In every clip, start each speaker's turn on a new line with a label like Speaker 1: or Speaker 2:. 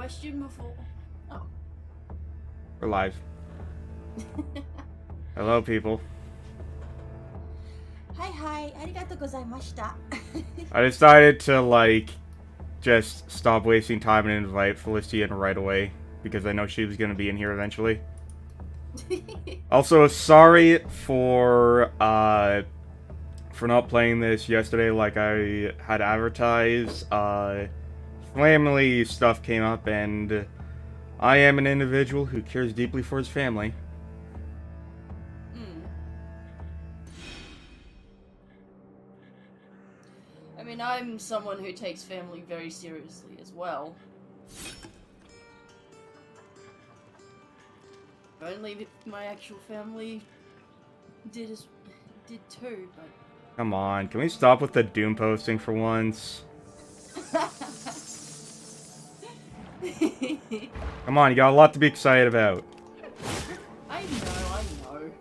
Speaker 1: question before. Oh.
Speaker 2: We're live. Hello, people.
Speaker 1: Hi, arigatou gozaimashita.
Speaker 2: I decided to, like, just stop wasting time and invite Felicity in right away, because I know she was going to be in here eventually. Also, sorry for not playing this yesterday like I had advertised. Family stuff came up, and I am an individual who cares deeply for his family.
Speaker 1: I mean, I'm someone who takes family very seriously as well. If only my actual family did too, but...
Speaker 2: Come on, can we stop with the Doom posting for once? Come on, you got a lot to be excited about.
Speaker 1: I know.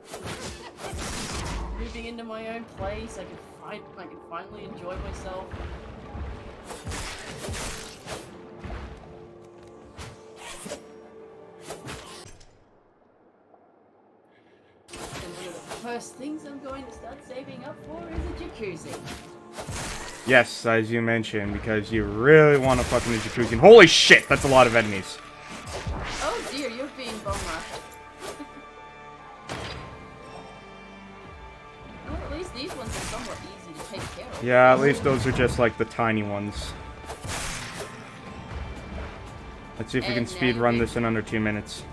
Speaker 1: Moving into my own place, I can finally enjoy myself. And one of the first things I'm going to start saving up for is a jacuzzi.
Speaker 2: Yes, as you mentioned, because you really want to fucking the jacuzzi. And holy shit, that's a lot of enemies.
Speaker 1: Oh dear, you're being bum rushed. Well, at least these ones are somewhat easy to take care of.
Speaker 2: Yeah, at least those are just like the tiny ones. Let's see if we can speed run this in under 2 minutes.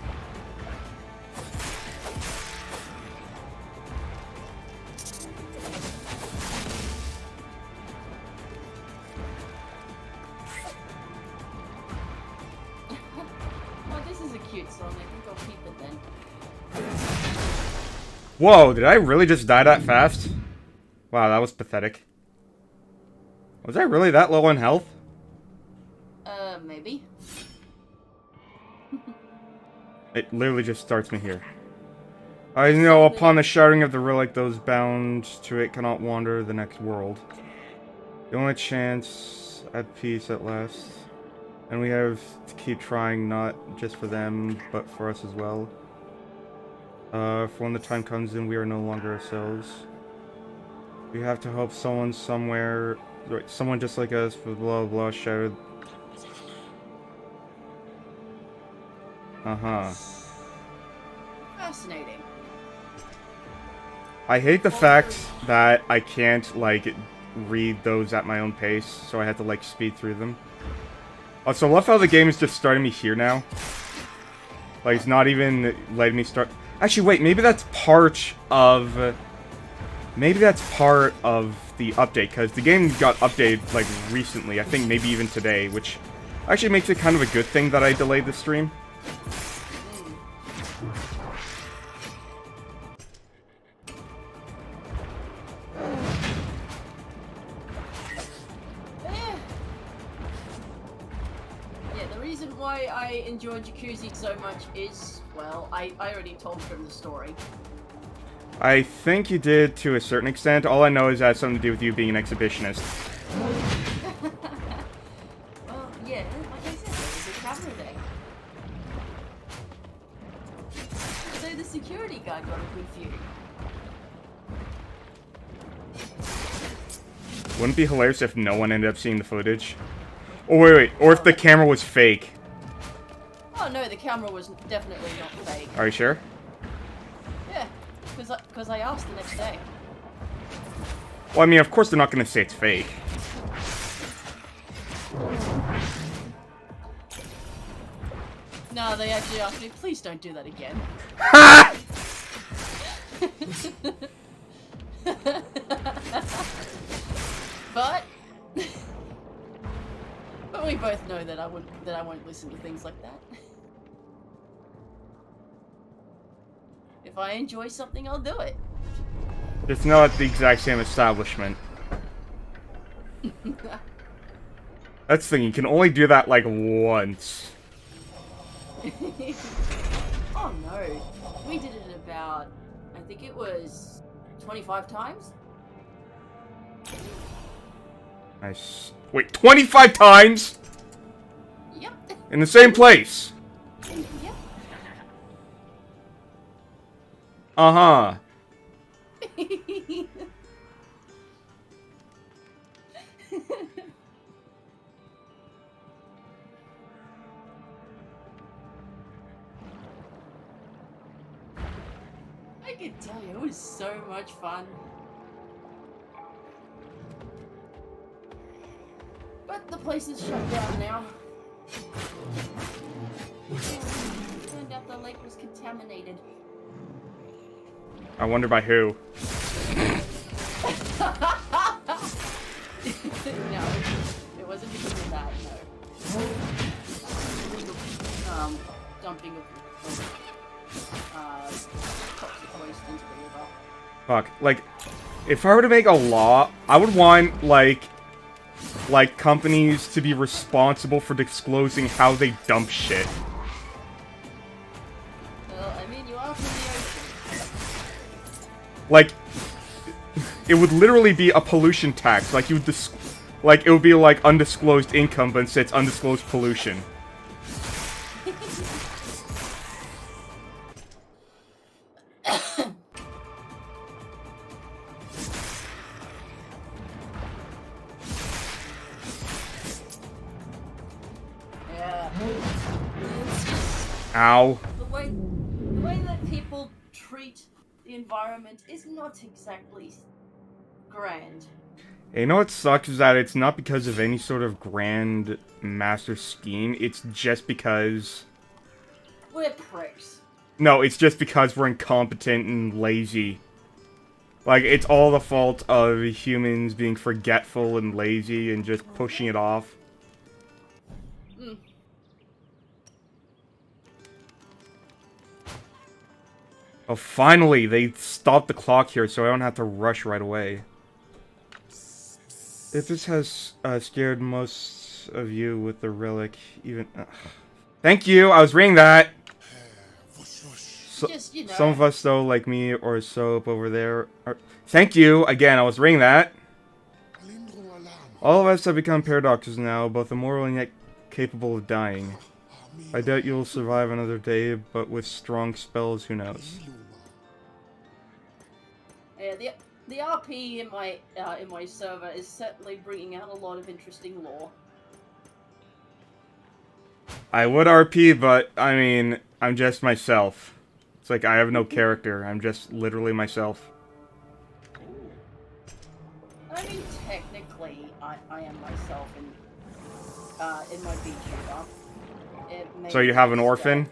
Speaker 2: Whoa, did I really just die that fast? Wow, that was pathetic. Was I really that low on health?
Speaker 1: Maybe.
Speaker 2: It literally just starts me here. I know, upon the shouting of the relic, those bound to it cannot wander the next world. The only chance at peace at last. And we have to keep trying, not just for them, but for us as well. For when the time comes and we are no longer ourselves. We have to hope someone somewhere, someone just like us, blah blah blah, shouted.
Speaker 1: Fascinating.
Speaker 2: I hate the fact that I can't, like, read those at my own pace, so I have to, like, speed through them. Also, I love how the game is just starting me here now. Like, it's not even letting me start... Actually, wait, maybe that's part of... Maybe that's part of the update, because the game got updated, like, recently. I think maybe even today, which actually makes it kind of a good thing that I delayed the stream.
Speaker 1: Yeah, the reason why I enjoy jacuzzi so much is, well, I already told from the story.
Speaker 2: I think you did to a certain extent. All I know is that has something to do with you being an exhibitionist.
Speaker 1: Well, yeah, like I said, it was a camera day. So the security guard got a good view.
Speaker 2: Wouldn't it be hilarious if no one ended up seeing the footage? Oh, wait. Or if the camera was fake.
Speaker 1: Oh no, the camera was definitely not fake.
Speaker 2: Are you sure?
Speaker 1: Yeah, because I asked the next day.
Speaker 2: Well, I mean, of course they're not going to say it's fake.
Speaker 1: No, they actually asked me, please don't do that again.
Speaker 2: Ha!
Speaker 1: But we both know that I won't listen to things like that. If I enjoy something, I'll do it.
Speaker 2: It's not the exact same establishment. That's the thing, you can only do that, like, once.
Speaker 1: Oh no. We did it about, I think it was 25 times?
Speaker 2: Nice. Wait, 25 times?!
Speaker 1: Yep.
Speaker 2: In the same place!
Speaker 1: Yep.
Speaker 2: Uh-huh.
Speaker 1: I can tell you, it was so much fun. But the place is shut down now. Turned out the lake was contaminated.
Speaker 2: I wonder by who.
Speaker 1: No, it wasn't because of that, no. Dumping of toxic waste into the river.
Speaker 2: Fuck. Like, if I were to make a law, I would want, like companies to be responsible for disclosing how they dump shit.
Speaker 1: Well, I mean, you are from the ocean.
Speaker 2: Like, it would literally be a pollution tax. Like, you would like, it would be like undisclosed income, but instead it's undisclosed pollution. Ow.
Speaker 1: The way that people treat the environment is not exactly grand.
Speaker 2: You know what sucks is that it's not because of any sort of grand master scheme, it's just because...
Speaker 1: We're pricks.
Speaker 2: No, it's just because we're incompetent and lazy. Like, it's all the fault of humans being forgetful and lazy and just pushing it off.
Speaker 1: Mm.
Speaker 2: Oh, finally! They stopped the clock here, so I don't have to rush right away. If this has scared most of you with the relic, even... Thank you! I was reading that! So,
Speaker 1: Just, you know.
Speaker 2: Some of us, though, like me or Soap over there... Thank you! Again, I was reading that! All of us have become paradoxes now, both immoral and yet capable of dying. I doubt you'll survive another day, but with strong spells, who knows?
Speaker 1: Yeah, the RP in my server is certainly bringing out a lot of interesting lore.
Speaker 2: I would RP, but, I mean, I'm just myself. It's like, I have no character, I'm just literally myself.
Speaker 1: I mean, technically, I am myself in my VTuber.
Speaker 2: So you have an orphan?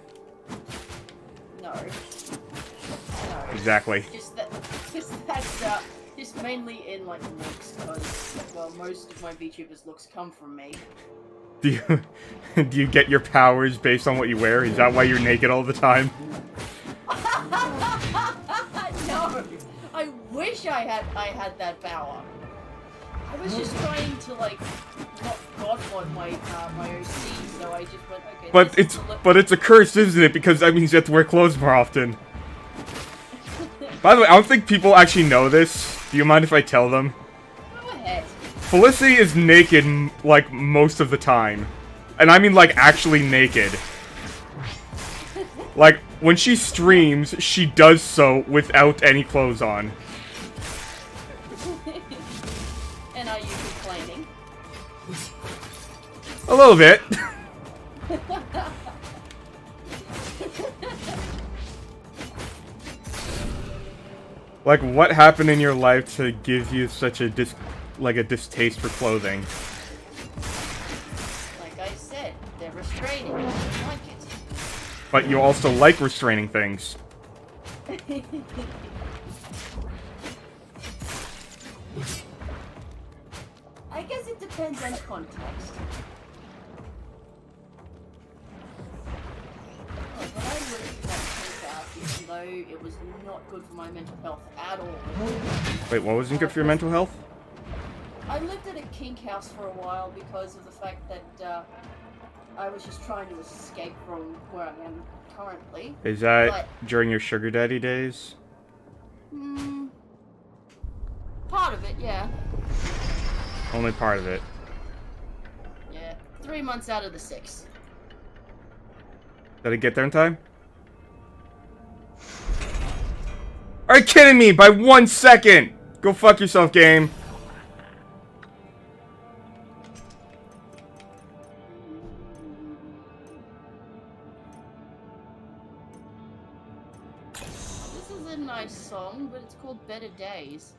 Speaker 1: No. No.
Speaker 2: Exactly.
Speaker 1: Just mainly in, like, looks, because, well, most of my VTubers' looks come from me.
Speaker 2: Do you get your powers based on what you wear? Is that why you're naked all the time?
Speaker 1: No! I wish I had that power. I was just trying to, like, not godmod my OC, so I just went, okay...
Speaker 2: But it's a curse, isn't it? Because that means you have to wear clothes more often. By the way, I don't think people actually know this. Do you mind if I tell them?
Speaker 1: Go ahead.
Speaker 2: Felicity is naked, like, most of the time. And I mean, like, actually naked. Like, when she streams, she does so without any clothes on.
Speaker 1: And are you complaining?
Speaker 2: A little bit. Like, what happened in your life to give you such a distaste for clothing?
Speaker 1: Like I said, they're restraining. I don't like it.
Speaker 2: But you also like restraining things.
Speaker 1: I guess it depends on context. Oh, but I lived that case out, even though it was not good for my mental health at all.
Speaker 2: Wait, what wasn't good for your mental health?
Speaker 1: I lived at a kink house for a while because of the fact that I was just trying to escape from where I am currently.
Speaker 2: Is that during your sugar daddy days?
Speaker 1: Part of it, yeah.
Speaker 2: Only part of it.
Speaker 1: Yeah, 3 months out of the 6.
Speaker 2: Did I get there in time? Are you kidding me? By 1 second! Go fuck yourself, game.
Speaker 1: This is a nice song, but it's called Better Days.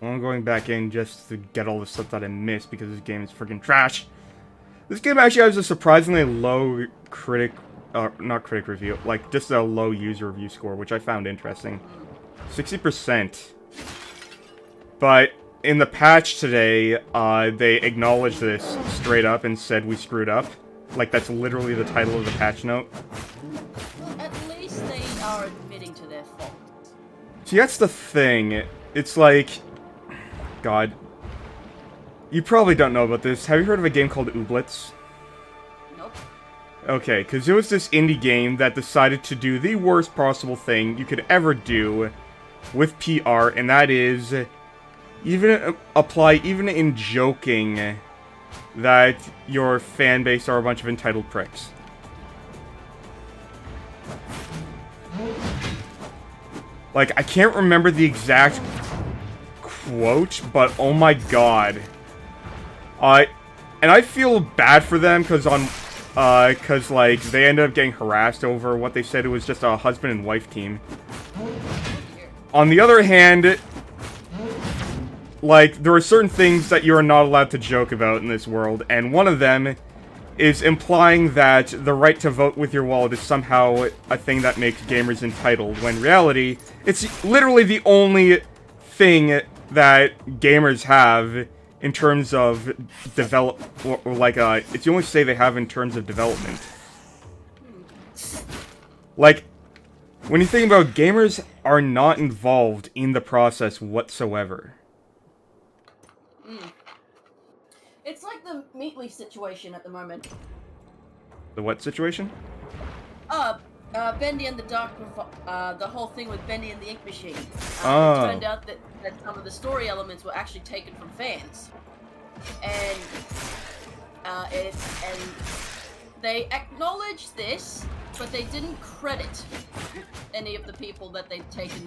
Speaker 2: I'm going back in just to get all the stuff that I missed because this game is freaking trash. This game actually has a surprisingly low critic, not critic review, like just a low user review score, which I found interesting. 60%. But in the patch today, they acknowledged this straight up and said we screwed up. Like that's literally the title of the patch note.
Speaker 1: Well, at least they are admitting to their fault.
Speaker 2: See, that's the thing. It's like... God. You probably don't know about this. Have you heard of a game called Ooblets?
Speaker 1: Nope.
Speaker 2: Okay, because it was this indie game that decided to do the worst possible thing you could ever do with PR, and that is even apply even in joking that your fan base are a bunch of entitled pricks. Like, I can't remember the exact quote, but oh my god. And I feel bad for them, because like, they ended up getting harassed over what they said it was just a husband and wife team. On the other hand, like, there are certain things that you are not allowed to joke about in this world, and one of them is implying that the right to vote with your wallet is somehow a thing that makes gamers entitled, when in reality, it's literally the only thing that gamers have in terms of it's the only say they have in terms of development. Like, when you think about it, gamers are not involved in the process whatsoever.
Speaker 1: It's like the Meatleaf situation at the moment.
Speaker 2: The what situation?
Speaker 1: Bendy and the Dark, the whole thing with Bendy and the Ink Machine. It turned out that some of the story elements were actually taken from fans. And, they acknowledged this, but they didn't credit any of the people that they'd taken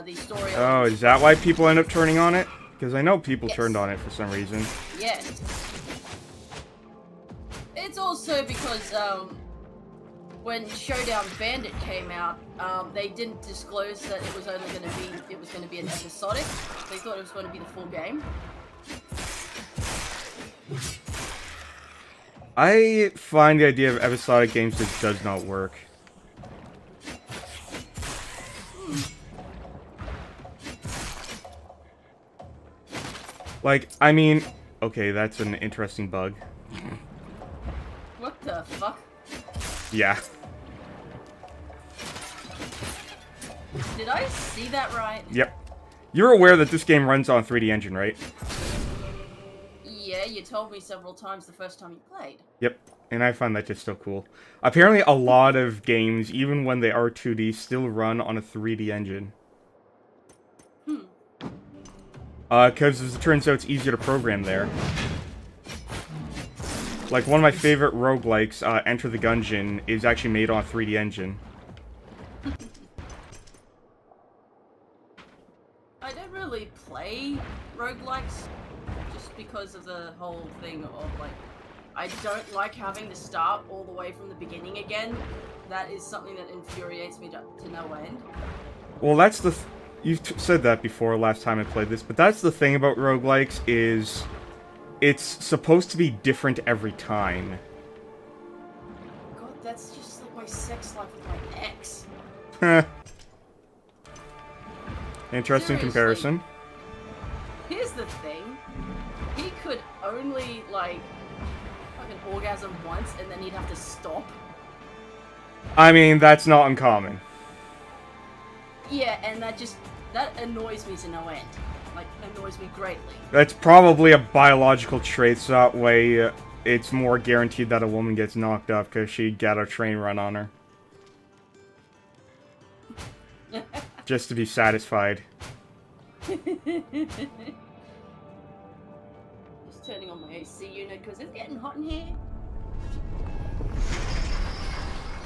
Speaker 1: these story elements.
Speaker 2: Oh, is that why people end up turning on it? Because I know people turned on it for some reason.
Speaker 1: Yes. It's also because, when Showdown Bandit came out, they didn't disclose that it was only going to be an episodic. They thought it was going to be the full game.
Speaker 2: I find the idea of episodic games just does not work. Like, I mean, okay, that's an interesting bug.
Speaker 1: What the fuck?
Speaker 2: Yeah.
Speaker 1: Did I see that right?
Speaker 2: Yep. You're aware that this game runs on 3D Engine, right?
Speaker 1: Yeah, you told me several times the first time you played.
Speaker 2: Yep. And I find that just so cool. Apparently, a lot of games, even when they are 2D, still run on a 3D engine. Because as it turns out, it's easier to program there. Like, one of my favorite roguelikes, Enter the Gungeon, is actually made on a 3D engine.
Speaker 1: I don't really play roguelikes, just because of the whole thing of, like, I don't like having to start all the way from the beginning again. That is something that infuriates me to no end.
Speaker 2: Well, that's the... You've said that before last time I played this, but that's the thing about roguelikes is... It's supposed to be different every time.
Speaker 1: God, that's just like my sex life with my ex.
Speaker 2: Interesting comparison.
Speaker 1: Here's the thing. He could only, like, fucking orgasm once and then he'd have to stop.
Speaker 2: I mean, that's not uncommon.
Speaker 1: Yeah, and that annoys me to no end. Like, annoys me greatly.
Speaker 2: That's probably a biological trait, so that way it's more guaranteed that a woman gets knocked up because she got a train run on her. just to be satisfied.
Speaker 1: Just turning on my AC unit because it's getting hot in here.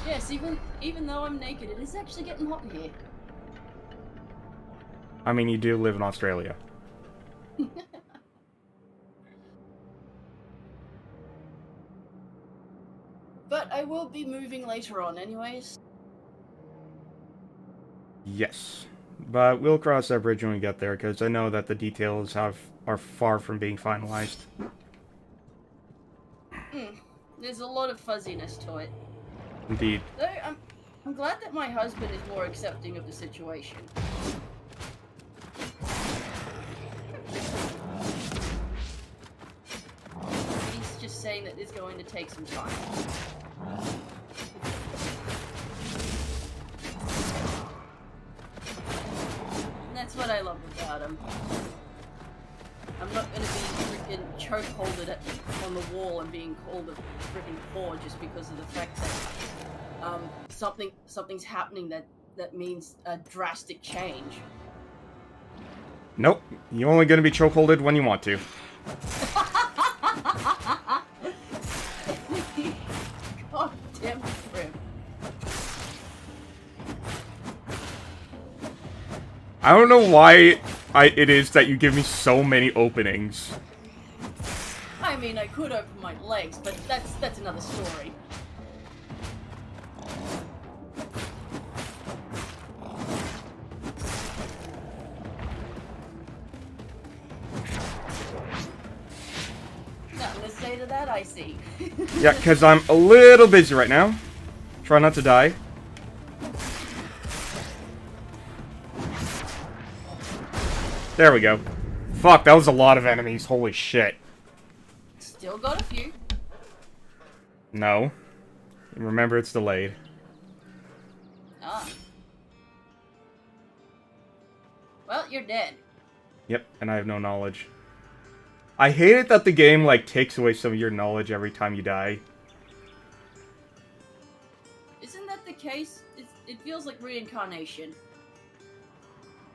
Speaker 1: Yes, even though I'm naked, it is actually getting hot in here.
Speaker 2: I mean, you do live in Australia.
Speaker 1: But I will be moving later on anyways.
Speaker 2: Yes. But we'll cross that bridge when we get there, because I know that the details are far from being finalized.
Speaker 1: There's a lot of fuzziness to it.
Speaker 2: Indeed.
Speaker 1: Though I'm glad that my husband is more accepting of the situation. He's just saying that it's going to take some time. And that's what I love about him. I'm not gonna be freaking chokeholded on the wall and being called a freaking whore just because of the fact that something's happening that means a drastic change.
Speaker 2: Nope. You're only gonna be chokeholded when you want to.
Speaker 1: God damn Grim.
Speaker 2: I don't know why it is that you give me so many openings.
Speaker 1: I mean, I could open my legs, but that's another story. Nothing to say to that, I see.
Speaker 2: Yeah, because I'm a little busy right now. Try not to die. There we go. Fuck, that was a lot of enemies. Holy shit.
Speaker 1: Still got a few.
Speaker 2: No. Remember, it's delayed.
Speaker 1: Ah. Well, you're dead.
Speaker 2: Yep, and I have no knowledge. I hate it that the game, like, takes away some of your knowledge every time you die.
Speaker 1: Isn't that the case? It feels like reincarnation.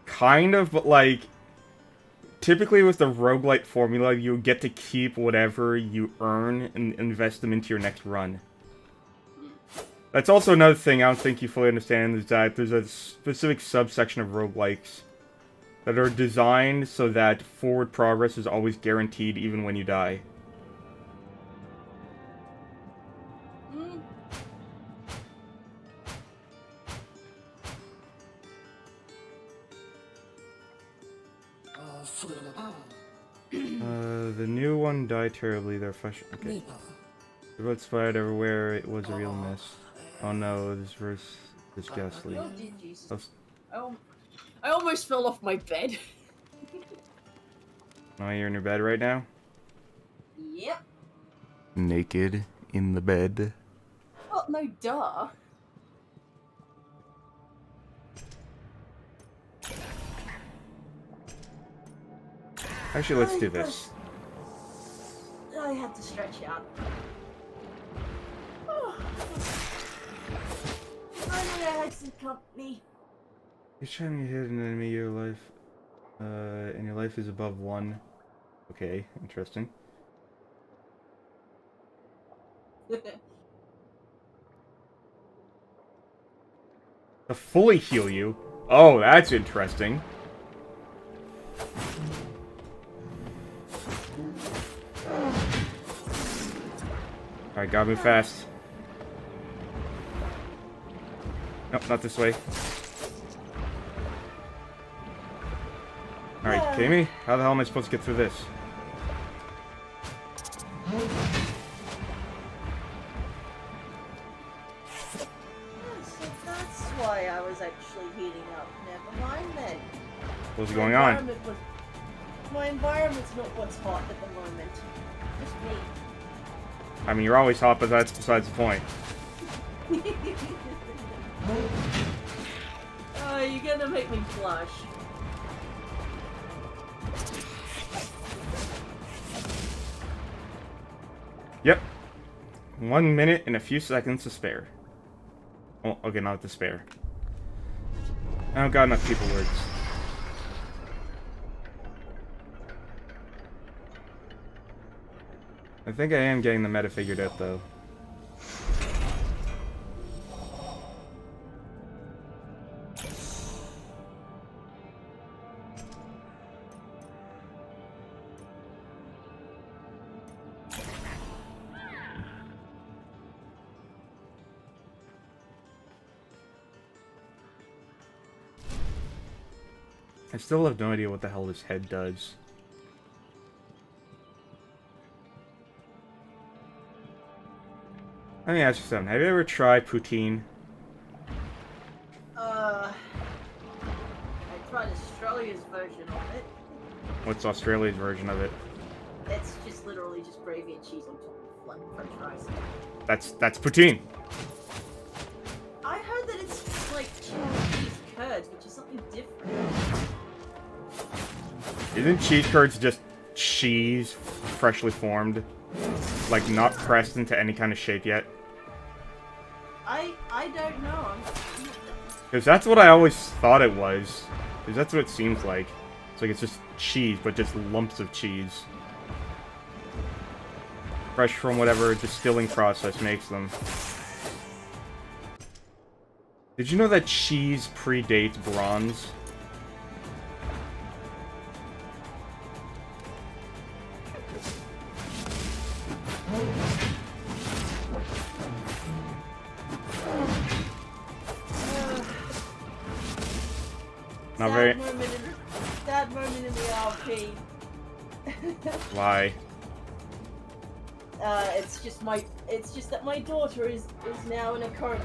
Speaker 2: Kind of, but, like... Typically with the roguelite formula, you get to keep whatever you earn and invest them into your next run. That's also another thing I don't think you fully understand, is that there's a specific subsection of roguelikes that are designed so that forward progress is always guaranteed even when you die. The new one died terribly. They're fresh. Okay. The road spied everywhere. It was a real mess. Oh no, this verse is ghastly.
Speaker 1: Oh, dear Jesus. I almost fell off my bed.
Speaker 2: Oh, you're in your bed right now?
Speaker 1: Yep.
Speaker 2: Naked in the bed.
Speaker 1: Oh, no, duh.
Speaker 2: Actually, let's do this.
Speaker 1: I had to stretch out. Finally, I had some company.
Speaker 2: Each time you hit an enemy, your life, and your life is above 1. Okay, interesting. To fully heal you? Oh, that's interesting. Alright, gotta move fast. Nope, not this way. Alright, you kidding me? How the hell am I supposed to get through this?
Speaker 1: So that's why I was actually heating up. Never mind then.
Speaker 2: What's going on?
Speaker 1: My environment's not what's hot at the moment. Just me.
Speaker 2: I mean, you're always hot, but that's besides the point.
Speaker 1: Oh, you're gonna make me blush.
Speaker 2: Yep. 1 minute and a few seconds to spare. Oh, okay, not to spare. I don't got enough people words. I think I am getting the meta figured out, though. I still have no idea what the hell this head does. Let me ask you something. Have you ever tried poutine?
Speaker 1: I tried Australia's version of it.
Speaker 2: What's Australia's version of it?
Speaker 1: It's just literally just gravy and cheese on top of like French fries.
Speaker 2: That's poutine.
Speaker 1: I heard that it's like cheese curds, which is something different.
Speaker 2: Isn't cheese curds just cheese freshly formed? Like, not pressed into any kind of shape yet?
Speaker 1: I don't know.
Speaker 2: Because that's what I always thought it was. Because that's what it seems like. It's like it's just cheese, but just lumps of cheese. Fresh from whatever distilling process makes them. Did you know that cheese predates bronze? Not very.
Speaker 1: Sad moment in the RP.
Speaker 2: Why?
Speaker 1: It's just that my daughter is now in a coma.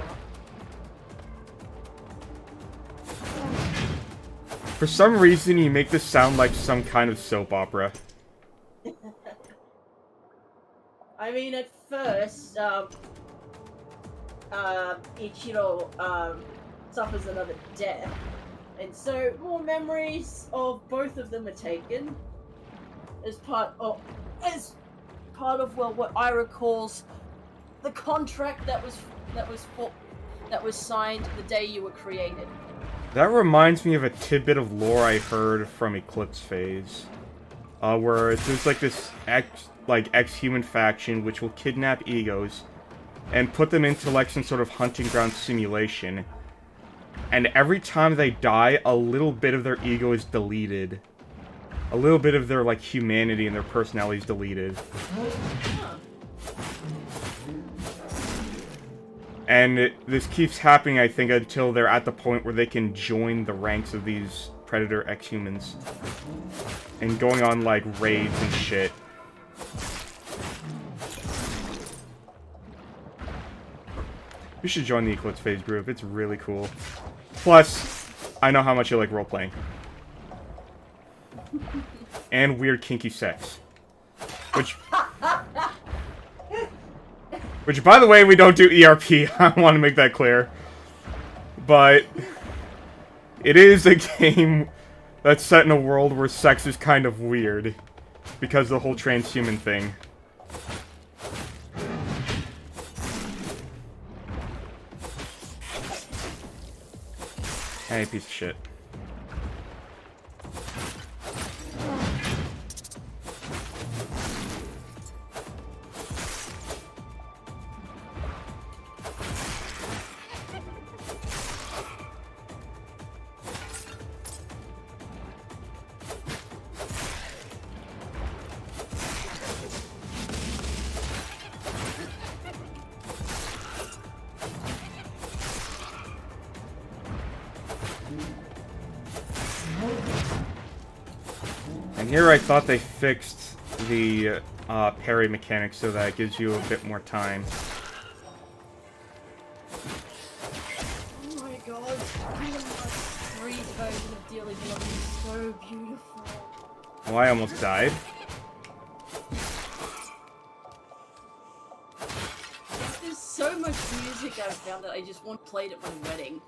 Speaker 2: For some reason, you make this sound like some kind of soap opera.
Speaker 1: I mean, at first, Ichiro, suffers another death. And so, more memories of both of them are taken as part of, well, what I recalls the contract that was signed the day you were created.
Speaker 2: That reminds me of a tidbit of lore I heard from Eclipse Phase, where there's like this ex-human faction which will kidnap egos and put them into like some sort of hunting ground simulation. And every time they die, a little bit of their ego is deleted. A little bit of their, like, humanity and their personality is deleted. And this keeps happening, I think, until they're at the point where they can join the ranks of these Predator ex-humans. And going on, like, raids and shit. You should join the Eclipse Phase group, it's really cool. Plus, I know how much you like role-playing. And weird kinky sex. Which, by the way, we don't do ERP, I want to make that clear. But, it is a game that's set in a world where sex is kind of weird. Because of the whole transhuman thing. Hey, piece of shit. And here I thought they fixed the parry mechanic so that it gives you a bit more time.
Speaker 1: Oh my god, Kingdom Hearts 3 version of Dearly Beloved is so beautiful.
Speaker 2: Oh, I almost died.
Speaker 1: There's so much music I've found that I just want played at my wedding.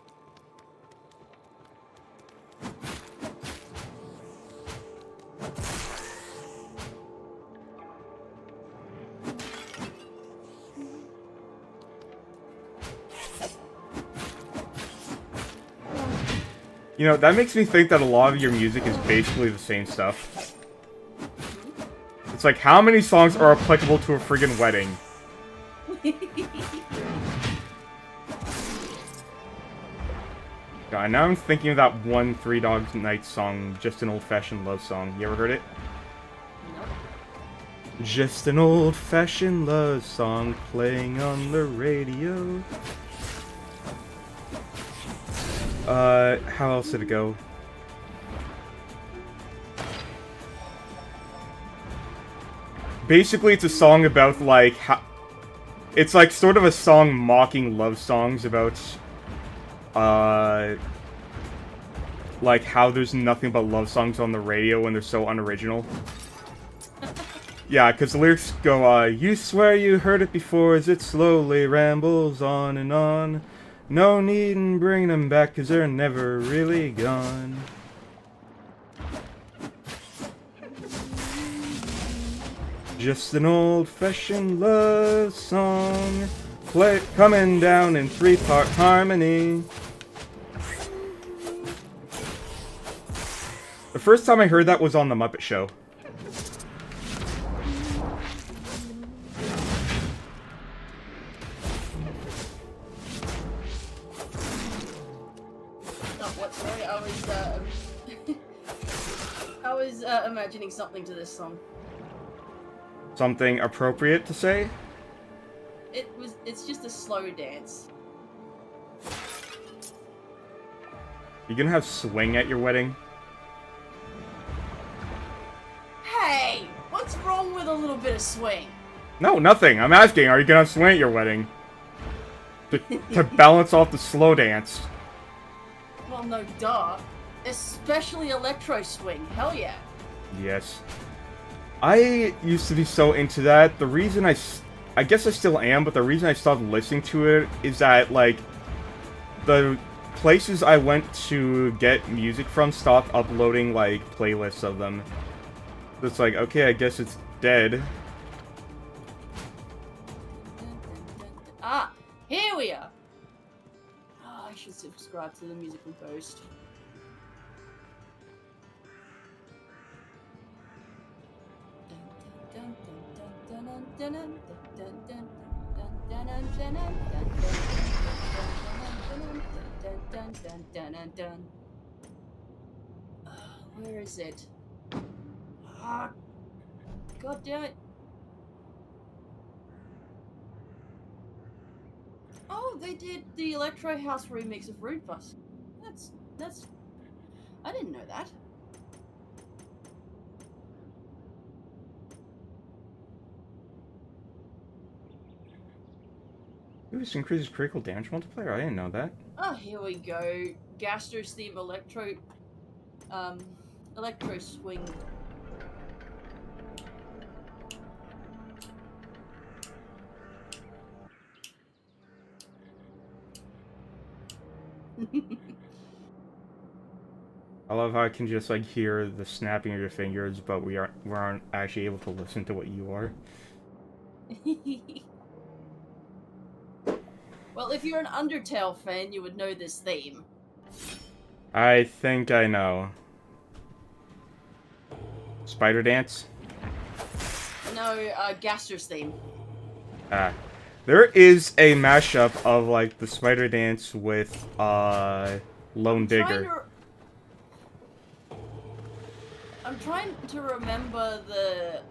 Speaker 2: You know, that makes me think that a lot of your music is basically the same stuff. It's like, how many songs are applicable to a friggin' wedding? God, now I'm thinking of that one Three Dogs Night song, Just an Old-Fashioned Love Song. You ever heard it?
Speaker 1: Nope.
Speaker 2: Just an old-fashioned love song playing on the radio. How else did it go? Basically, it's a song about, like, how... It's, like, sort of a song mocking love songs about, like, how there's nothing but love songs on the radio when they're so unoriginal. Yeah, because the lyrics go, you swear you heard it before as it slowly rambles on and on. No need in bringing them back, because they're never really gone. Just an old-fashioned love song, coming down in 3-part harmony. The first time I heard that was on The Muppet Show.
Speaker 1: Oh, what? Sorry, I was imagining something to this song.
Speaker 2: Something appropriate to say?
Speaker 1: It's just a slow dance.
Speaker 2: You gonna have swing at your wedding?
Speaker 1: Hey! What's wrong with a little bit of swing?
Speaker 2: No, nothing. I'm asking, are you gonna have swing at your wedding? To balance off the slow dance.
Speaker 1: Well, no, duh. Especially electro swing. Hell yeah.
Speaker 2: Yes. I used to be so into that. The reason I guess I still am, but the reason I stopped listening to it is that, like, the places I went to get music from stopped uploading, like, playlists of them. It's like, okay, I guess it's dead.
Speaker 1: Ah, here we are. Oh, I should subscribe to the musical post. Where is it? Ah, God damn it! Oh, they did the Electro House remix of Rude Bus. That's. I didn't know that.
Speaker 2: Ooh, this increases critical damage multiplier? I didn't know that.
Speaker 1: Oh, here we go. Gastro's theme electro swing.
Speaker 2: I love how I can just, like, hear the snapping of your fingers, but we aren't actually able to listen to what you are.
Speaker 1: Well, if you're an Undertale fan, you would know this theme.
Speaker 2: I think I know. Spider Dance?
Speaker 1: No, Gastro's theme.
Speaker 2: Ah. There is a mashup of, like, the Spider Dance with, Lone Digger.
Speaker 1: I'm trying to remember the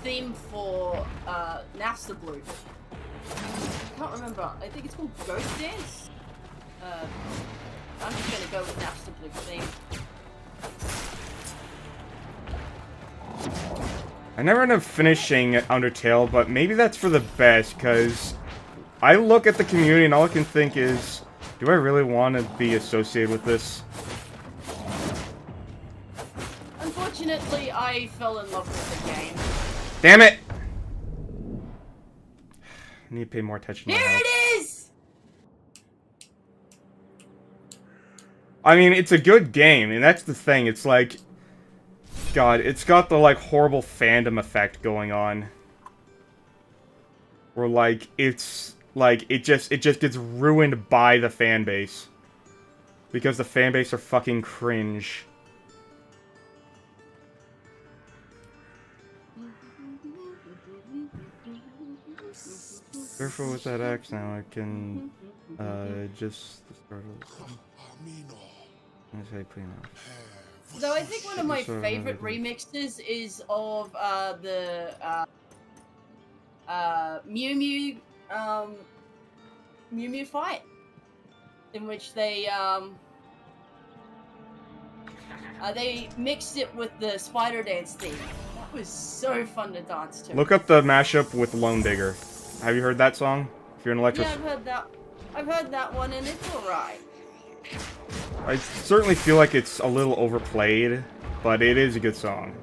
Speaker 1: theme for, Napster Blue. I can't remember. I think it's called Ghost Dance? I'm just gonna go with Napster Blue theme.
Speaker 2: I never end up finishing Undertale, but maybe that's for the best, because I look at the community and all I can think is, do I really want to be associated with this?
Speaker 1: Unfortunately, I fell in love with the game.
Speaker 2: Damn it! I need to pay more attention to my
Speaker 1: Here
Speaker 2: health.
Speaker 1: it is!
Speaker 2: I mean, it's a good game, and that's the thing. It's like, God, it's got the, like, horrible fandom effect going on. Where, like, it's, like, it just gets ruined by the fan base. Because the fanbase are fucking cringe. Careful with that axe now, I can, just start
Speaker 1: Though I think one of my favorite remixes is of, the, Mew Mew, Mew Mew fight. In which they mixed it with the spider dance theme. That was so fun to dance to.
Speaker 2: Look up the mashup with Lone Digger. Have you heard that song? If you're an electro...
Speaker 1: Yeah, I've heard that. I've heard that one, and it's alright.
Speaker 2: I certainly feel like it's a little overplayed, but it is a good song.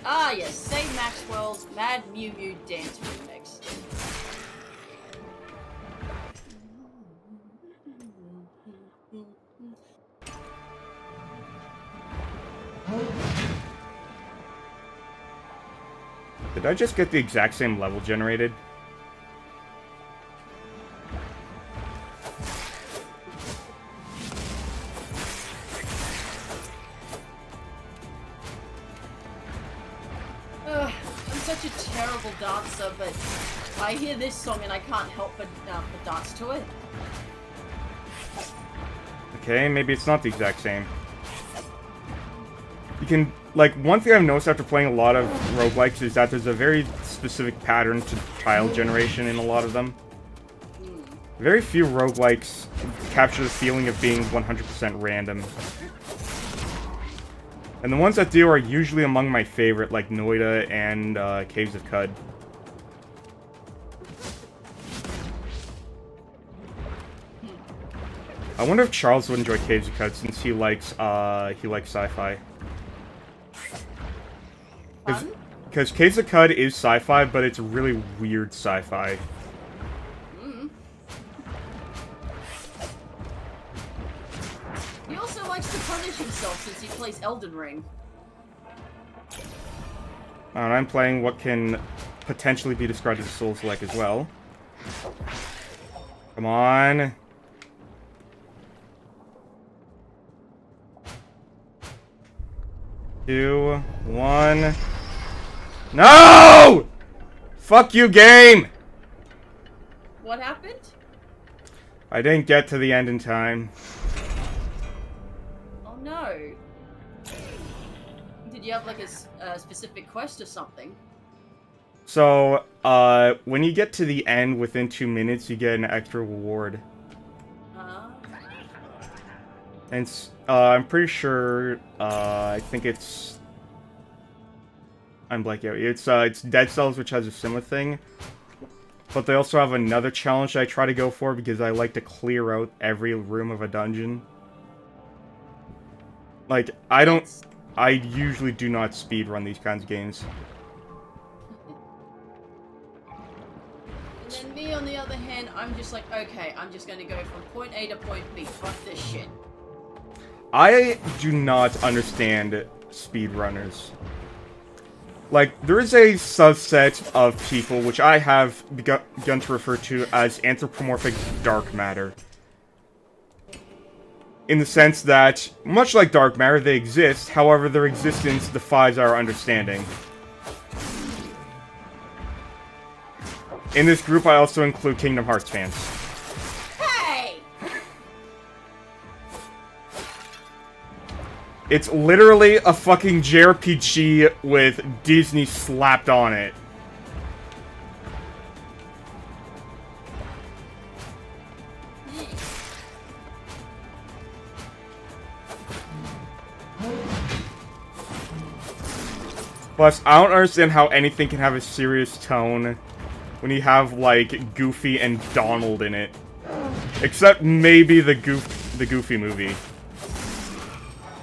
Speaker 1: Ah, yes, Say Maxwell's Mad Mew Mew Dance Remix.
Speaker 2: Did I just get the exact same level generated?
Speaker 1: I'm such a terrible dancer, but I hear this song and I can't help but dance to it.
Speaker 2: Okay, maybe it's not the exact same. You can, like, one thing I've noticed after playing a lot of roguelikes is that there's a very specific pattern to tile generation in a lot of them. Very few roguelikes capture the feeling of being 100% random. And the ones that do are usually among my favorite, like Noida and Caves of Cud. I wonder if Charles would enjoy Caves of Cud since he likes sci-fi. Because Caves of Cud is sci-fi, but it's really weird sci-fi.
Speaker 1: He also likes to punish himself since he plays Elden Ring.
Speaker 2: And I'm playing what can potentially be described as Souls-like as well. Come on. Two, one. No! Fuck you, game!
Speaker 1: What happened?
Speaker 2: I didn't get to the end in time.
Speaker 1: Oh no. Did you have like a specific quest or something?
Speaker 2: So, when you get to the end within 2 minutes, you get an extra reward. And I'm pretty sure, I think it's... I'm blanking out. It's Dead Cells, which has a similar thing. But they also have another challenge I try to go for because I like to clear out every room of a dungeon. Like, I usually do not speedrun these kinds of games.
Speaker 1: And then me, on the other hand, I'm just like, okay, I'm just gonna go from point A to point B. Fuck this shit.
Speaker 2: I do not understand speedrunners. Like, there is a subset of people which I have begun to refer to as anthropomorphic dark matter. In the sense that, much like dark matter, they exist, however their existence defies our understanding. In this group, I also include Kingdom Hearts fans.
Speaker 1: Hey!
Speaker 2: It's literally a fucking JRPG with Disney slapped on it. Plus, I don't understand how anything can have a serious tone when you have, like, Goofy and Donald in it. Except maybe the Goofy movie.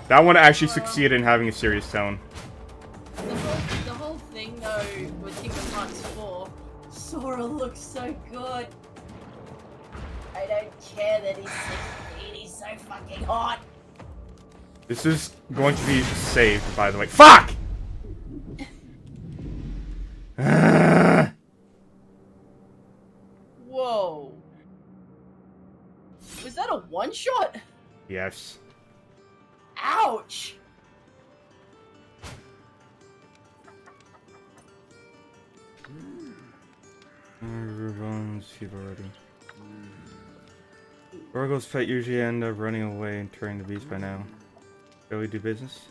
Speaker 2: That one actually succeeded in having a serious tone.
Speaker 1: The whole thing, though, with Kingdom Hearts 4, Sora looks so good. I don't care that he's 16, he's so fucking hot.
Speaker 2: This is going to be saved, by the way. Fuck!
Speaker 1: one shot?
Speaker 2: Yes.
Speaker 1: Ouch!
Speaker 2: You've already. Oracle's pet usually end up running away and turning the beast by now. Shall we do business?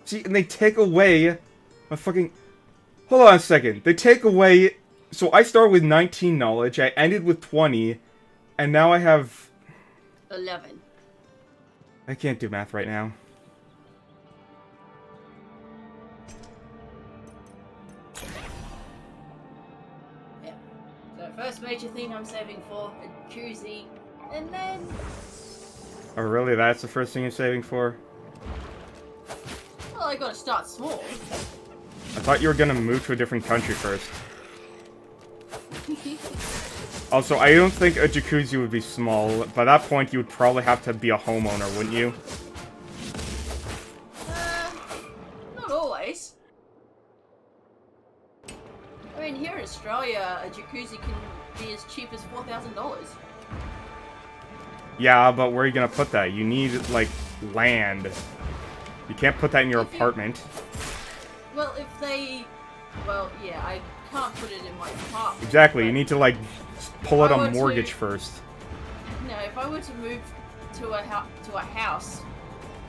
Speaker 2: See, and they take away my fucking... Hold on a second. They take away... So I started with 19 knowledge, I ended with 20, and now I have...
Speaker 1: 11.
Speaker 2: I can't do math right now.
Speaker 1: Yeah. So first major thing I'm saving for, a jacuzzi, and then...
Speaker 2: Oh really? That's the first thing you're saving for?
Speaker 1: Well, I gotta start small.
Speaker 2: I thought you were gonna move to a different country first. Also, I don't think a jacuzzi would be small. By that point, you would probably have to be a homeowner, wouldn't you?
Speaker 1: Not always. I mean, here in Australia, a jacuzzi can be as cheap as $4,000.
Speaker 2: Yeah, but where are you gonna put that? You need, like, land. You can't put that in your apartment.
Speaker 1: Well, if they... Well, yeah, I can't put it in my apartment.
Speaker 2: Exactly, you need to, like, pull out a mortgage first.
Speaker 1: No, if I were to move to a house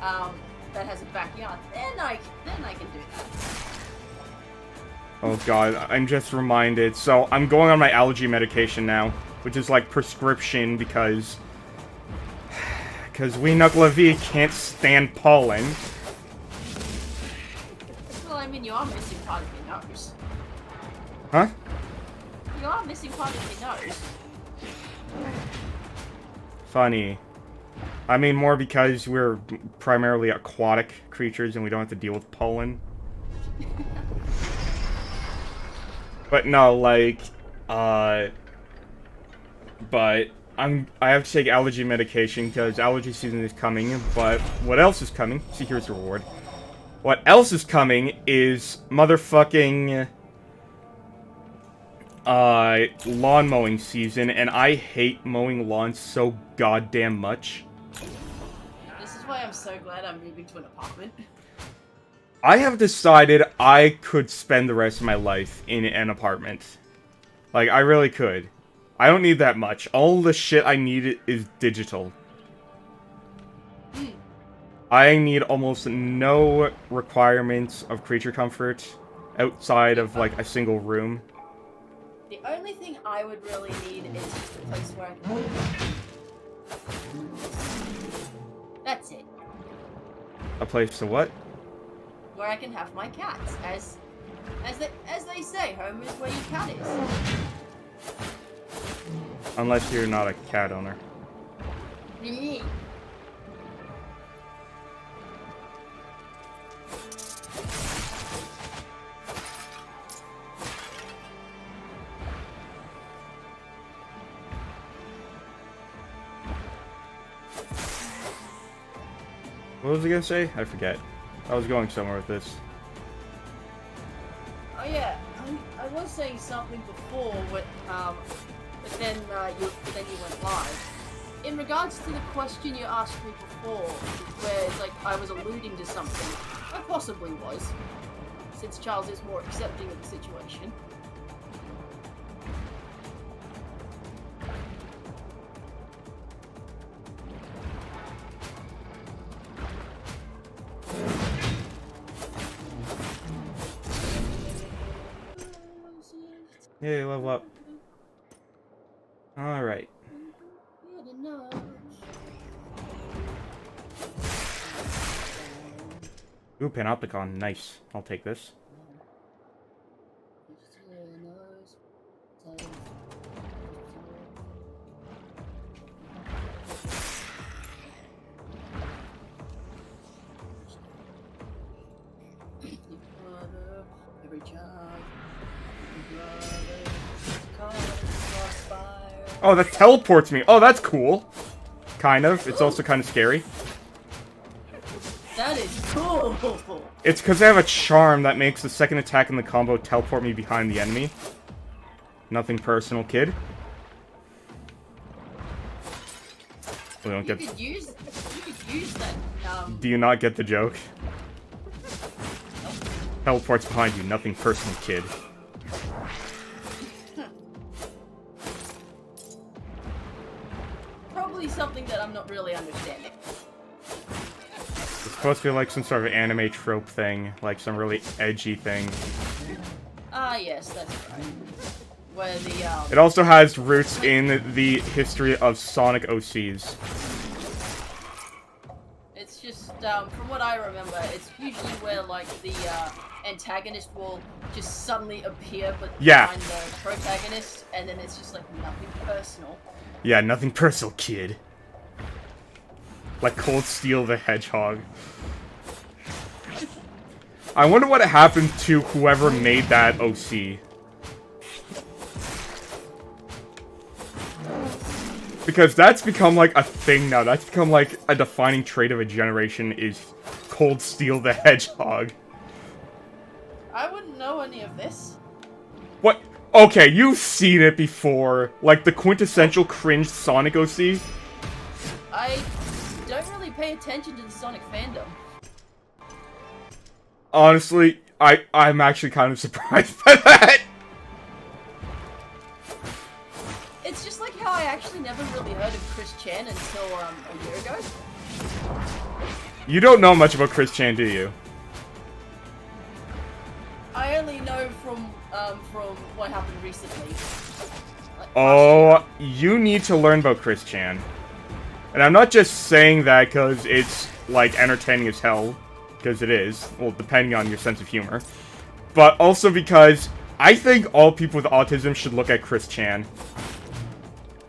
Speaker 1: that has a backyard, then I can do that.
Speaker 2: Oh god, I'm just reminded. So, I'm going on my allergy medication now, which is, like, prescription because we Knuckle can't stand pollen.
Speaker 1: Well, I mean, you are missing part of your nose.
Speaker 2: Huh?
Speaker 1: You are missing part of your nose.
Speaker 2: Funny. I mean, more because we're primarily aquatic creatures and we don't have to deal with pollen. But no, like, but I have to take allergy medication because allergy season is coming, but what else is coming? See, here's the reward. What else is coming is motherfucking lawn mowing season, and I hate mowing lawns so goddamn much.
Speaker 1: This is why I'm so glad I'm moving to an apartment.
Speaker 2: I have decided I could spend the rest of my life in an apartment. Like, I really could. I don't need that much. All the shit I need is digital. I need almost no requirements of creature comfort outside of, like, a single room.
Speaker 1: The only thing I would really need is just a place where I can... That's it.
Speaker 2: A place to what?
Speaker 1: Where I can have my cats, as they say, home is where your cat is.
Speaker 2: Unless you're not a cat owner. What was I gonna say? I forget. I was going somewhere with this.
Speaker 1: Oh yeah, I was saying something before, but then you went live. In regards to the question you asked me before, where like I was alluding to something, I possibly was, since Charles is more accepting of the situation.
Speaker 2: Yay, level up. Alright. Ooh, Panopticon. Nice. I'll take this. Oh, that teleports me. Oh, that's cool. Kind of. It's also kind of scary.
Speaker 1: That is cool.
Speaker 2: It's because I have a charm that makes the second attack in the combo teleport me behind the enemy. Nothing personal, kid. We don't get.
Speaker 1: You could use that.
Speaker 2: Do you not get the joke? Teleports behind you. Nothing personal, kid.
Speaker 1: Probably something that I'm not really understanding.
Speaker 2: It's supposed to be like some sort of anime trope thing, like some really edgy thing.
Speaker 1: Ah, yes, that's right. Where the
Speaker 2: It also has roots in the history of Sonic OCs.
Speaker 1: It's just from what I remember, it's usually where like the antagonist will just suddenly appear, but behind the protagonist, and then it's just like nothing personal.
Speaker 2: Yeah, nothing personal, kid. Like Cold Steel the Hedgehog. I wonder what happened to whoever made that OC. Because that's become like a thing now. That's become like a defining trait of a generation is Cold Steel the Hedgehog.
Speaker 1: I wouldn't know any of this.
Speaker 2: What? Okay, you've seen it before. Like the quintessential cringe Sonic OC.
Speaker 1: I don't really pay attention to the Sonic fandom.
Speaker 2: Honestly, I'm actually kind of surprised by that.
Speaker 1: It's just like how I actually never really heard of Chris Chan until a year ago.
Speaker 2: You don't know much about Chris Chan, do you?
Speaker 1: I only know from what happened recently. Like,
Speaker 2: Oh, you need to learn about Chris Chan. And I'm not just saying that because it's, like, entertaining as hell. Because it is. Well, depending on your sense of humor. But also because I think all people with autism should look at Chris Chan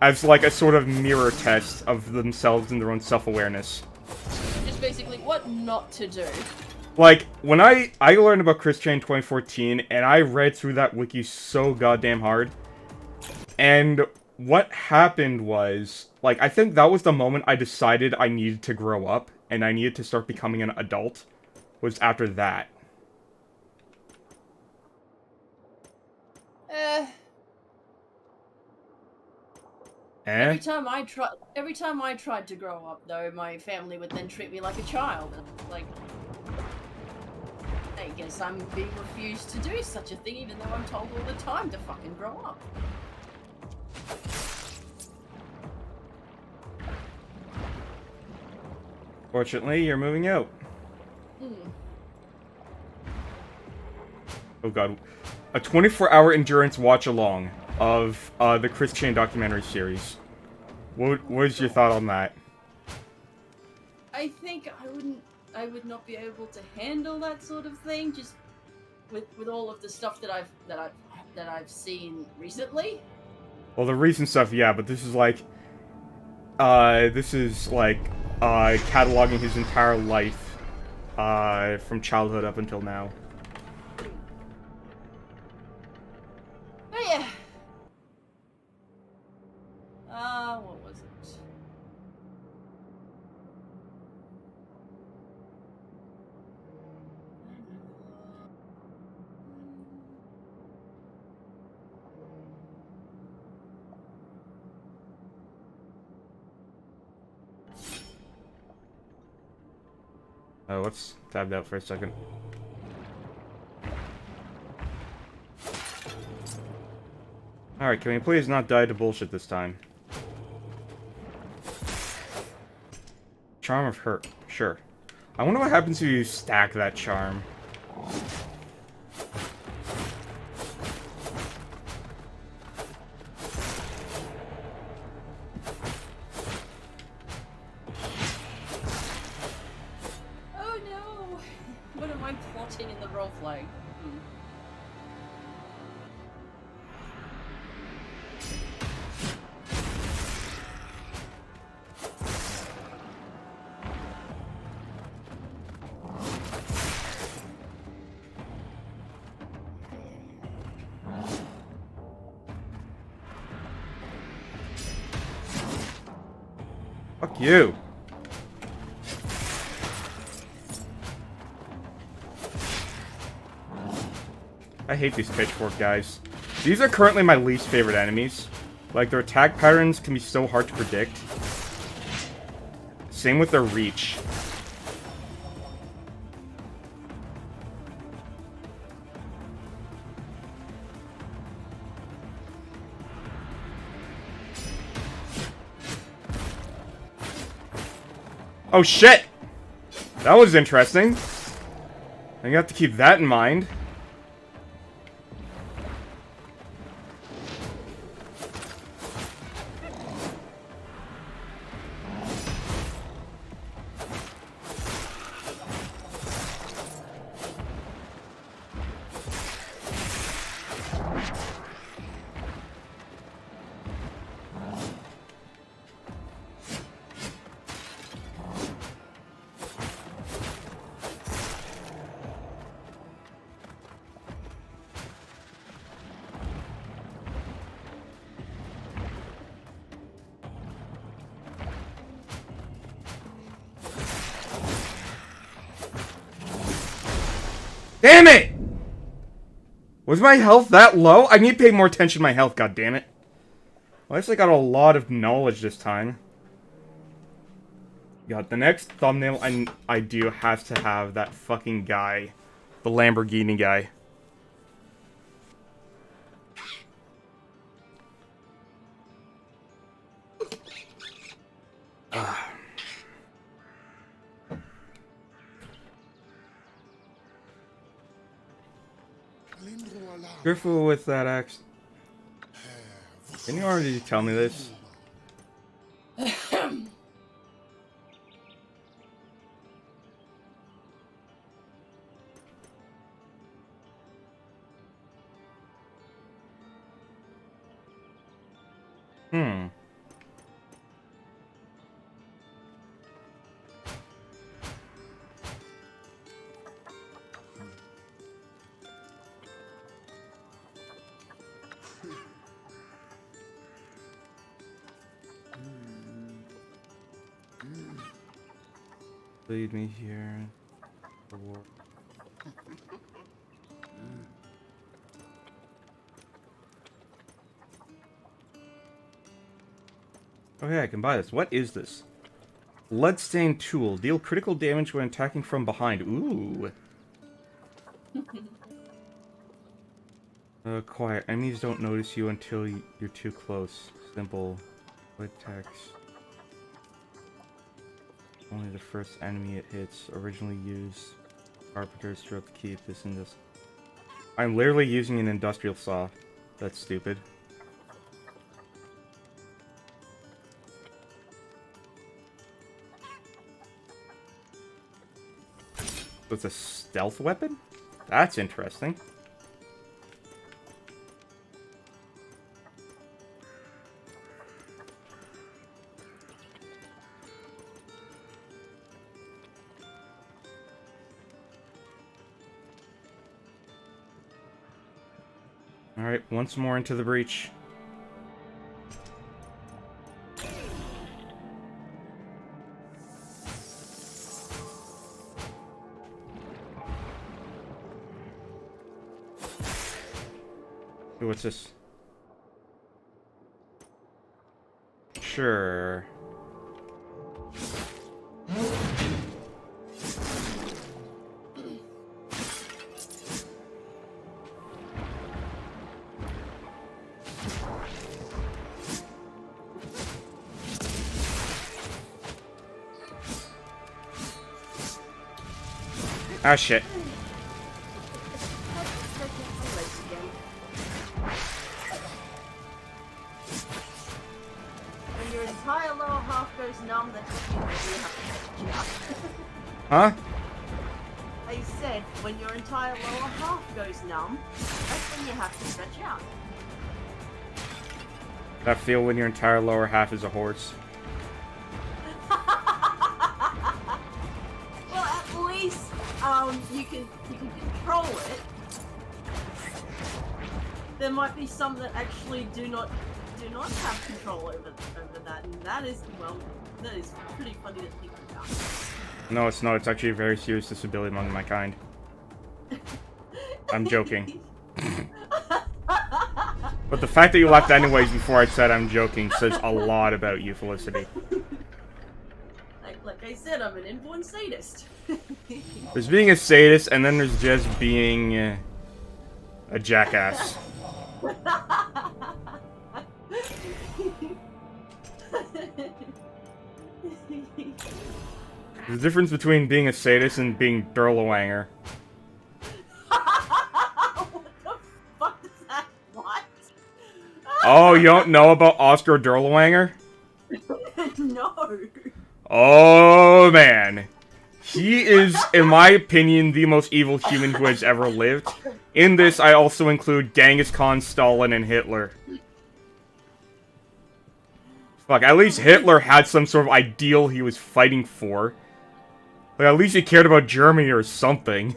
Speaker 2: as, like, a sort of mirror test of themselves and their own self-awareness.
Speaker 1: Just basically what not to do.
Speaker 2: Like, when I learned about Chris Chan in 2014, and I read through that wiki so goddamn hard. And what happened was, like, I think that was the moment I decided I needed to grow up, and I needed to start becoming an adult, was after that.
Speaker 1: Every time I tried to grow up, though, my family would then treat me like a child. And, like, I guess I'm being refused to do such a thing, even though I'm told all the time to fucking grow up.
Speaker 2: Fortunately, you're moving out. Oh god. A 24-hour endurance watch-along of the Chris Chan documentary series. What is your thought on that?
Speaker 1: I think I would not be able to handle that sort of thing, just with all of the stuff that I've seen recently.
Speaker 2: Well, the recent stuff, yeah, but this is like cataloging his entire life from childhood up until now.
Speaker 1: Oh yeah. What was it?
Speaker 2: Oh, let's tab out for a second. Alright, can we please not die to bullshit this time? Charm of Hurt. Sure. I wonder what happens if you stack that charm.
Speaker 1: Oh no! What am I plotting in the role flag?
Speaker 2: Fuck you. I hate these pitchfork guys. These are currently my least favorite enemies. Like, their attack patterns can be so hard to predict. Same with their reach. Oh shit! That was interesting. I have to keep that in mind. Damn it! Was my health that low? I need to pay more attention to my health, god damn it. Well, I actually got a lot of knowledge this time. God, the next thumbnail I do has to have that fucking guy. The Lamborghini guy. Careful with that axe. Can you already tell me this? Lead me here. Okay, I can buy this. What is this? Bloodstained tool. Deal critical damage when attacking from behind. Ooh. Quiet. Enemies don't notice you until you're too close. Simple. Quick text. Only the first enemy it hits. Originally used carpenters throughout the keep. This and this. I'm literally using an industrial saw. That's stupid. So it's a stealth weapon? That's interesting. Alright, once more into the breach. Ooh, what's this? Sure. Ah, shit.
Speaker 1: When your entire lower half goes numb, that's when you have to stretch out.
Speaker 2: Huh?
Speaker 1: I said, when your entire lower half goes numb, that's when you have to stretch out.
Speaker 2: That feel when your entire lower half is a horse.
Speaker 1: Well, at least you can control it. There might be some that actually do not have control over that, and that is pretty funny to think about.
Speaker 2: No, it's not. It's actually a very serious disability among my kind. I'm joking. But the fact that you left anyways before I said I'm joking says a lot about you, Felicity.
Speaker 1: Like I said, I'm an inborn sadist.
Speaker 2: There's being a sadist, and then there's just being a jackass. There's a difference between being a sadist and being Durlawanger.
Speaker 1: What the fuck is that? What?
Speaker 2: Oh, you don't know about Oscar Durlawanger?
Speaker 1: No.
Speaker 2: Oh, man. He is, in my opinion, the most evil human who has ever lived. In this, I also include Genghis Khan, Stalin, and Hitler. Fuck, at least Hitler had some sort of ideal he was fighting for. Like, at least he cared about Germany or something.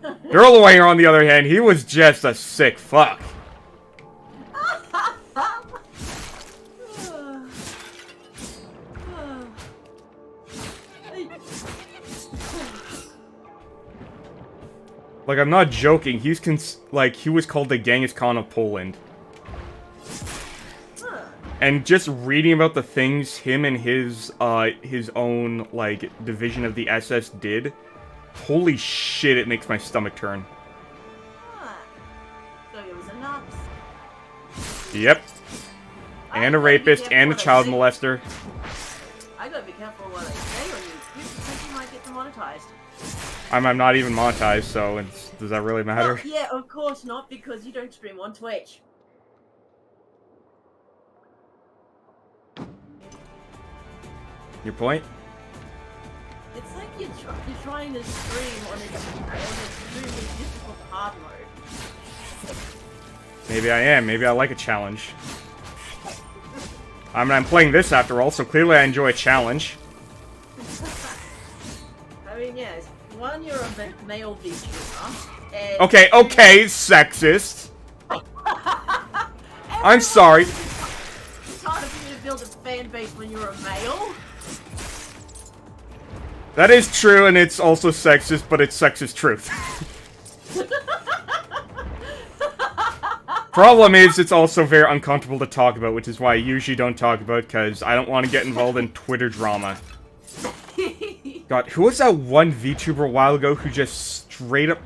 Speaker 2: Durlawanger, on the other hand, he was just a sick fuck. Like, I'm not joking. He was called the Genghis Khan of Poland. And just reading about the things him and his own, like, division of the SS did, holy shit, it makes my stomach turn.
Speaker 1: So he was a Nazi.
Speaker 2: Yep. And a rapist, and a child molester.
Speaker 1: I gotta be careful what I say on YouTube. You might get demonetized.
Speaker 2: I'm not even monetized, so does that really matter?
Speaker 1: Well, yeah, of course not, because you don't stream on Twitch.
Speaker 2: Your point?
Speaker 1: It's like you're trying to stream on an extremely difficult hard mode.
Speaker 2: Maybe I am. Maybe I like a challenge. I mean, I'm playing this after all, so clearly I enjoy a challenge.
Speaker 1: I mean, yes. One, you're a male VTuber. And
Speaker 2: Okay, sexist. I'm sorry.
Speaker 1: It's harder for you to build a fan base when you're a male.
Speaker 2: That is true, and it's also sexist, but it's sexist truth. Problem is, it's also very uncomfortable to talk about, which is why I usually don't talk about, because I don't want to get involved in Twitter drama. God, who was that one VTuber a while ago who just straight up...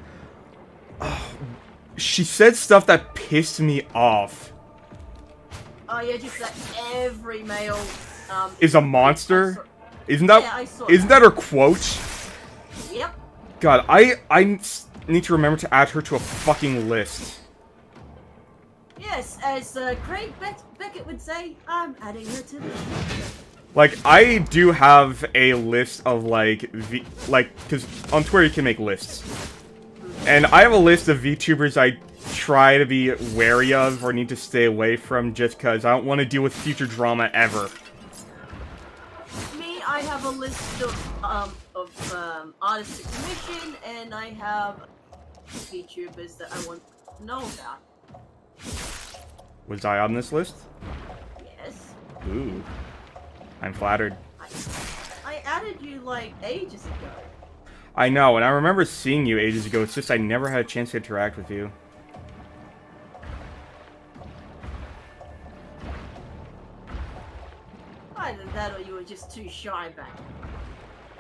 Speaker 2: Oh, she said stuff that pissed me off.
Speaker 1: Oh yeah, just that every male
Speaker 2: is a monster? Isn't that her quote?
Speaker 1: Yep.
Speaker 2: God, I need to remember to add her to a fucking list.
Speaker 1: Yes, as Craig Beckett would say, I'm adding her to the list.
Speaker 2: Like, I do have a list of, like, because on Twitter you can make lists. And I have a list of VTubers I try to be wary of or need to stay away from just because I don't want to deal with future drama ever.
Speaker 1: Me, I have a list of artists to commission, and I have VTubers that I want to know about.
Speaker 2: Was I on this list?
Speaker 1: Yes.
Speaker 2: Ooh. I'm flattered.
Speaker 1: I added you, like, ages ago.
Speaker 2: I know, and I remember seeing you ages ago, it's just I never had a chance to interact with you.
Speaker 1: Either that or you were just too shy back.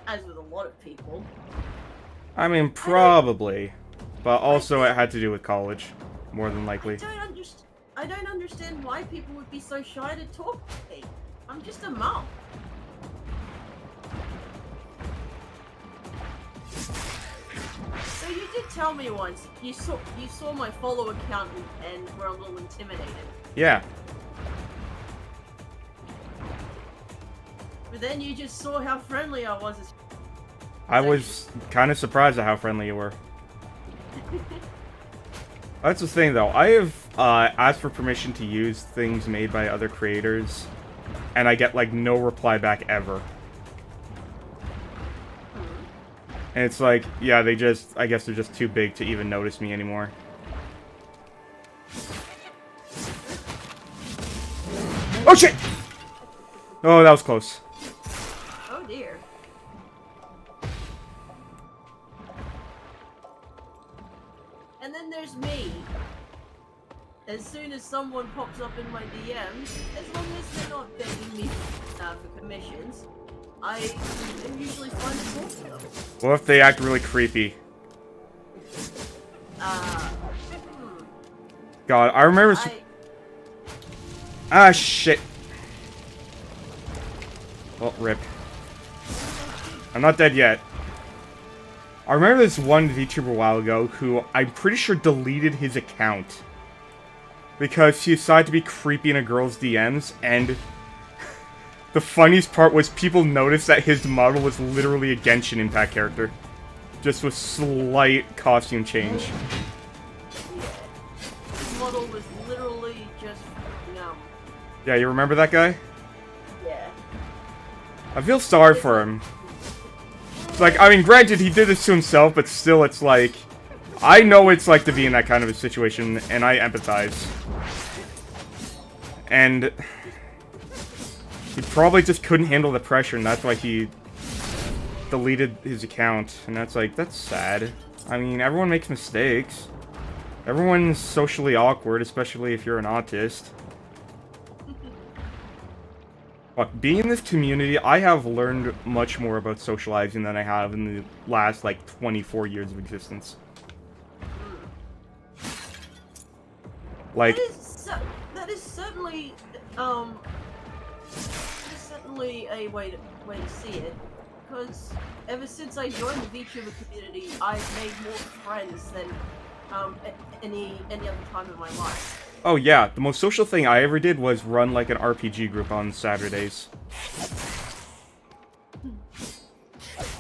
Speaker 1: As with a lot of people.
Speaker 2: I mean, probably. But also it had to do with college, more than likely.
Speaker 1: I don't understand why people would be so shy to talk to me. I'm just a mom. So you did tell me once you saw my follow account and were a little intimidated.
Speaker 2: Yeah.
Speaker 1: But then you just saw how friendly I was.
Speaker 2: I was kind of surprised at how friendly you were. That's the thing, though. I have asked for permission to use things made by other creators, and I get, like, no reply back ever. And it's like, yeah, I guess they're just too big to even notice me anymore. Oh, shit! Oh, that was close.
Speaker 1: Oh, dear. And then there's me. As soon as someone pops up in my DMs, as long as they're not begging me for commissions, I usually find it cool to them.
Speaker 2: What if they act really creepy? God, I remember. Ah, shit. Well, rip. I'm not dead yet. I remember this one VTuber a while ago who I'm pretty sure deleted his account because he decided to be creepy in a girl's DMs, and the funniest part was people noticed that his model was literally a Genshin Impact character. Just with slight costume change.
Speaker 1: His model was literally just
Speaker 2: Yeah, you remember that guy?
Speaker 1: Yeah.
Speaker 2: I feel sorry for him. Like, I mean, granted, he did this to himself, but still, it's like... I know what it's like to be in that kind of a situation, and I empathize. And... he probably just couldn't handle the pressure, and that's why he deleted his account. And that's like, that's sad. I mean, everyone makes mistakes. Everyone's socially awkward, especially if you're an autist. But being in this community, I have learned much more about socializing than I have in the last, like, 24 years of existence. Like...
Speaker 1: That is certainly a way to see it. Because ever since I joined the VTuber community, I've made more friends than any other time in my life.
Speaker 2: Oh yeah, the most social thing I ever did was run like an RPG group on Saturdays.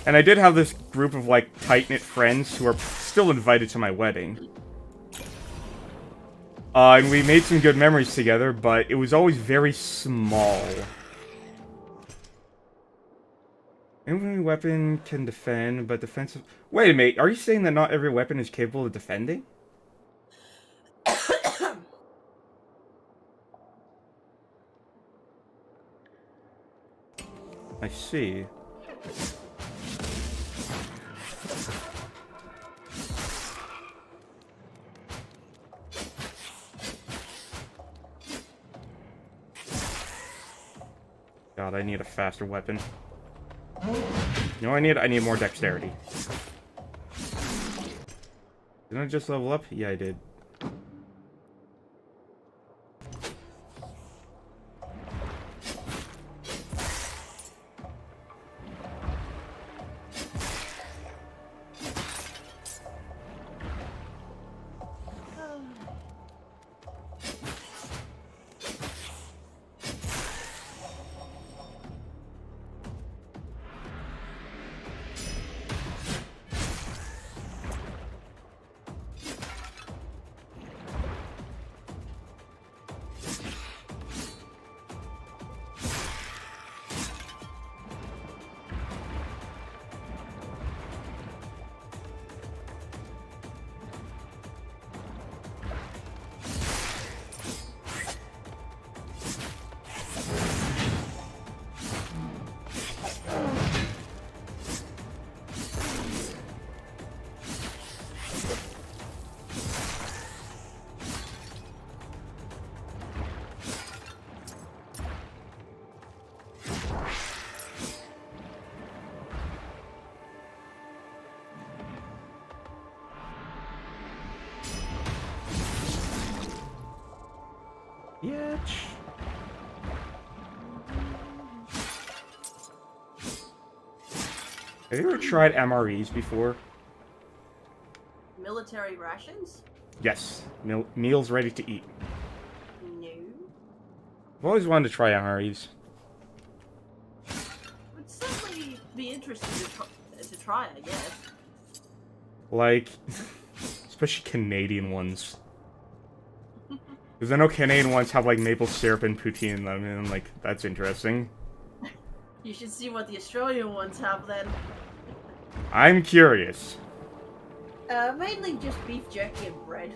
Speaker 2: And I did have this group of like tight-knit friends who are still invited to my wedding. And we made some good memories together, but it was always very small. Every weapon can defend, but defensive... Wait a minute, are you saying that not every weapon is capable of defending? I see. God, I need a faster weapon. You know what I need? I need more dexterity. Didn't I just level up? Yeah, I did. Yetch. Have you ever tried MREs before?
Speaker 1: Military rations?
Speaker 2: Yes. Meals ready to eat.
Speaker 1: No.
Speaker 2: I've always wanted to try MREs.
Speaker 1: Would certainly be interested to try, I guess.
Speaker 2: Like, especially Canadian ones. Because I know Canadian ones have, like, maple syrup and poutine in them, and, like, that's interesting.
Speaker 1: You should see what the Australian ones have, then.
Speaker 2: I'm curious.
Speaker 1: Mainly just beef jerky and bread.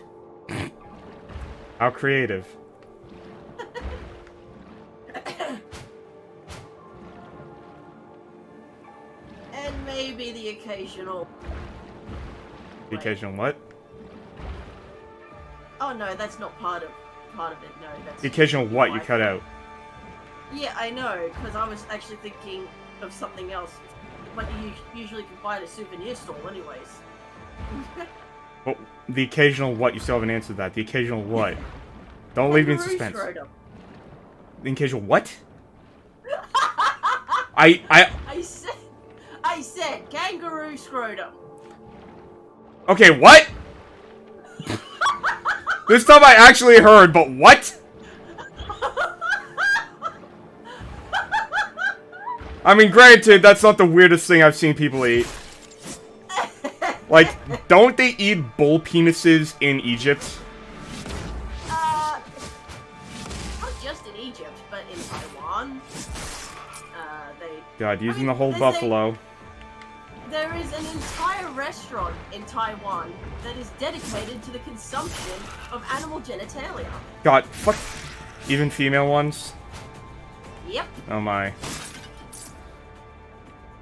Speaker 2: How creative.
Speaker 1: And maybe the occasional...
Speaker 2: The occasional what?
Speaker 1: Oh no, that's not part of it. No, that's...
Speaker 2: The occasional what you cut out?
Speaker 1: Yeah, I know, because I was actually thinking of something else. Like you usually can buy at a souvenir store, anyways.
Speaker 2: Well, the occasional what? You still haven't answered that. The occasional what? Don't leave me in suspense.
Speaker 1: Scrotum.
Speaker 2: The occasional what?
Speaker 1: I said kangaroo scrotum.
Speaker 2: Okay, what? This time I actually heard, but what? I mean, granted, that's not the weirdest thing I've seen people eat. Like, don't they eat bull penises in Egypt?
Speaker 1: Not just in Egypt, but in Taiwan.
Speaker 2: God, using the whole buffalo.
Speaker 1: There is an entire restaurant in Taiwan that is dedicated to the consumption of animal genitalia.
Speaker 2: God, fuck. Even female ones?
Speaker 1: Yep.
Speaker 2: Oh my.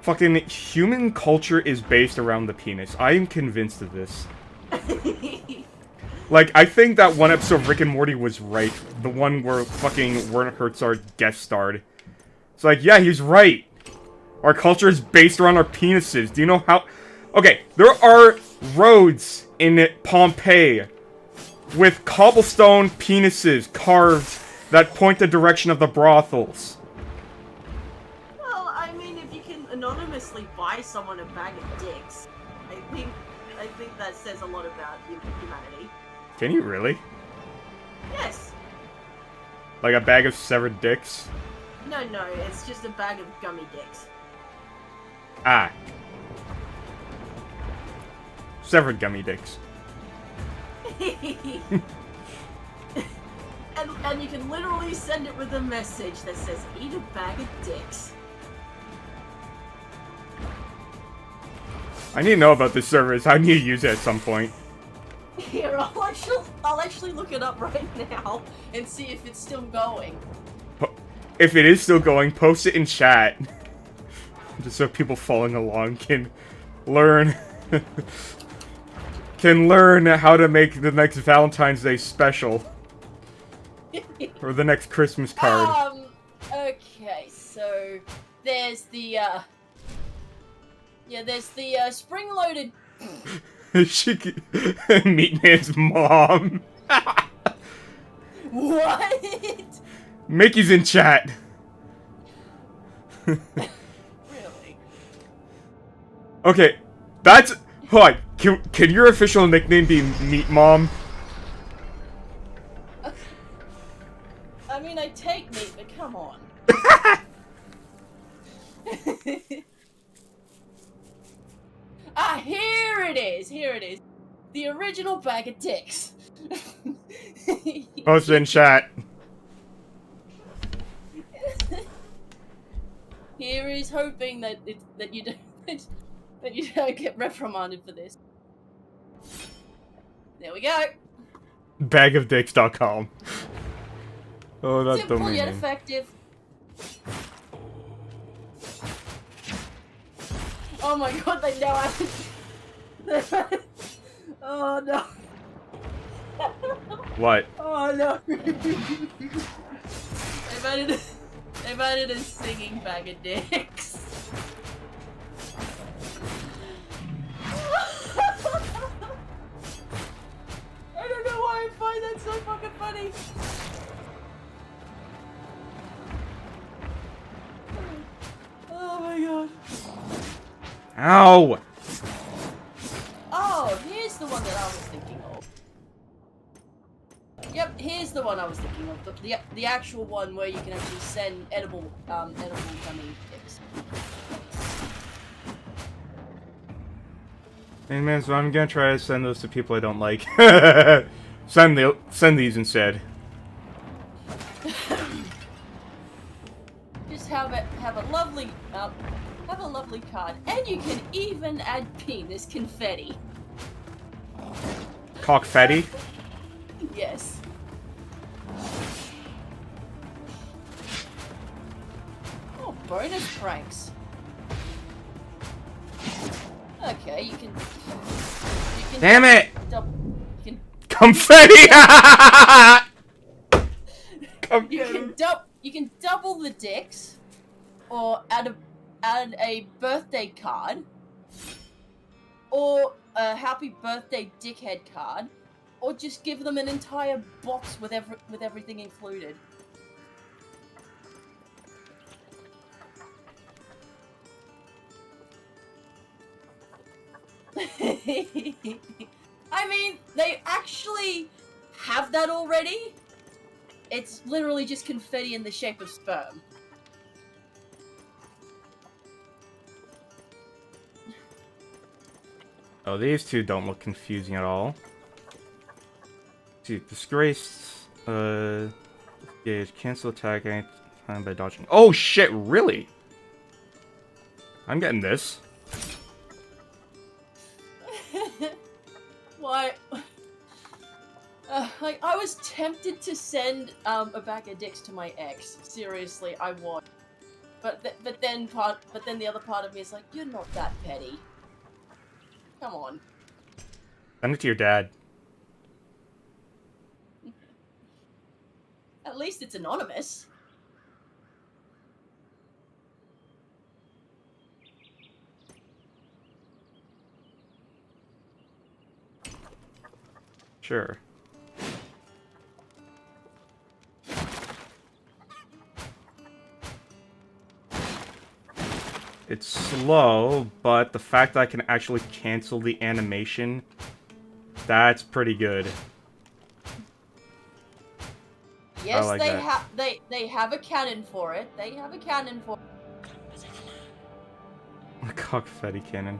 Speaker 2: Fucking human culture is based around the penis. I am convinced of this. Like, I think that one episode of Rick and Morty was right. The one where fucking Werner Herzog guest starred. It's like, yeah, he's right. Our culture is based around our penises. Do you know how... Okay, there are roads in Pompeii with cobblestone penises carved that point the direction of the brothels.
Speaker 1: Well, I mean, if you can anonymously buy someone a bag of dicks, I think that says a lot about humanity.
Speaker 2: Can you really?
Speaker 1: Yes.
Speaker 2: Like a bag of severed dicks?
Speaker 1: No, it's just a bag of gummy dicks.
Speaker 2: Ah. Severed gummy dicks.
Speaker 1: and you can literally send it with a message that says, eat a bag of dicks.
Speaker 2: I need to know about this service. I need to use it at some point.
Speaker 1: Here, I'll actually look it up right now and see if it's still going.
Speaker 2: If it is still going, post it in chat. Just so people following along can learn how to make the next Valentine's Day special. Or the next Christmas card.
Speaker 1: Okay, so there's the spring-loaded
Speaker 2: Meeting his mom.
Speaker 1: What?
Speaker 2: Mickey's in chat.
Speaker 1: Really?
Speaker 2: Okay, that's... Hold on. Can your official nickname be Meat Mom?
Speaker 1: I mean, I take meat, but come on. Here it is! Here it is. The original bag of dicks.
Speaker 2: Post it in chat.
Speaker 1: Here is hoping that you don't get reprimanded for this. There we go.
Speaker 2: Bagofdicks.com. Oh, that's
Speaker 1: simple
Speaker 2: domain
Speaker 1: yet
Speaker 2: name.
Speaker 1: effective. Oh my god, they know how to... Oh no.
Speaker 2: What?
Speaker 1: Oh no. They've added a singing bag of dicks. I don't know why I find that so fucking funny. Oh my god.
Speaker 2: Ow!
Speaker 1: Oh, here's the one that I was thinking of. Yep, here's the one I was thinking of. The actual one where you can actually send edible gummy dicks.
Speaker 2: Hey man, so I'm gonna try to send those to people I don't like. Send these instead.
Speaker 1: Just have a lovely card, and you can even add penis confetti.
Speaker 2: Cockfetti?
Speaker 1: Yes. Oh, bonus pranks. Okay, you can
Speaker 2: Damn it!
Speaker 1: You can
Speaker 2: Confetti!
Speaker 1: you can double the dicks, or add add a birthday card, or a happy birthday dickhead card, or just give them an entire box with everything included. I mean, they actually have that already. It's literally just confetti in the shape of sperm.
Speaker 2: Oh, these two don't look confusing at all. See, disgraced, gauge, cancel attack anytime by dodging. Oh shit, really? I'm getting this.
Speaker 1: Why? Like, I was tempted to send a bag of dicks to my ex. Seriously, I was. But then the other part of me is like, you're not that petty. Come on.
Speaker 2: Send it to your dad.
Speaker 1: At least it's anonymous.
Speaker 2: Sure. It's slow, but the fact that I can actually cancel the animation, that's pretty good.
Speaker 1: Yes,
Speaker 2: like
Speaker 1: they have a cannon for it. They have a cannon for
Speaker 2: A cockfetti cannon.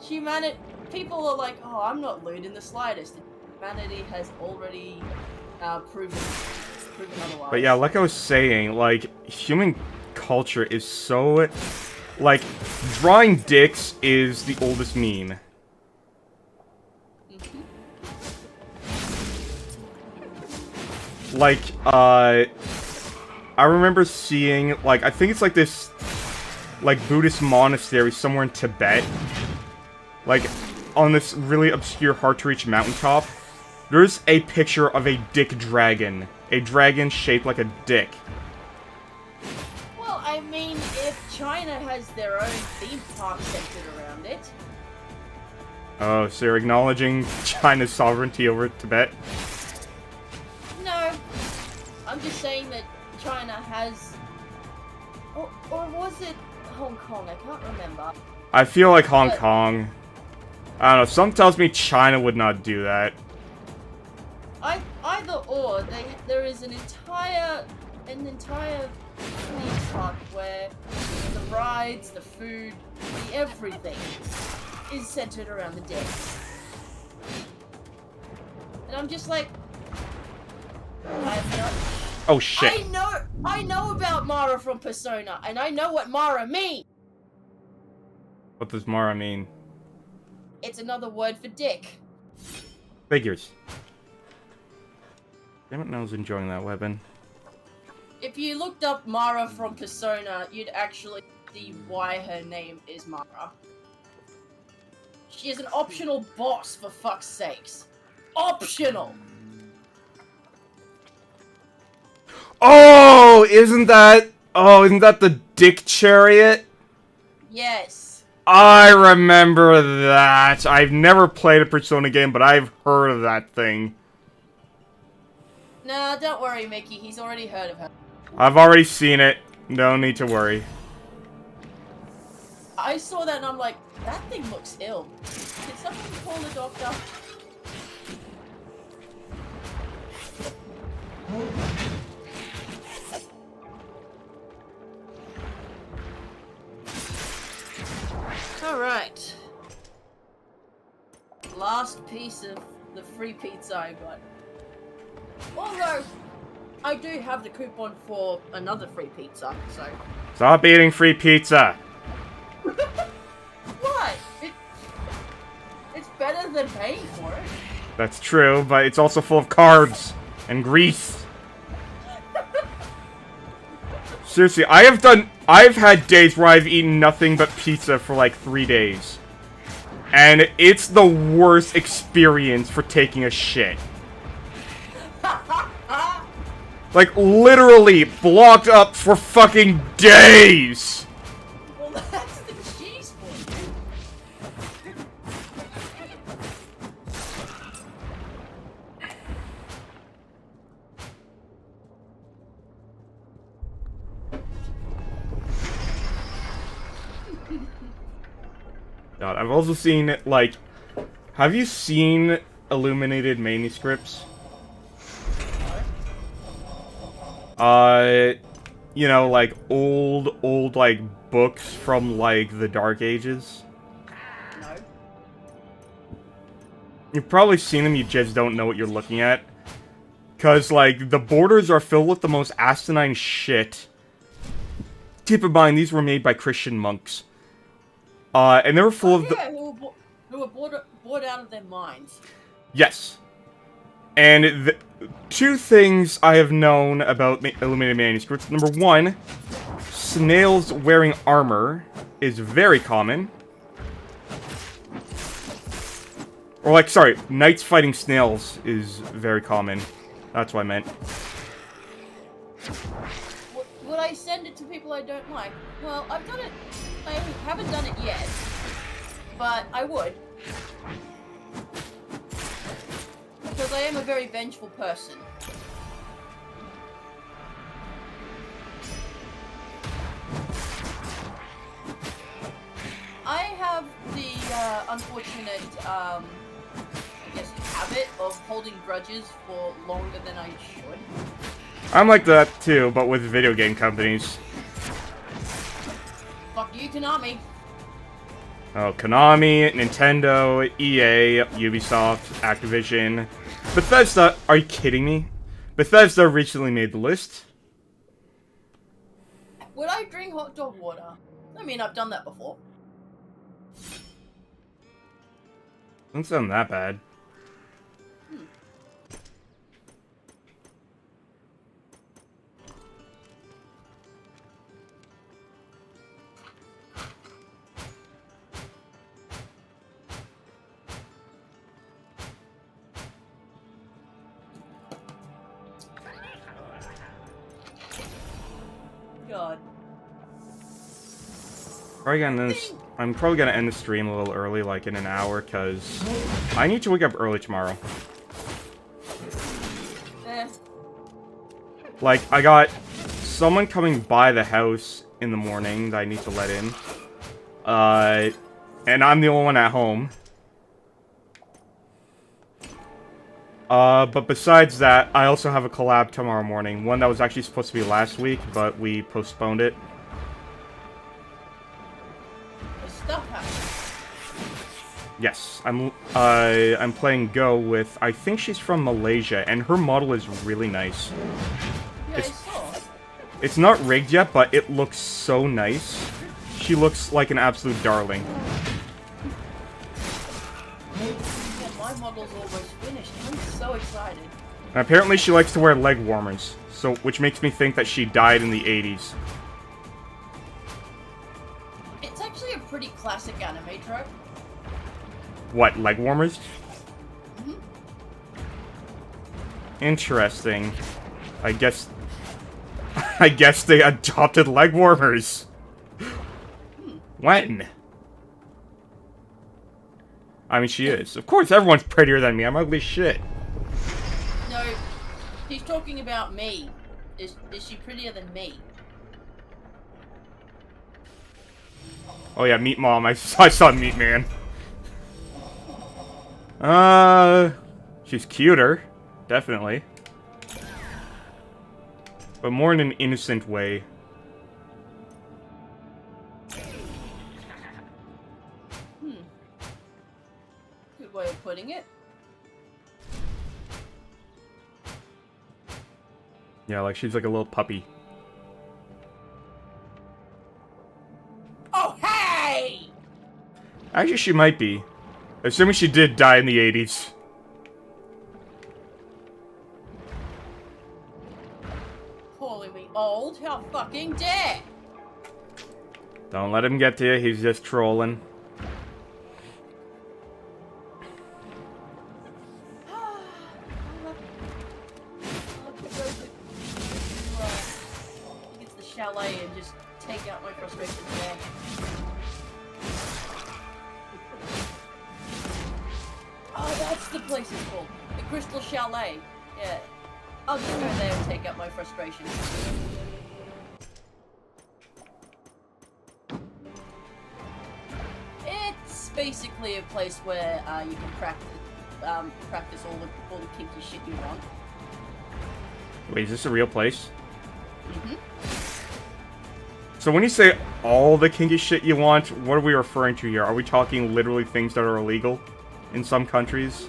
Speaker 1: Humanity. People are like, oh, I'm not lewd in the slightest. Humanity has already proven otherwise.
Speaker 2: But yeah, like I was saying, like, human culture is so... Like, drawing dicks is the oldest meme. Like, I remember seeing, like, I think it's like this, like, Buddhist monastery somewhere in Tibet. Like, on this really obscure, hard-to-reach mountaintop, there's a picture of a dick dragon. A dragon shaped like a dick.
Speaker 1: Well, I mean, if China has their own theme park centered around it.
Speaker 2: Oh, so you're acknowledging China's sovereignty over Tibet?
Speaker 1: No. I'm just saying that China has... Or was it Hong Kong? I can't remember.
Speaker 2: I feel like Hong Kong. I don't know, something tells me China would not do that.
Speaker 1: Either or, there is an entire theme park where the rides, the food, the everything is centered around the dick. And I'm just like, I'm not.
Speaker 2: Oh shit!
Speaker 1: I know about Mara from Persona, and I know what Mara means.
Speaker 2: What does Mara mean?
Speaker 1: It's another word for dick.
Speaker 2: Figures. Damn it, I was enjoying that weapon.
Speaker 1: If you looked up Mara from Persona, you'd actually see why her name is Mara. She is an optional boss, for fuck's sakes. Optional!
Speaker 2: Oh, isn't that the Dick Chariot?
Speaker 1: Yes.
Speaker 2: I remember that. I've never played a Persona game, but I've heard of that thing.
Speaker 1: Nah, don't worry, Mickey. He's already heard of her.
Speaker 2: I've already seen it. No need to worry.
Speaker 1: I saw that and I'm like, that thing looks ill. Did someone call the doctor? Alright. Last piece of the free pizza I got. Although, I do have the coupon for another free pizza, so...
Speaker 2: Stop eating free pizza!
Speaker 1: What? It's better than paying for it.
Speaker 2: That's true, but it's also full of carbs and grease. Seriously, I've had days where I've eaten nothing but pizza for like 3 days. And it's the worst experience for taking a shit. Like, literally blocked up for fucking days!
Speaker 1: Well, that's the cheese for you.
Speaker 2: God, I've also seen, like... Have you seen illuminated manuscripts? You know, like, old, like, books from, like, the Dark Ages?
Speaker 1: No.
Speaker 2: You've probably seen them, you just don't know what you're looking at. Because, like, the borders are filled with the most asinine shit. Keep in mind, these were made by Christian monks. And they were full of the...
Speaker 1: who were bored out of their minds.
Speaker 2: Yes. And two things I have known about illuminated manuscripts. Number one, snails wearing armor is very common. Or, like, sorry, knights fighting snails is very common. That's what I meant.
Speaker 1: Would I send it to people I don't like? Well, I've done it. I haven't done it yet, but I would. Because I am a very vengeful person. I have the unfortunate, I guess, habit of holding grudges for longer than I should.
Speaker 2: I'm like that too, but with video game companies.
Speaker 1: Fuck you, Konami.
Speaker 2: Oh, Konami, Nintendo, EA, Ubisoft, Activision. Bethesda, are you kidding me? Bethesda recently made the list.
Speaker 1: Would I drink hot dog water? I mean, I've done that before.
Speaker 2: Doesn't sound that bad.
Speaker 1: God.
Speaker 2: I'm probably gonna end the stream a little early, like in an hour, because I need to wake up early tomorrow. Like, I got someone coming by the house in the morning that I need to let in. And I'm the only one at home. But besides that, I also have a collab tomorrow morning. One that was actually supposed to be last week, but we postponed it.
Speaker 1: Stuff happens.
Speaker 2: Yes, I'm playing Go with, I think she's from Malaysia, and her model is really nice.
Speaker 1: Yeah, I saw.
Speaker 2: It's not rigged yet, but it looks so nice. She looks like an absolute darling.
Speaker 1: Yeah, my model's almost finished. I'm so excited.
Speaker 2: And apparently she likes to wear leg warmers, so which makes me think that she died in the 80s.
Speaker 1: It's actually a pretty classic anime trope.
Speaker 2: What, leg warmers?
Speaker 1: Mm-hmm.
Speaker 2: Interesting. I guess they adopted leg warmers. When? I mean, she is. Of course, everyone's prettier than me. I'm ugly as shit.
Speaker 1: No, he's talking about me. Is she prettier than me?
Speaker 2: Oh yeah, Meat Mom. I saw Meat Man. She's cuter. Definitely. But more in an innocent way.
Speaker 1: Good way of putting it.
Speaker 2: Yeah, like she's like a little puppy.
Speaker 1: Oh, hey!
Speaker 2: Actually, she might be. Assuming she did die in the 80s.
Speaker 1: Calling me old? How fucking dare!
Speaker 2: Don't let him get to you. He's just trolling.
Speaker 1: Chalet and just take out my frustrations there. Oh, that's the place it's called. The Crystal Chalet. Yeah. I'll just go there and take out my frustrations. It's basically a place where you can practice all the kinky shit you want.
Speaker 2: Wait, is this a real place?
Speaker 1: Mm-hmm.
Speaker 2: So when you say all the kinky shit you want, what are we referring to here? Are we talking literally things that are illegal in some countries?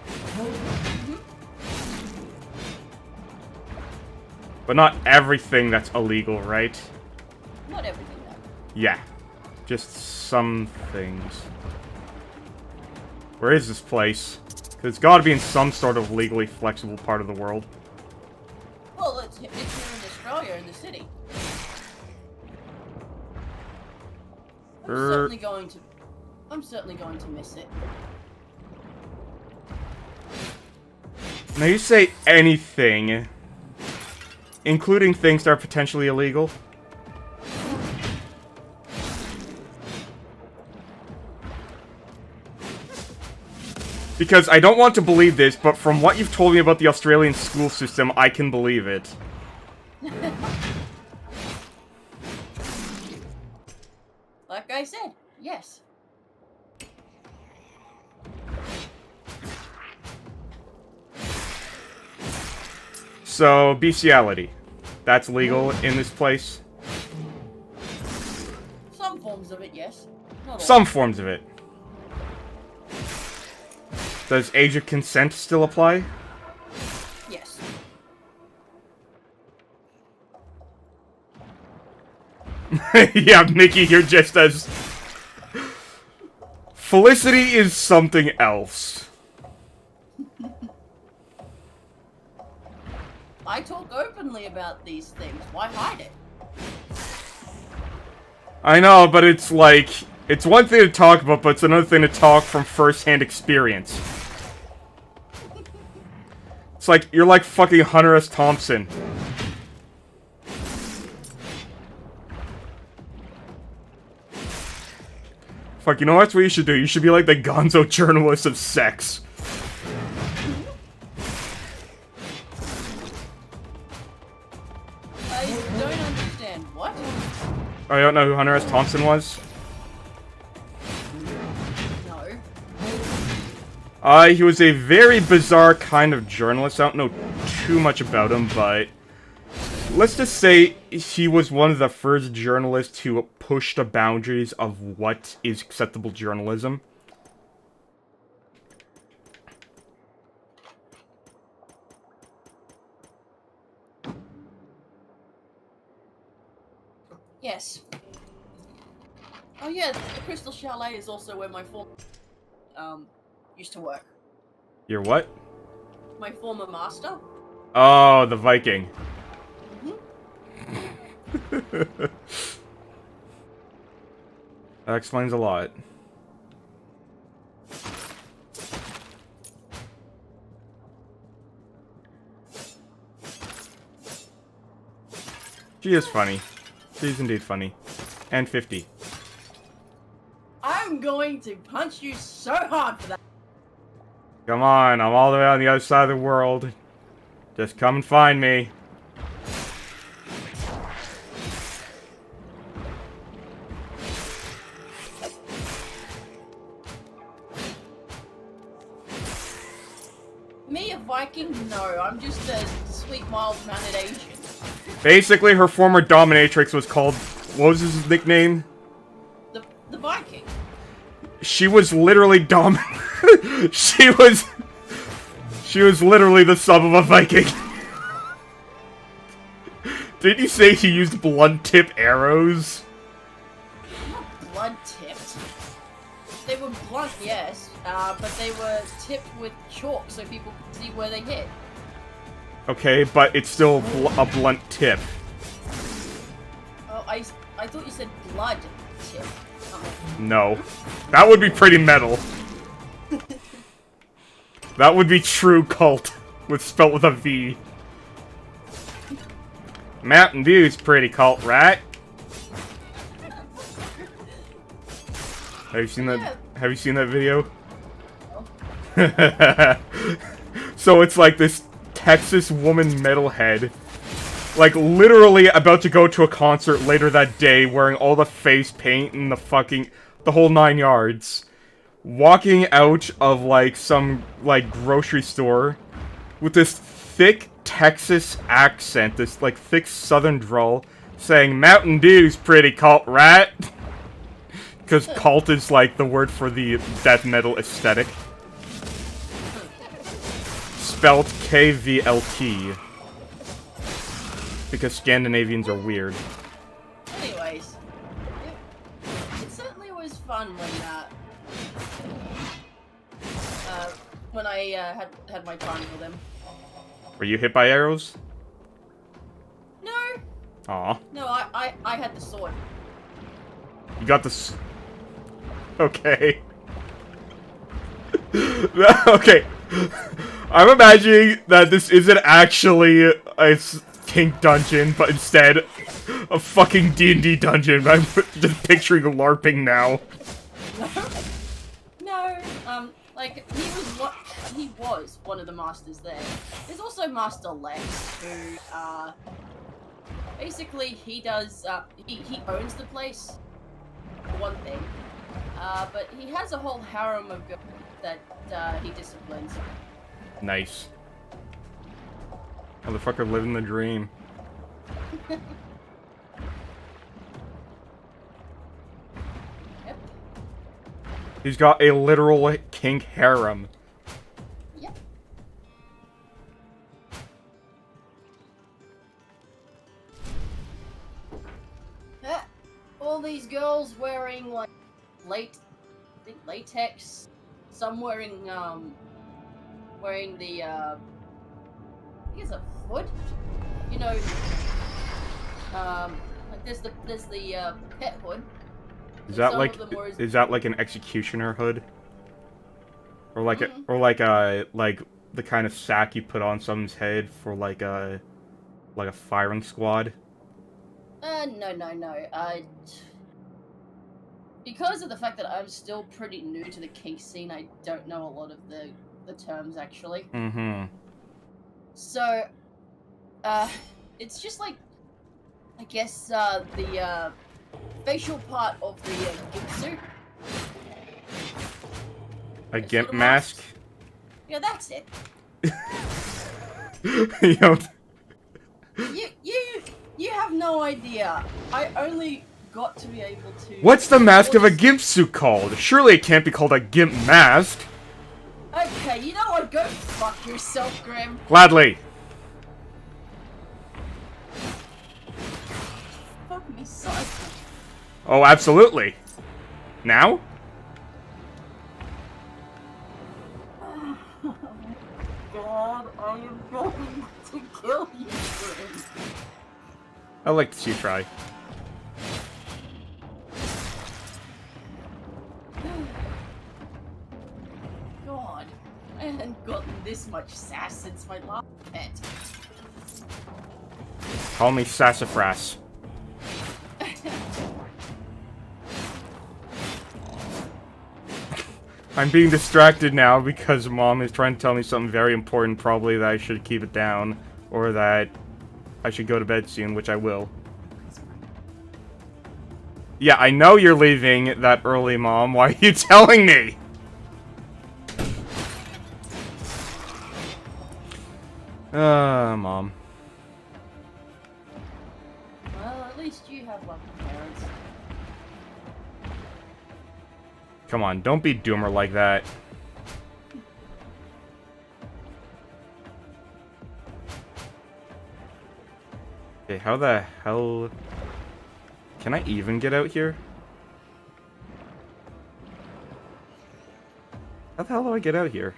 Speaker 1: Mm-hmm.
Speaker 2: But not everything that's illegal, right?
Speaker 1: Not everything, though.
Speaker 2: Yeah. Just some things. Where is this place? 'Cause it's gotta be in some sort of legally flexible part of the world.
Speaker 1: Well, it's here in Australia, in the city. I'm certainly going to miss it.
Speaker 2: Now you say anything, including things that are potentially illegal. Because I don't want to believe this, but from what you've told me about the Australian school system, I can believe it.
Speaker 1: Like I said, yes.
Speaker 2: So, bestiality. That's legal in this place?
Speaker 1: Some forms of it, yes. Not all.
Speaker 2: Some forms of it. Does age of consent still apply?
Speaker 1: Yes.
Speaker 2: Yeah, Mickey here just as... Felicity is something else.
Speaker 1: I talk openly about these things. Why hide it?
Speaker 2: I know, but it's like... It's one thing to talk about, but it's another thing to talk from first-hand experience. It's like, you're like fucking Hunter S. Thompson. Fuck, you know that's what you should do? You should be like the gonzo journalist of sex.
Speaker 1: I don't understand. What?
Speaker 2: Oh, you don't know who Hunter S. Thompson was?
Speaker 1: No.
Speaker 2: He was a very bizarre kind of journalist. I don't know too much about him, but... Let's just say he was one of the first journalists to push the boundaries of what is acceptable journalism.
Speaker 1: Yes. Oh yeah, the Crystal Chalet is also where my former used to work.
Speaker 2: Your what?
Speaker 1: My former master.
Speaker 2: Oh, the Viking. That explains a lot. She is funny. She's indeed funny. And 50.
Speaker 1: I'm going to punch you so hard for that.
Speaker 2: Come on, I'm all the way on the other side of the world. Just come and find me.
Speaker 1: Me, a Viking? No, I'm just a sweet, mild-mannered Asian.
Speaker 2: Basically, her former dominatrix was called... What was his nickname?
Speaker 1: The Viking.
Speaker 2: She was literally She was literally the sub of a Viking. Did you say he used blunt tip arrows?
Speaker 1: Not blood-tipped. They were blunt, yes, but they were tipped with chalk so people could see where they hit.
Speaker 2: Okay, but it's still a blunt tip.
Speaker 1: Oh, I thought you said blood tip.
Speaker 2: No. That would be pretty metal. That would be true cult, spelled with a V. Mountain Dew's pretty cult, right? Have you seen that?
Speaker 1: Yeah.
Speaker 2: Have you seen that video?
Speaker 1: Oh.
Speaker 2: So it's like this Texas woman metalhead, like literally about to go to a concert later that day, wearing all the face paint and the whole 9 yards, walking out of like some like grocery store with this thick Texas accent, this like thick Southern drawl, saying Mountain Dew's pretty cult, right? Because cult is like the word for the death metal aesthetic. Spelled KVLT. Because Scandinavians are weird.
Speaker 1: Anyways, it certainly was fun when I had my time with them.
Speaker 2: Were you hit by arrows?
Speaker 1: No,
Speaker 2: Aw.
Speaker 1: no, I had the sword.
Speaker 2: You got this. Okay. Okay. I'm imagining that this isn't actually a kink dungeon, but instead a fucking D&D dungeon. I'm just picturing LARPing now.
Speaker 1: No, like he was one of the masters there. There's also Master Lex, who basically he does he owns the place, for one thing. But he has a whole harem of girls that he disciplines.
Speaker 2: Nice. Motherfucker living the dream.
Speaker 1: Yep.
Speaker 2: He's got a literal kink harem.
Speaker 1: Yep. All these girls wearing like latex. Some wearing the I think it's a hood. You know, like there's the pet hood.
Speaker 2: Is that
Speaker 1: Some
Speaker 2: like
Speaker 1: of them were-
Speaker 2: is that like an executioner hood? Or like
Speaker 1: Mhm.
Speaker 2: like the kind of sack you put on someone's head for like a firing squad?
Speaker 1: No. Because of the fact that I'm still pretty new to the kink scene, I don't know a lot of the terms actually.
Speaker 2: Mm-hmm.
Speaker 1: So, it's just like, I guess, the facial part of the gimp suit.
Speaker 2: A
Speaker 1: Sort
Speaker 2: gimp
Speaker 1: of
Speaker 2: mask?
Speaker 1: Yeah, that's it.
Speaker 2: You know,
Speaker 1: You have no idea. I only got to be able to...
Speaker 2: what's the mask of a gimp suit called? Surely it can't be called a gimp mask.
Speaker 1: Okay, you know what? Go fuck yourself, Grim.
Speaker 2: Gladly.
Speaker 1: Fuck me, son.
Speaker 2: Oh, absolutely. Now?
Speaker 1: God, I am going to kill you, Grim.
Speaker 2: I'd like to see you try.
Speaker 1: God, I hadn't gotten this much sass since my last pet.
Speaker 2: Call me Sassafras. I'm being distracted now because Mom is trying to tell me something very important, probably that I should keep it down, or that I should go to bed soon, which I will. Yeah, I know you're leaving that early, Mom. Why are you telling me? Mom.
Speaker 1: Well, at least you have lucky parents.
Speaker 2: Come on, don't be doomer like that. Okay, how the hell... Can I even get out here? How the hell do I get out here?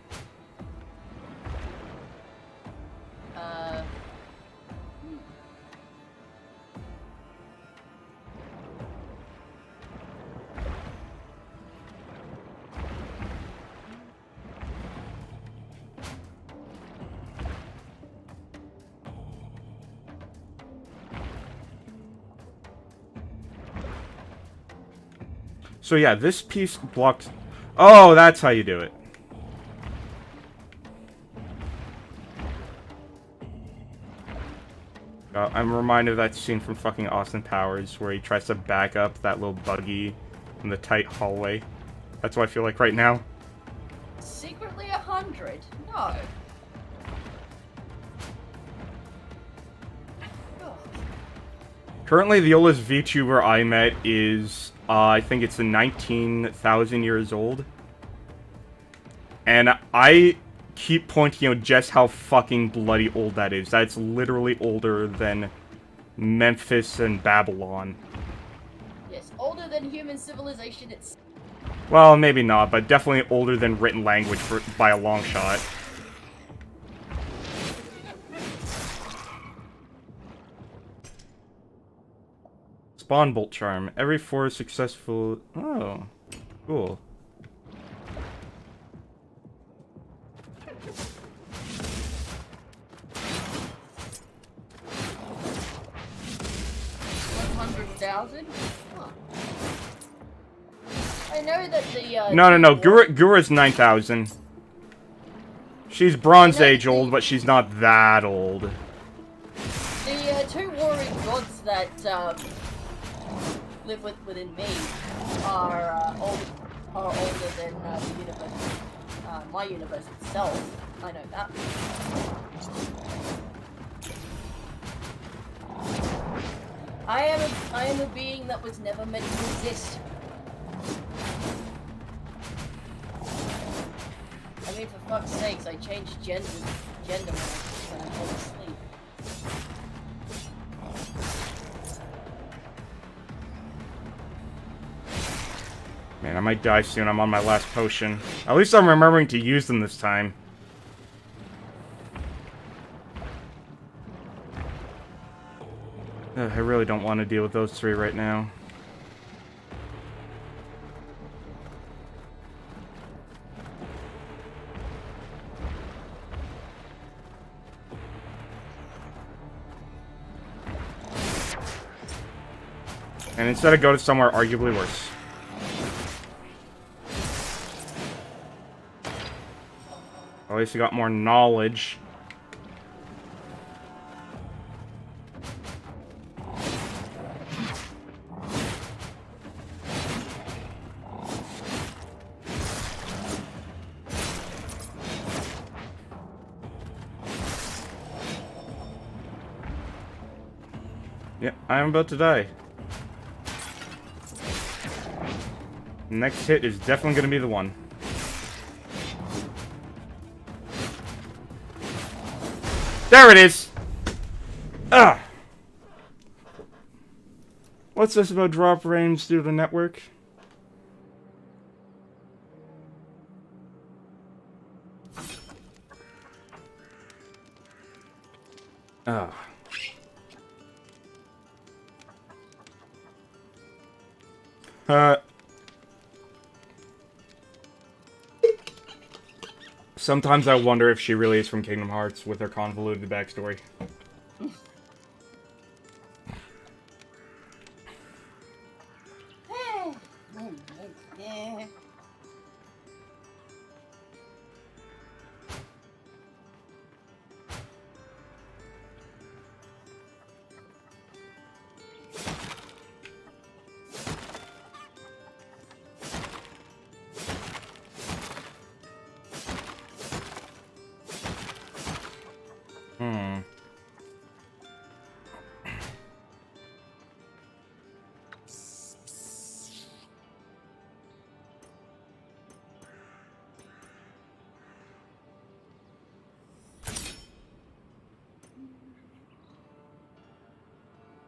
Speaker 2: So yeah, this piece blocks... Oh, that's how you do it. I'm reminded of that scene from fucking Austin Powers where he tries to back up that little buggy in the tight hallway. That's what I feel like right now.
Speaker 1: Secretly 100? No.
Speaker 2: Currently, the oldest VTuber I met is, I think it's 19,000 years old. And I keep pointing out just how fucking bloody old that is. That's literally older than Memphis and Babylon.
Speaker 1: Yes, older than human civilization itself.
Speaker 2: Well, maybe not, but definitely older than written language by a long shot. Spawn bolt charm. Every 4 successful... Oh, cool.
Speaker 1: Huh. I know that the,
Speaker 2: No. Gura's 9,000. She's Bronze Age old, but she's not that old.
Speaker 1: The, 2 warring gods that, live within me are older than, the universe, my universe itself. I know that. I am a being that was never meant to exist. I mean, for fuck's sakes, I changed gender when I fall asleep.
Speaker 2: Man, I might die soon. I'm on my last potion. At least I'm remembering to use them this time. Ugh, I really don't want to deal with those 3 right now. And instead I go to somewhere arguably worse. At least I got more knowledge. Yep, I am about to die. Next hit is definitely going to be the one. There it is! Ugh! What's this about drop range through the network? Ugh. Sometimes I wonder if she really is from Kingdom Hearts with her convoluted backstory.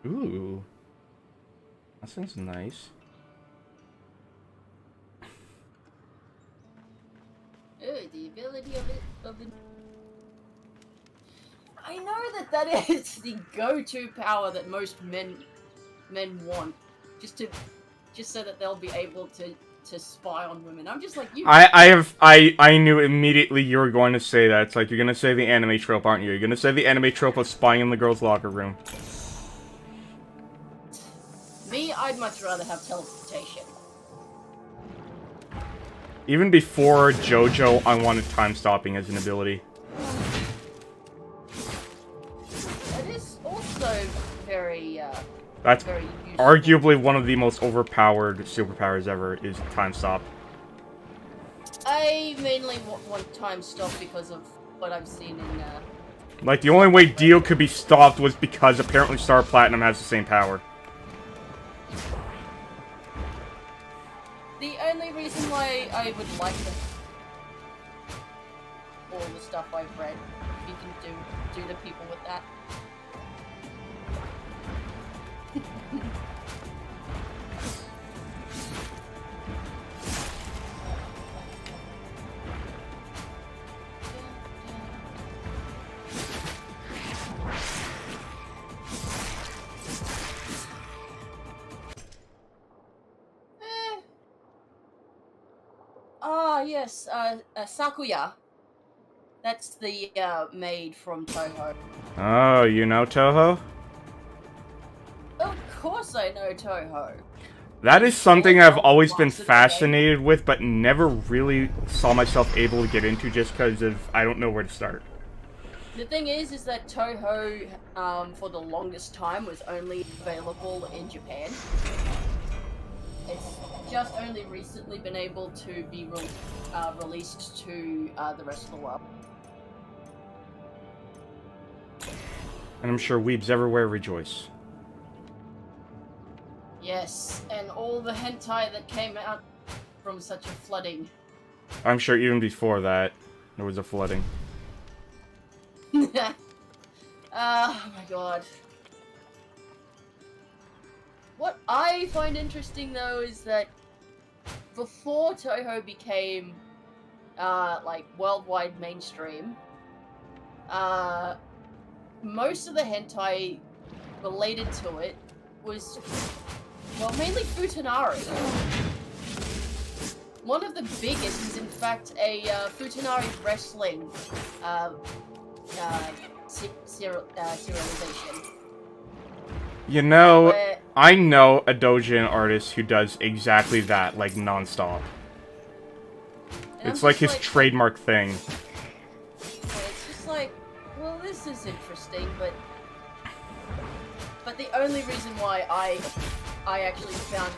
Speaker 2: Ooh. That sounds nice.
Speaker 1: The ability of it, I know that is the go-to power that most men want, just so that they'll be able to spy on women. I'm just like you.
Speaker 2: I knew immediately you were going to say that. It's like you're gonna say the anime trope, aren't you? You're gonna say the anime trope of spying in the girls' locker room.
Speaker 1: Me, I'd much rather have teleportation.
Speaker 2: Even before JoJo, I wanted time stopping as an ability.
Speaker 1: It is also very,
Speaker 2: That's
Speaker 1: very useful.
Speaker 2: arguably one of the most overpowered superpowers ever, is time stop.
Speaker 1: I mainly want time stop because of what I've seen in,
Speaker 2: Like, the only way Dio could be stopped was because apparently Star Platinum has the same power.
Speaker 1: The only reason why I would like all the stuff I've read, you can do the people with that. Yes, Sakuya. That's the maid from Toho.
Speaker 2: Oh, you know Toho?
Speaker 1: Of course I know Toho.
Speaker 2: That is something I've always been
Speaker 1: Lots of
Speaker 2: fascinated with, but never really saw myself able to get into just because of I don't know where to start.
Speaker 1: The thing is that Toho, for the longest time, was only available in Japan. It's just only recently been able to be released to the rest of the world.
Speaker 2: And I'm sure weebs everywhere rejoice.
Speaker 1: Yes, and all the hentai that came out from such a flooding.
Speaker 2: I'm sure even before that, there was a flooding.
Speaker 1: Oh my god. What I find interesting though is that before Toho became like worldwide mainstream, most of the hentai related to it was, well, mainly Futanari. One of the biggest is in fact a Futanari wrestling serialization.
Speaker 2: You know,
Speaker 1: Where,
Speaker 2: I know a doujin artist who does exactly that, like, non-stop. It's like his trademark thing.
Speaker 1: It's just like, well, this is interesting, but the only reason why I actually found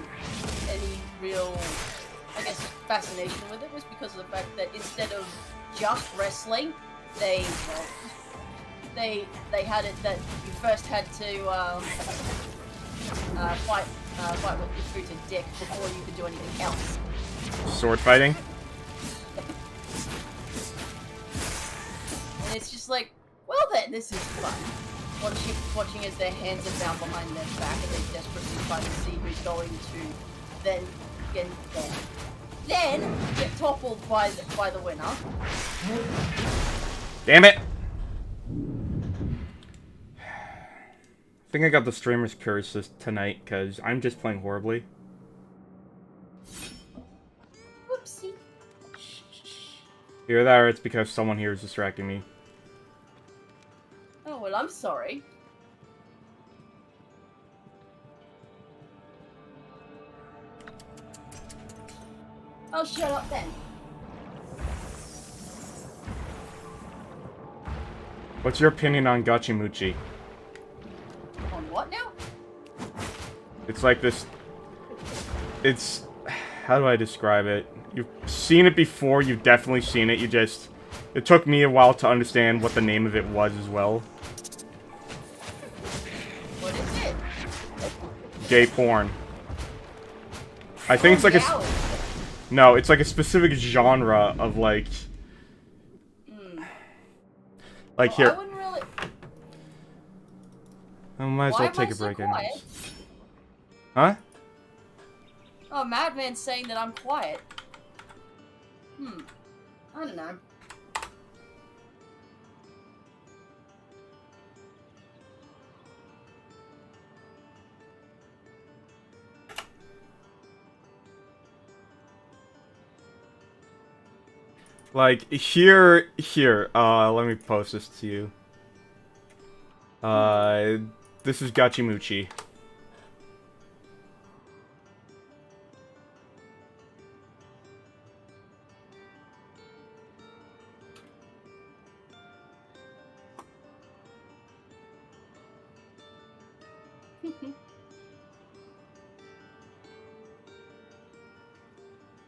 Speaker 1: any real, I guess, fascination with it was because of the fact that instead of just wrestling, they had it that you first had to fight with your fruited dick before you could do anything else.
Speaker 2: Sword fighting?
Speaker 1: And it's just like, well then, this is fun. Watching as their hands are bound behind their back and they desperately try to see who's going to then get toppled by the winner.
Speaker 2: Damn it! I think I got the streamer's curse tonight, because I'm just playing horribly.
Speaker 1: Whoopsie.
Speaker 2: Either that or it's because someone here is distracting me.
Speaker 1: Oh, well, I'm sorry. I'll shut up then.
Speaker 2: What's your opinion on Gachimuchi?
Speaker 1: On what now?
Speaker 2: It's like this... It's... How do I describe it? You've seen it before, you've definitely seen it, you just... It took me a while to understand what the name of it was as well.
Speaker 1: What is it?
Speaker 2: Gay porn. I think it's like a... No, it's like a specific genre of like... Like here...
Speaker 1: I wouldn't really...
Speaker 2: I might as well take a break in.
Speaker 1: Quiet?
Speaker 2: Huh?
Speaker 1: Oh, Madman's saying that I'm quiet. I don't know.
Speaker 2: Like, here, let me post this to you. This is Gachimuchi.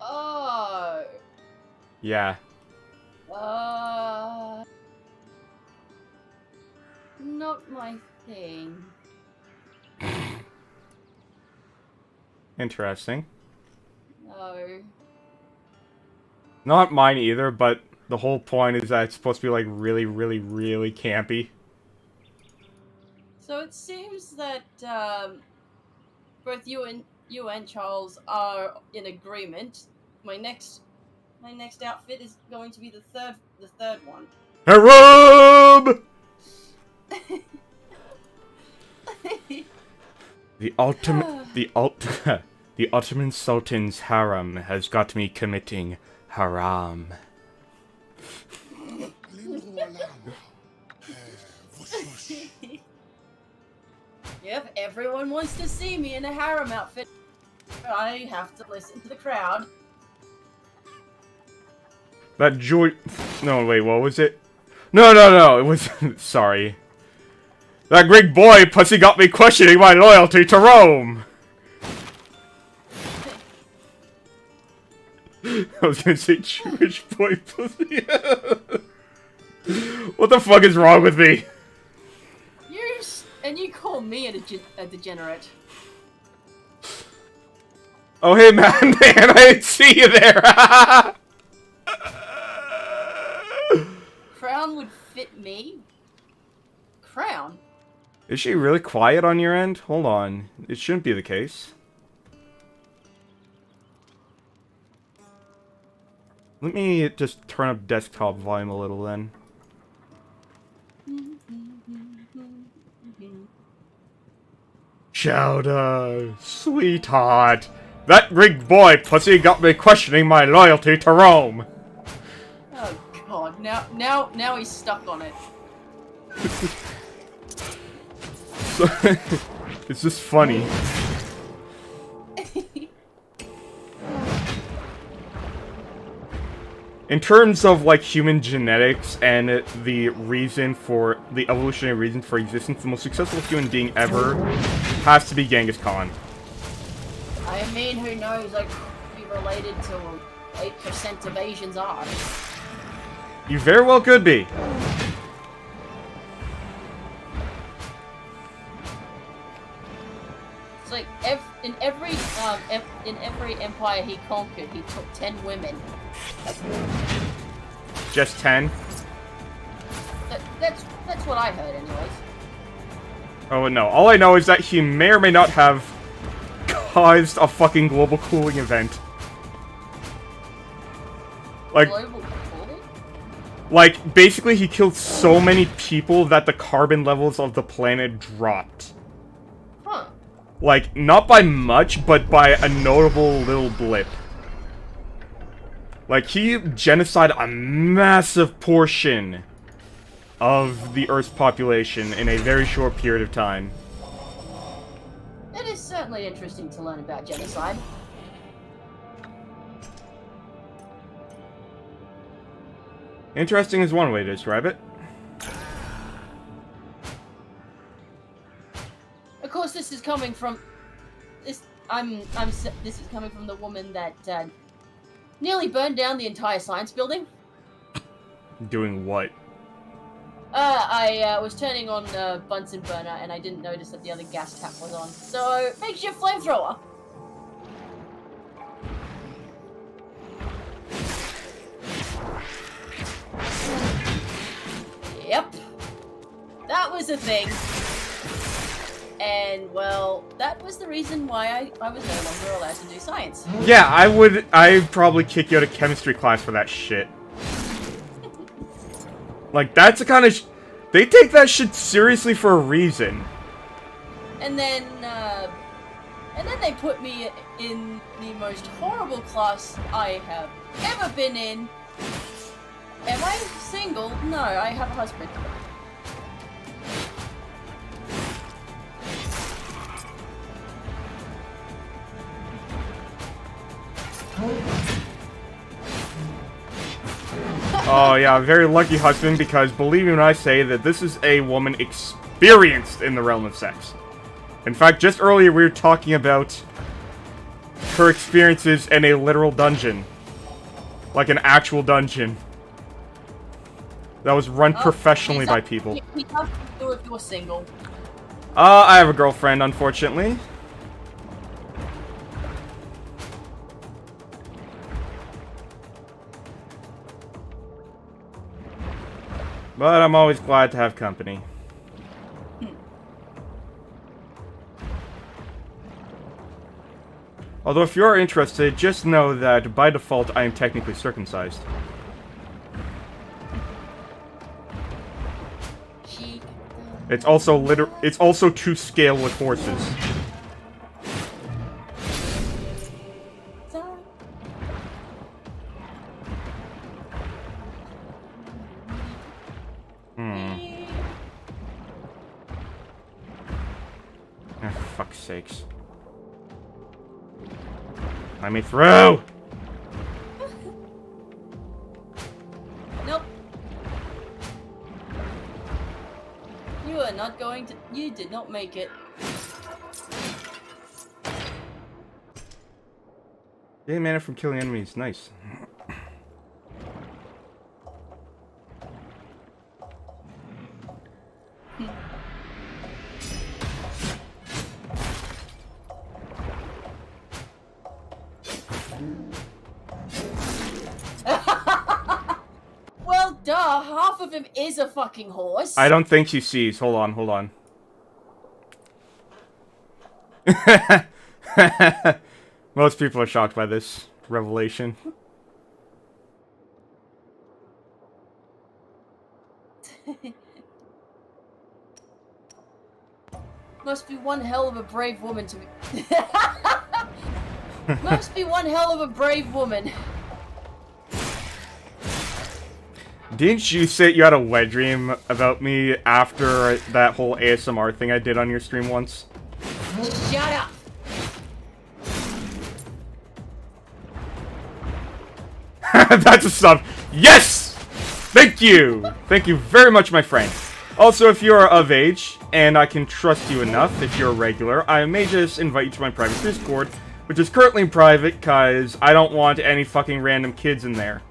Speaker 1: Oh.
Speaker 2: Yeah.
Speaker 1: Not my thing.
Speaker 2: Interesting.
Speaker 1: No.
Speaker 2: Not mine either, but the whole point is that it's supposed to be like really, really, really campy.
Speaker 1: So it seems that both you and Charles are in agreement. My next outfit is going to be the third one.
Speaker 2: Harem! The Ottoman Sultan's harem has got me committing haram.
Speaker 1: Yep, everyone wants to see me in a harem outfit. I have to listen to the crowd.
Speaker 2: That joy. No, wait, what was it? No, it was. Sorry. That Greek boy pussy got me questioning my loyalty to Rome! I was gonna say Jewish boy pussy. What the fuck is wrong with me?
Speaker 1: And you call me a degenerate.
Speaker 2: Oh hey man, I didn't see you there!
Speaker 1: Crown would fit me? Crown?
Speaker 2: Is she really quiet on your end? Hold on. It shouldn't be the case. Let me just turn up desktop volume a little then. Chowder, sweetheart. That Greek boy pussy got me questioning my loyalty to Rome.
Speaker 1: Oh god, now he's stuck on it.
Speaker 2: It's just funny. In terms of like human genetics and the evolutionary reason for existence, the most successful human being ever has to be Genghis Khan.
Speaker 1: I mean, who knows? I could be related to 8% of Asians are.
Speaker 2: You very well could be.
Speaker 1: It's like in every empire he conquered, he took 10 women.
Speaker 2: Just 10?
Speaker 1: That's what I heard, anyways.
Speaker 2: Oh no, all I know is that he may or may not have caused a fucking global cooling event. Like,
Speaker 1: Global cooling?
Speaker 2: like, basically he killed so many people that the carbon levels of the planet dropped.
Speaker 1: Huh.
Speaker 2: Like, not by much, but by a notable little blip. Like, he genocided a massive portion of the Earth's population in a very short period of time.
Speaker 1: It is certainly interesting to learn about genocide.
Speaker 2: Interesting is one way to describe it.
Speaker 1: Of course, this is coming from this is coming from the woman that nearly burned down the entire science building.
Speaker 2: Doing what?
Speaker 1: I was turning on a Bunsen burner and I didn't notice that the other gas tap was on. So, makeshift flamethrower. Yep. That was a thing. And, well, that was the reason why I was no longer allowed to do science.
Speaker 2: Yeah, I'd probably kick you out of chemistry class for that shit. Like, that's the kind of they take that shit seriously for a reason.
Speaker 1: And then they put me in the most horrible class I have ever been in. Am I single? No, I have a husband.
Speaker 2: Oh yeah, very lucky husband, because believe me when I say that this is a woman experienced in the realm of sex. In fact, just earlier we were talking about her experiences in a literal dungeon. Like an actual dungeon. That was run professionally by people.
Speaker 1: You have to do if you're single.
Speaker 2: I have a girlfriend, unfortunately. But I'm always glad to have company. Although if you're interested, just know that by default I am technically circumcised. It's also it's also to scale with horses. Oh, fuck's sakes. Let me through!
Speaker 1: Nope. You are not going to. You did not make it.
Speaker 2: Gain mana from killing enemies. Nice.
Speaker 1: Well, duh. Half of him is a fucking horse.
Speaker 2: I don't think she sees. Hold on, hold on. Most people are shocked by this revelation.
Speaker 1: Must be one hell of a brave woman to be. Must be one hell of a brave woman.
Speaker 2: Didn't you say you had a wet dream about me after that whole ASMR thing I did on your stream once?
Speaker 1: Shut up!
Speaker 2: That's a sub. Yes! Thank you! Thank you very much, my friend. Also, if you are of age, and I can trust you enough, if you're a regular, I may just invite you to my private Discord, which is currently private, because I don't want any fucking random kids in there.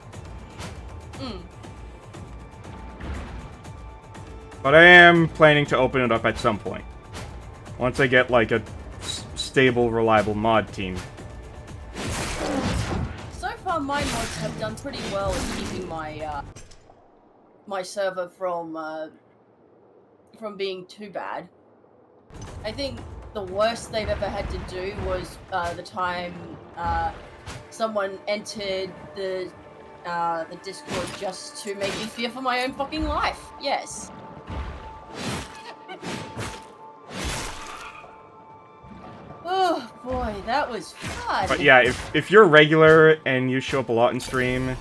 Speaker 2: But I am planning to open it up at some point. Once I get, like, a stable, reliable mod team.
Speaker 1: So far, my mods have done pretty well at keeping my, my server from being too bad. I think the worst they've ever had to do was, the time, someone entered the Discord just to make me fear for my own fucking life. Yes. Oh boy, that was fun.
Speaker 2: But yeah, if you're a regular and you show up a lot in stream,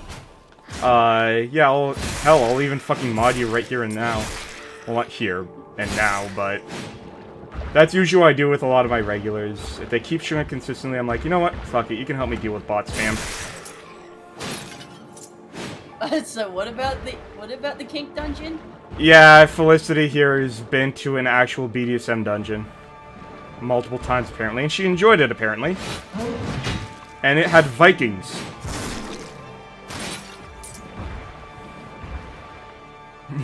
Speaker 2: yeah, I'll even fucking mod you right here and now. Well, not here and now, but that's usually what I do with a lot of my regulars. If they keep showing up consistently, I'm like, you know what? Fuck it, you can help me deal with bot spam.
Speaker 1: So what about the kink dungeon?
Speaker 2: Yeah, Felicity here has been to an actual BDSM dungeon. Multiple times, apparently, and she enjoyed it, apparently. And it had Vikings.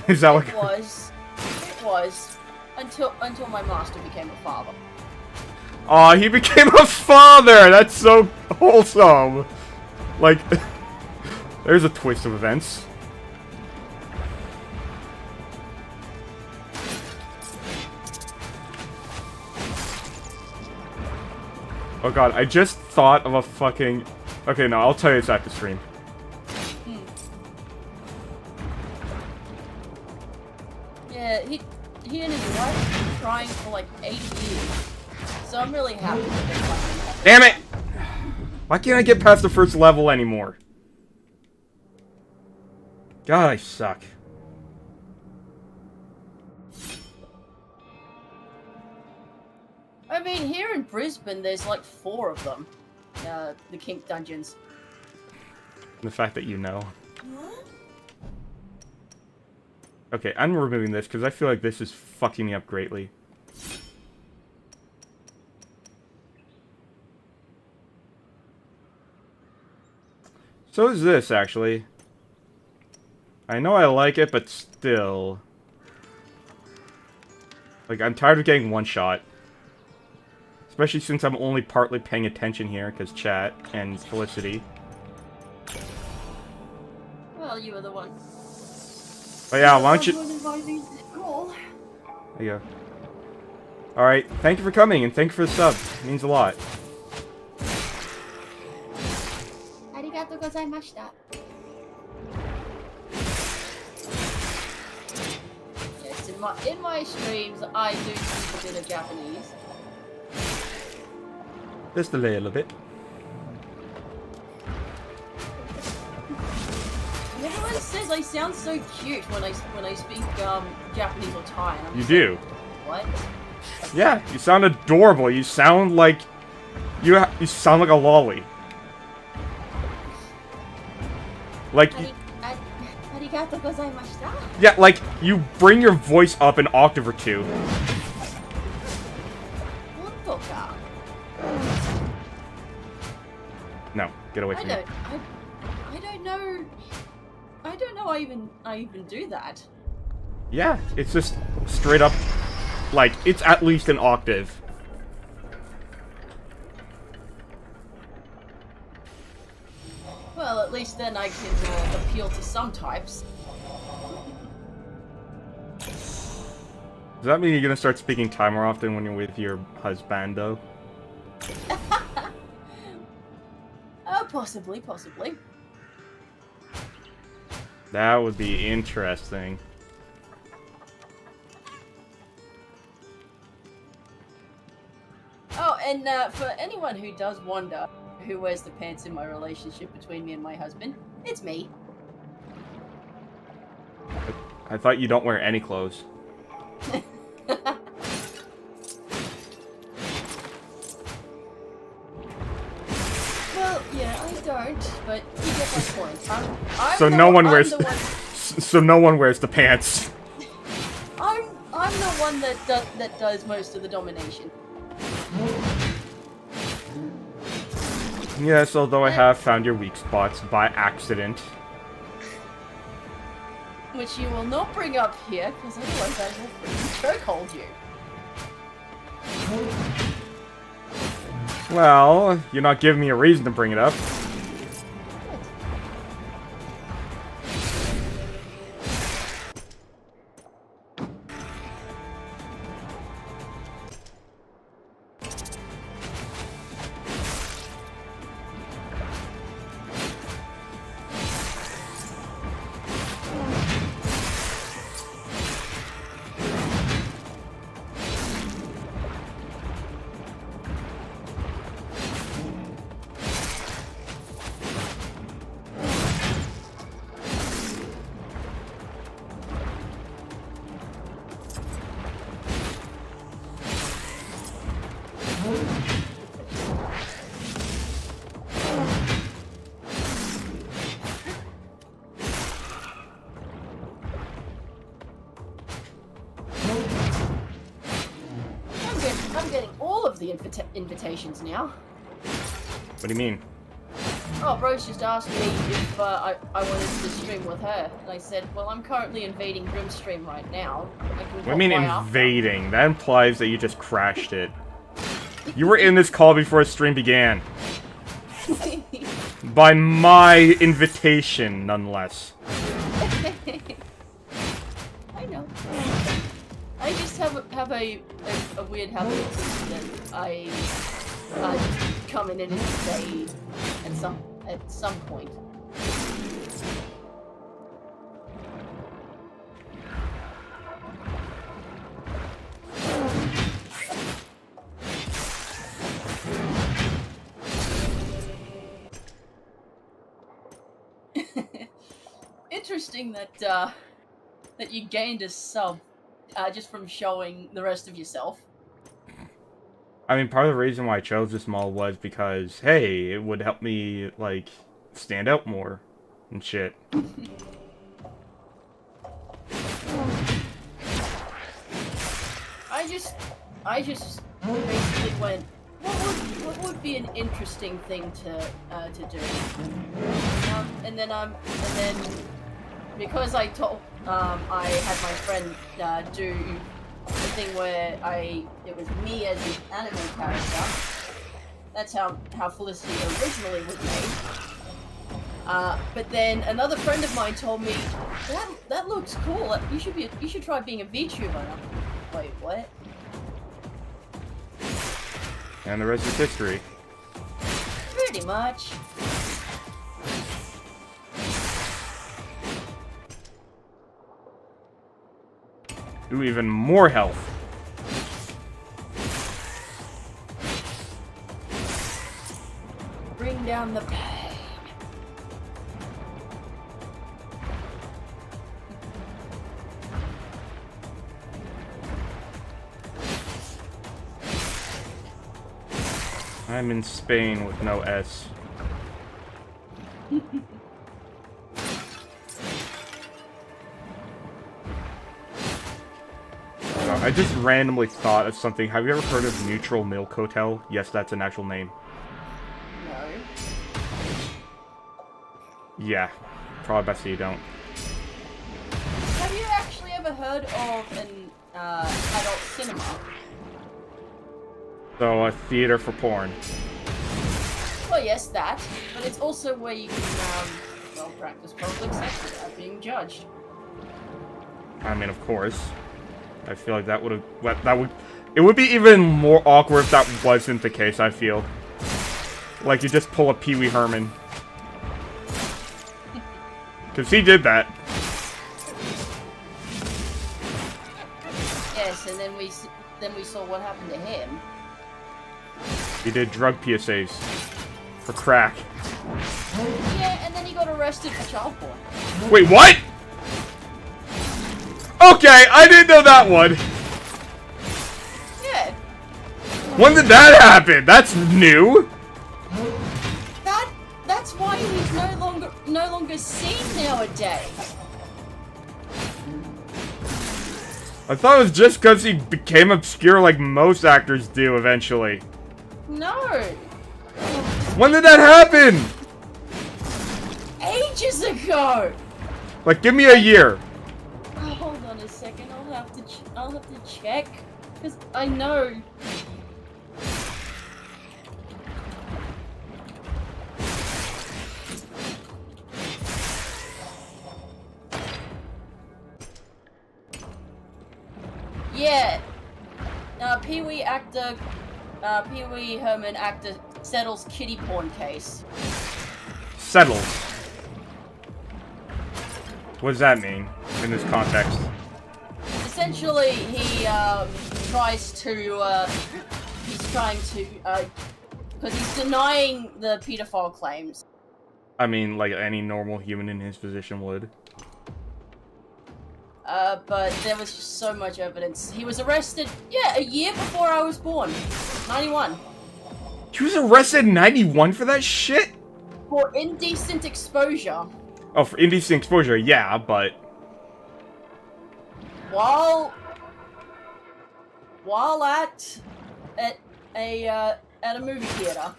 Speaker 2: Is that what...
Speaker 1: It was. Until my master became a father.
Speaker 2: Aw, he became a father! That's so wholesome! Like, there's a twist of events. Oh god, I just thought of a fucking... Okay, no, I'll tell you this after stream.
Speaker 1: Yeah, he and his wife have been trying for like 8 years. So I'm really happy with it.
Speaker 2: Damn it! Why can't I get past the first level anymore? God, I suck.
Speaker 1: I mean, here in Brisbane, there's like 4 of them. The kink dungeons.
Speaker 2: The fact that you know. Okay, I'm removing this because I feel like this is fucking me up greatly. So is this, actually. I know I like it, but still... Like, I'm tired of getting one shot. Especially since I'm only partly paying attention here, because chat and Felicity.
Speaker 1: Well, you were the one.
Speaker 2: But yeah, why don't you...
Speaker 1: Cool.
Speaker 2: There you go. Alright, thank you for coming, and thank you for the sub. It means a lot.
Speaker 1: Arigatou gozaimashita. Yes, in my streams, I do speak a bit of Japanese.
Speaker 2: Just a little bit.
Speaker 1: Everyone says I sound so cute when I speak Japanese or Thai. And I'm
Speaker 2: You
Speaker 1: just
Speaker 2: do.
Speaker 1: like, what?
Speaker 2: Yeah, you sound adorable. You sound like... You sound like a lolly. Like...
Speaker 1: Arigatou gozaimashita.
Speaker 2: Yeah, like, you bring your voice up an octave or two.
Speaker 1: Honto ka?
Speaker 2: No, get away from me.
Speaker 1: I don't know. I don't know. I even do that.
Speaker 2: Yeah, it's just straight up, like, it's at least an octave.
Speaker 1: Well, at least then I can appeal to some types.
Speaker 2: Does that mean you're gonna start speaking Thai more often when you're with your husband, though?
Speaker 1: Possibly.
Speaker 2: That would be interesting.
Speaker 1: Oh, and for anyone who does wonder who wears the pants in my relationship between me and my husband, it's me.
Speaker 2: I thought you don't wear any clothes.
Speaker 1: Well, yeah, I don't, but you get my point.
Speaker 2: So no one wears. So no one wears the pants.
Speaker 1: I'm the one that does most of the domination.
Speaker 2: Yes, although I have found your weak spots by accident.
Speaker 1: Which you will not bring up here, because otherwise I will freaking chokehold you.
Speaker 2: Well, you're not giving me a reason to bring it up.
Speaker 1: I'm getting all of the invitations now.
Speaker 2: What do you mean?
Speaker 1: Oh, Rose just asked me if I wanted to stream with her, and I said, well, I'm currently invading Grim's stream right now.
Speaker 2: What do you mean invading? That implies that you just crashed it. You were in this call before the stream began. By my invitation, nonetheless.
Speaker 1: I know. I just have a weird habit that I just come in and invade at some point. Interesting that you gained a sub just from showing the rest of yourself.
Speaker 2: I mean, part of the reason why I chose this mall was because, hey, it would help me, like, stand out more and shit. I just
Speaker 1: basically went, what would be an interesting thing to do. And then because I told I had my friend do the thing where it was me as the anime character. That's how Felicity originally was made. But then another friend of mine told me that looks cool. You should try being a VTuber. Wait, what?
Speaker 2: And the rest is history.
Speaker 1: Pretty much.
Speaker 2: Ooh, even more health.
Speaker 1: Bring down the pain.
Speaker 2: I'm in Spain with no S. I just randomly thought of something. Have you ever heard of Neutral Milk Hotel? Yes, that's an actual name.
Speaker 1: No.
Speaker 2: Yeah, probably best that you don't.
Speaker 1: Have you actually ever heard of an adult cinema?
Speaker 2: So, a theater for porn.
Speaker 1: Well, yes, that. But it's also where you can, well, practice public sex without being judged.
Speaker 2: I mean, of course. I feel like it would be even more awkward if that wasn't the case, I feel. Like, you just pull a Pee Wee Herman. Because he did that.
Speaker 1: Yes, and then we saw what happened to him.
Speaker 2: He did drug PSAs. For crack.
Speaker 1: Yeah, and then he got arrested for child porn.
Speaker 2: Wait, what?! Okay, I didn't know that one!
Speaker 1: Yeah.
Speaker 2: When did that happen? That's new!
Speaker 1: That's why he's no longer seen nowadays.
Speaker 2: I thought it was just because he became obscure like most actors do eventually.
Speaker 1: No.
Speaker 2: When did that happen?
Speaker 1: Ages ago.
Speaker 2: Like, give me a year.
Speaker 1: Oh, hold on a second. I'll have to check because I know. Yeah. Pee Wee Herman actor settles kitty porn case.
Speaker 2: Settles. What does that mean in this context?
Speaker 1: Essentially, he tries to. He's trying to. Because he's denying the pedophile claims.
Speaker 2: I mean, like any normal human in his position would.
Speaker 1: But there was just so much evidence. He was arrested, yeah, a year before I was born. 91.
Speaker 2: He was arrested in 91 for that shit?
Speaker 1: For indecent exposure.
Speaker 2: Oh, for indecent exposure, yeah, but...
Speaker 1: While at a movie theater.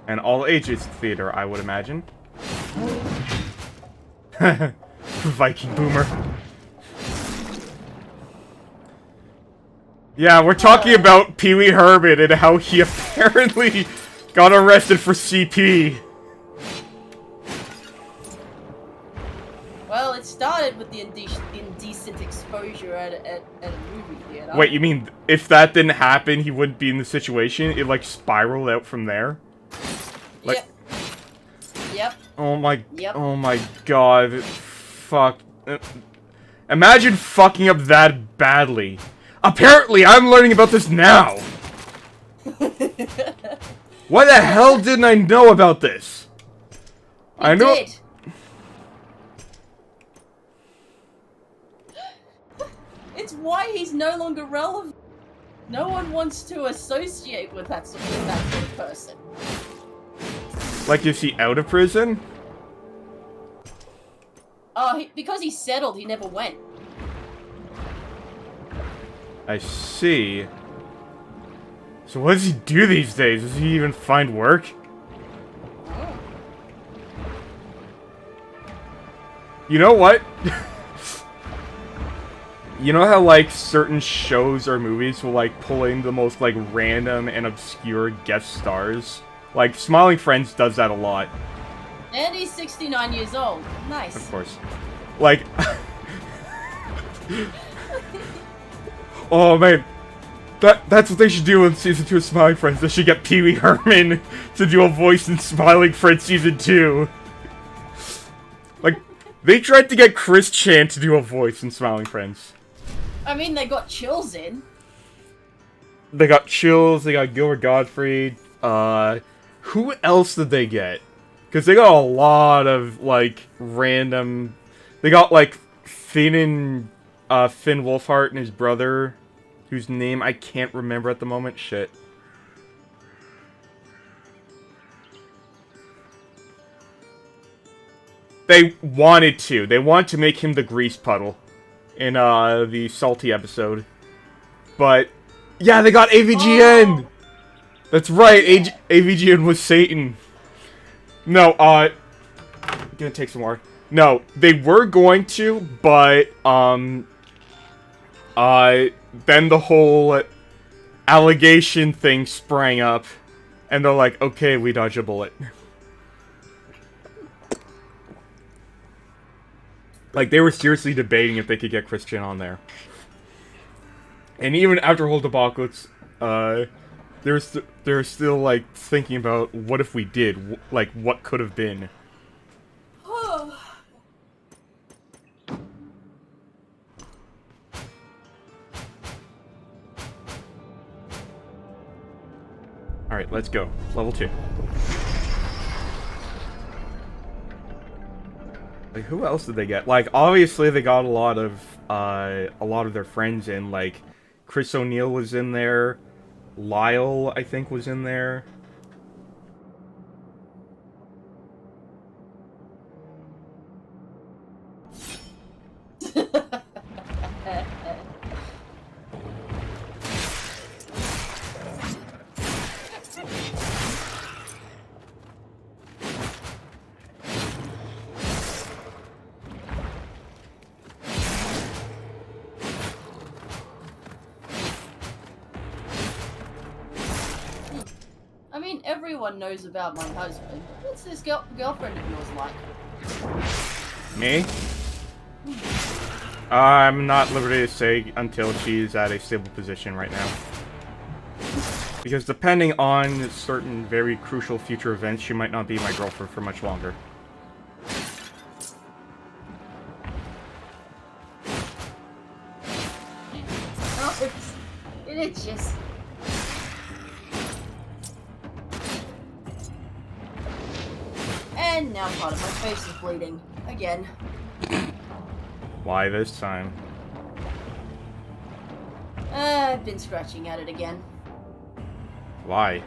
Speaker 2: An all-ages theater, I would imagine. Viking boomer. Yeah, we're talking about Pee Wee Herman and how he apparently got arrested for CP.
Speaker 1: Well, it started with the indecent exposure at a movie theater.
Speaker 2: Wait, you mean if that didn't happen, he wouldn't be in the situation? It, like, spiraled out from there? Like,
Speaker 1: Yep.
Speaker 2: oh my...
Speaker 1: Yep.
Speaker 2: Oh my god. Fuck. Imagine fucking up that badly. Apparently, I'm learning about this now! Why the hell didn't I know about this? I know...
Speaker 1: Did. It's why he's no longer relevant. No one wants to associate with that sort of person.
Speaker 2: Like, is he out of prison?
Speaker 1: Oh, because he settled, he never went.
Speaker 2: I see. So what does he do these days? Does he even find work?
Speaker 1: Oh.
Speaker 2: You know what? You know how, like, certain shows or movies will, like, pull in the most, like, random and obscure guest stars? Like, Smiling Friends does that a lot.
Speaker 1: And he's 69 years old. Nice.
Speaker 2: Of course. Like... oh, man. That's what they should do in Season 2 of Smiling Friends. They should get Pee Wee Herman to do a voice in Smiling Friends Season 2. Like, they tried to get Chris Chan to do a voice in Smiling Friends.
Speaker 1: I mean, they got Chills in.
Speaker 2: They got Chills, they got Gilbert Gottfried. Who else did they get? Because they got a lot of, like, random... They got, like, Finn Wolfhard and his brother, whose name I can't remember at the moment. Shit. They wanted to. They wanted to make him the grease puddle in the Salty episode. But, yeah, they got AVGN! Oh. That's right, AVGN was Satan. No, gonna take some more. No, they were going to, but, then the whole allegation thing sprang up, and they're like, okay, we dodge a bullet. Like, they were seriously debating if they could get Christian on there. And even after whole debacle, they're still, like, thinking about, what if we did? Like, what could have been? Alright, let's go. Level 2. Like, who else did they get? Like, obviously they got a lot of their friends in. Like, Chris O'Neill was in there. Lyle, I think, was in there.
Speaker 1: I mean, everyone knows about my husband. What's this girlfriend of yours like?
Speaker 2: Me? I'm not at liberty to say until she's at a stable position right now. Because depending on certain very crucial future events, she might not be my girlfriend for much longer.
Speaker 1: Oh, it itches. And now part of my face is bleeding. Again.
Speaker 2: Why this time?
Speaker 1: I've been scratching at it again.
Speaker 2: Why?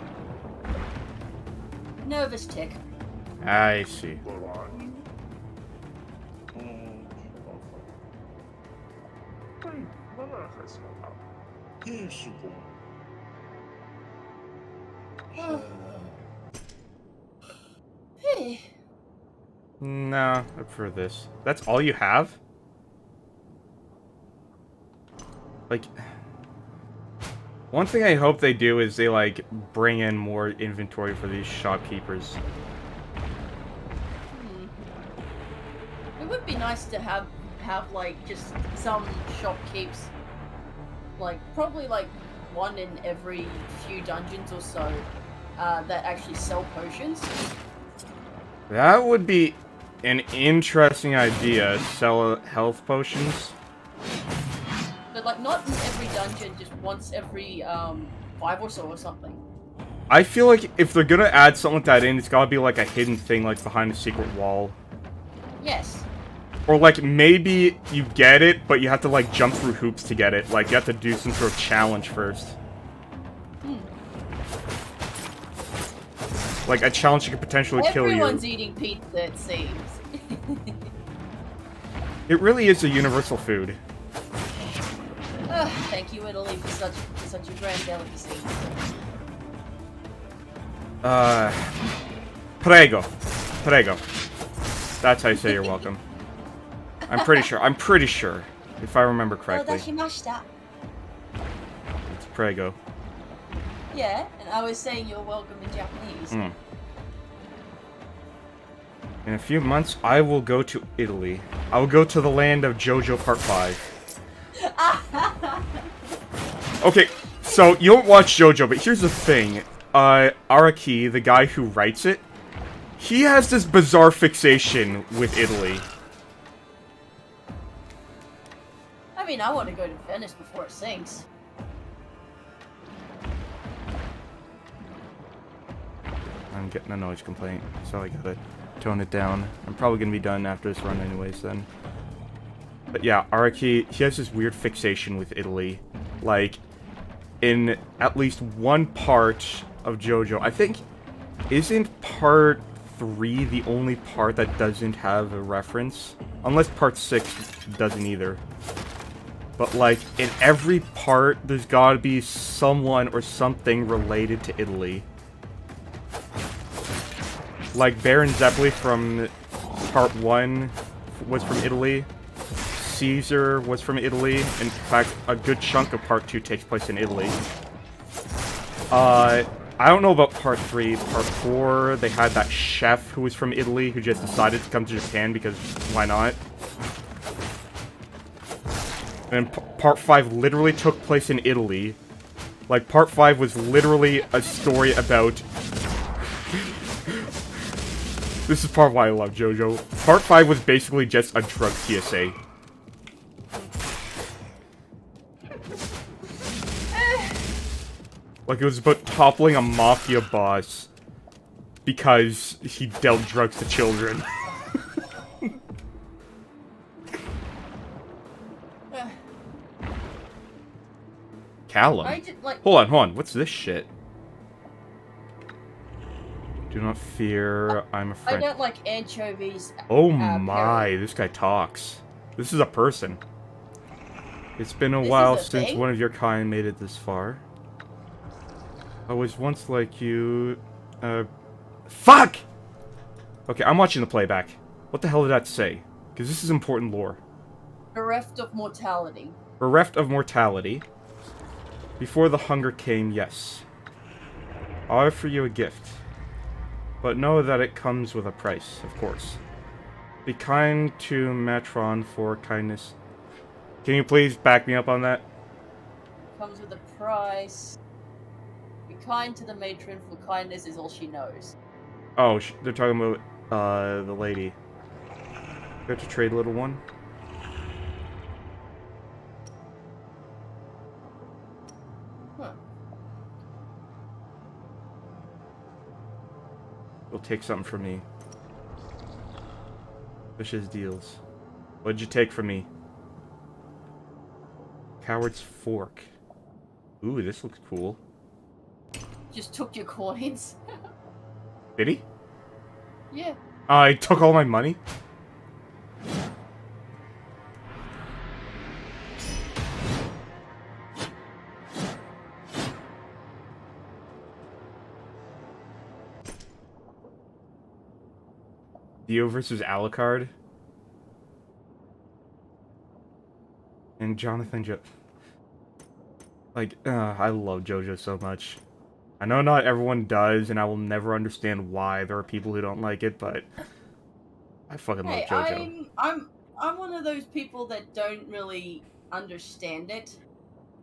Speaker 1: Nervous tick.
Speaker 2: I see.
Speaker 1: Hey.
Speaker 2: Nah, I prefer this. That's all you have? Like... One thing I hope they do is they, like, bring in more inventory for these shopkeepers.
Speaker 1: It would be nice to have like, just some shopkeepers. Like, probably, like, one in every few dungeons or so, that actually sell potions.
Speaker 2: That would be an interesting idea, sell health potions.
Speaker 1: But, like, not in every dungeon, just once every, 5 or so or something.
Speaker 2: I feel like if they're gonna add something like that in, it's gotta be like a hidden thing, like behind a secret wall.
Speaker 1: Yes.
Speaker 2: Or, like, maybe you get it, but you have to, like, jump through hoops to get it. Like, you have to do some sort of challenge first. Like, a challenge that could potentially kill you.
Speaker 1: Everyone's eating pizza, it seems.
Speaker 2: It really is a universal food.
Speaker 1: Thank you, Italy, for such a grand delicacy.
Speaker 2: Prego. Prego. That's how you say you're welcome. I'm pretty sure. If I remember correctly.
Speaker 1: Odashimashita.
Speaker 2: It's prego.
Speaker 1: Yeah, and I was saying you're welcome in Japanese.
Speaker 2: Mm. In a few months, I will go to Italy. I will go to the land of JoJo Part 5. Okay, so you don't watch JoJo, but here's the thing. Araki, the guy who writes it, he has this bizarre fixation with Italy.
Speaker 1: I mean, I want to go to Venice before it sinks.
Speaker 2: I'm getting a noise complaint, so I gotta tone it down. I'm probably gonna be done after this run anyways then. But yeah, Araki, he has this weird fixation with Italy. Like, in at least one part of JoJo, I think, isn't part 3 the only part that doesn't have a reference? Unless part 6 doesn't either. But like, in every part, there's gotta be someone or something related to Italy. Like, Baron Zeppeli from part 1 was from Italy. Caesar was from Italy. In fact, a good chunk of part 2 takes place in Italy. I don't know about part 3. Part 4, they had that chef who was from Italy who just decided to come to Japan because why not? And part 5 literally took place in Italy. Like, part 5 was literally a story about... This is part why I love JoJo. Part 5 was basically just a drug PSA. Like, it was about toppling a mafia boss because he dealt drugs to children. Callum? Hold on. What's this shit? Do not fear, I'm a friend.
Speaker 1: I don't like anchovies.
Speaker 2: Oh my, this guy talks. This is a person. It's been a while since one of your kind made it this far. I was once like you... Fuck! Okay, I'm watching the playback. What the hell did that say? Because this is important lore.
Speaker 1: Bereft of mortality.
Speaker 2: Bereft of mortality. Before the hunger came, yes. I'll offer you a gift. But know that it comes with a price, of course. Be kind to Matron for kindness. Can you please back me up on that?
Speaker 1: Comes with a price. Be kind to the matron, for kindness is all she knows.
Speaker 2: Oh, they're talking about, the lady. Got to trade, little one?
Speaker 1: Huh.
Speaker 2: You'll take something from me. Vicious deals. What'd you take from me? Coward's fork. Ooh, this looks cool.
Speaker 1: Just took your coins.
Speaker 2: Did he?
Speaker 1: Yeah.
Speaker 2: I took all my money? Dio versus Alucard. And Jonathan I love JoJo so much. I know not everyone does, and I will never understand why there are people who don't like it, but I fucking love JoJo.
Speaker 1: I'm one of those people that don't really understand it.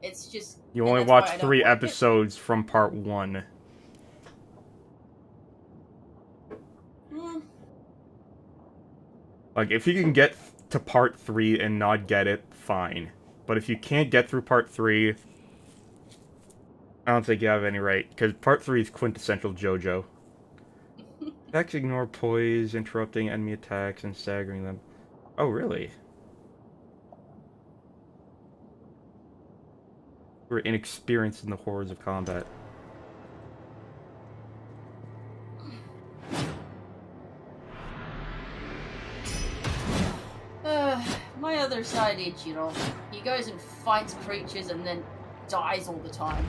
Speaker 1: It's just
Speaker 2: you only watched 3 episodes from part 1. Like, if you can get to part 3 and not get it, fine. But if you can't get through part 3, I don't think you have any right, because part 3 is quintessential JoJo. Attacks ignore poise, interrupting enemy attacks and staggering them. Oh, really? We're inexperienced in the horrors of combat.
Speaker 1: My other side, Ichiro. He goes and fights creatures and then dies all the time.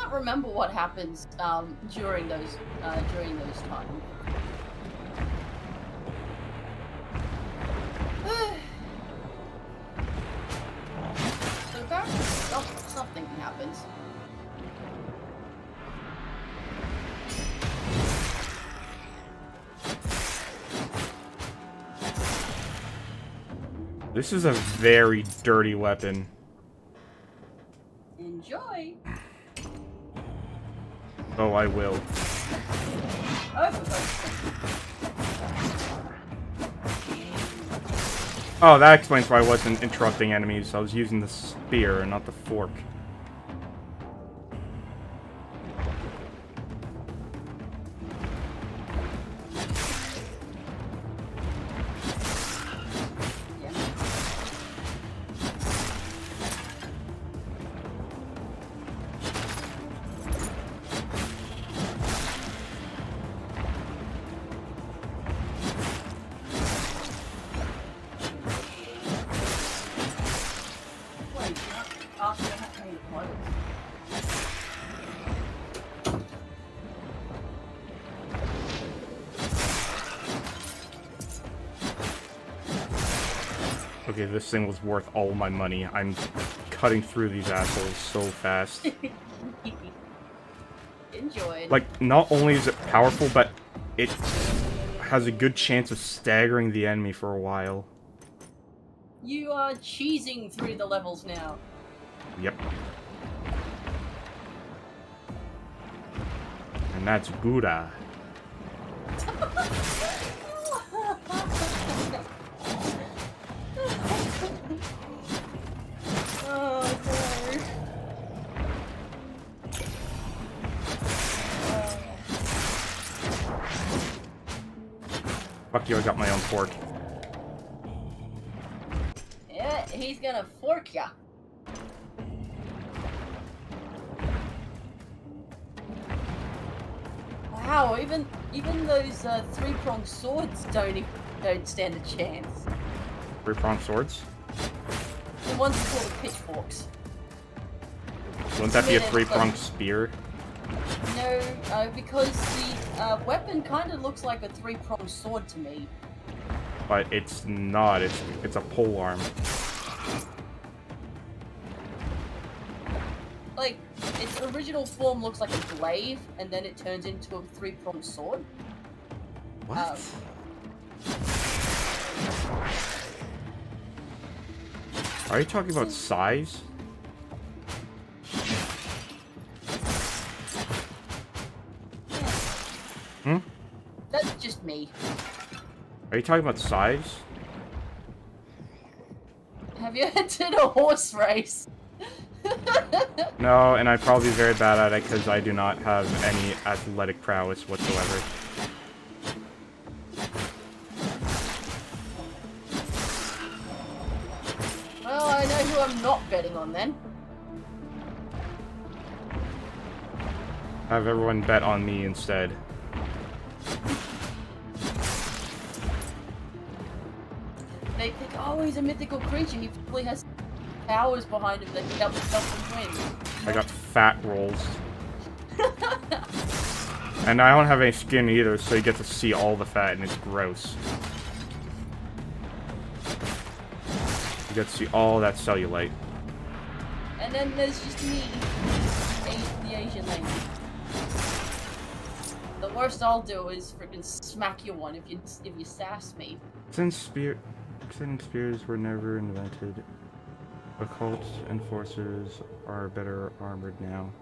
Speaker 1: can't remember what happens during those times. So apparently something happens.
Speaker 2: This is a very dirty weapon.
Speaker 1: Enjoy.
Speaker 2: Oh, I will.
Speaker 1: Oh, for God's sake.
Speaker 2: Oh, that explains why I wasn't interrupting enemies. I was using the spear and not the fork. Okay, this thing was worth all my money. I'm cutting through these assholes so fast.
Speaker 1: Enjoy.
Speaker 2: Like, not only is it powerful, but it has a good chance of staggering the enemy for a while.
Speaker 1: You are cheesing through the levels now.
Speaker 2: Yep. And that's Buddha.
Speaker 1: Oh, no.
Speaker 2: Fuck you, I got my own fork.
Speaker 1: Yeah, he's gonna fork ya. Wow, even those three-pronged swords don't stand a chance.
Speaker 2: Three-pronged swords?
Speaker 1: The ones called pitchforks.
Speaker 2: Wouldn't that be a three-pronged spear?
Speaker 1: No, because the weapon kind of looks like a three-pronged sword to me.
Speaker 2: But it's not. It's a pole arm.
Speaker 1: Like, its original form looks like a glaive, and then it turns into a three-pronged sword.
Speaker 2: What? Are you talking about size? Hmm?
Speaker 1: That's just me.
Speaker 2: Are you talking about size?
Speaker 1: Have you entered a horse race?
Speaker 2: No, and I'd probably be very bad at it because I do not have any athletic prowess whatsoever.
Speaker 1: Well, I know who I'm not betting on then.
Speaker 2: Have everyone bet on me instead.
Speaker 1: They think, oh, he's a mythical creature. He probably has powers behind him that can help him win.
Speaker 2: I got fat rolls. And I don't have any skin either, so you get to see all the fat and it's gross. You get to see all that cellulite.
Speaker 1: And then there's just me, the Asian lady. The worst I'll do is freaking smack you one if you sass me.
Speaker 2: Since spears were never invented, occult enforcers are better armored now.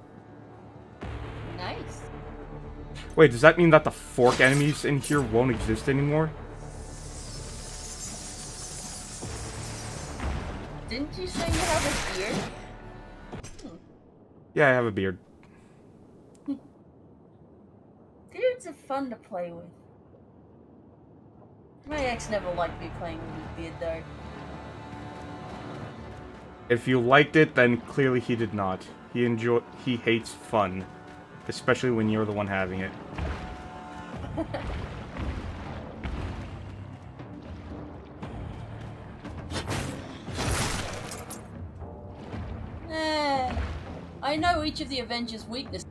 Speaker 1: Nice.
Speaker 2: Wait, does that mean that the fork enemies in here won't exist anymore?
Speaker 1: Didn't you say you have a beard?
Speaker 2: Yeah, I have a beard.
Speaker 1: Beards are fun to play with. My ex never liked me playing with his beard, though.
Speaker 2: If you liked it, then clearly he did not. He hates fun. Especially when you're the one having it.
Speaker 1: I I know each of the Avengers' weaknesses.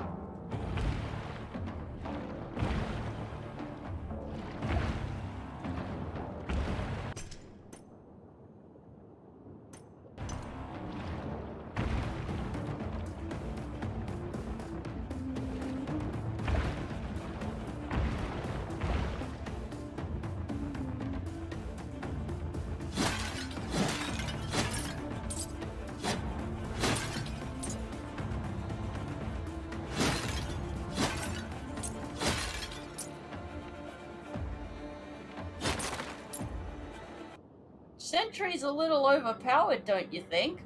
Speaker 1: Sentry's a little overpowered, don't you think?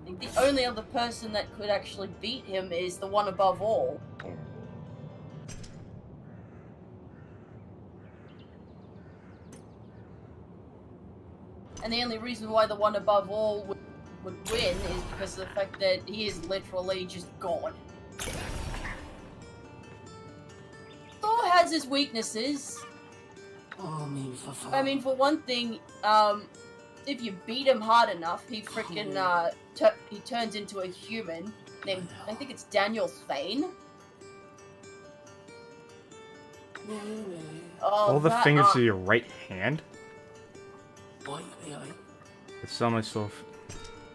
Speaker 1: I think the only other person that could actually beat him is the one above all. And the only reason why the one above all would win is because of the fact that he is literally just gone. Thor has his weaknesses. I mean, for one thing, if you beat him hard enough, he freaking he turns into a human named, I think it's Daniel Thane. Oh,
Speaker 2: All the fingers of your right hand? I saw myself.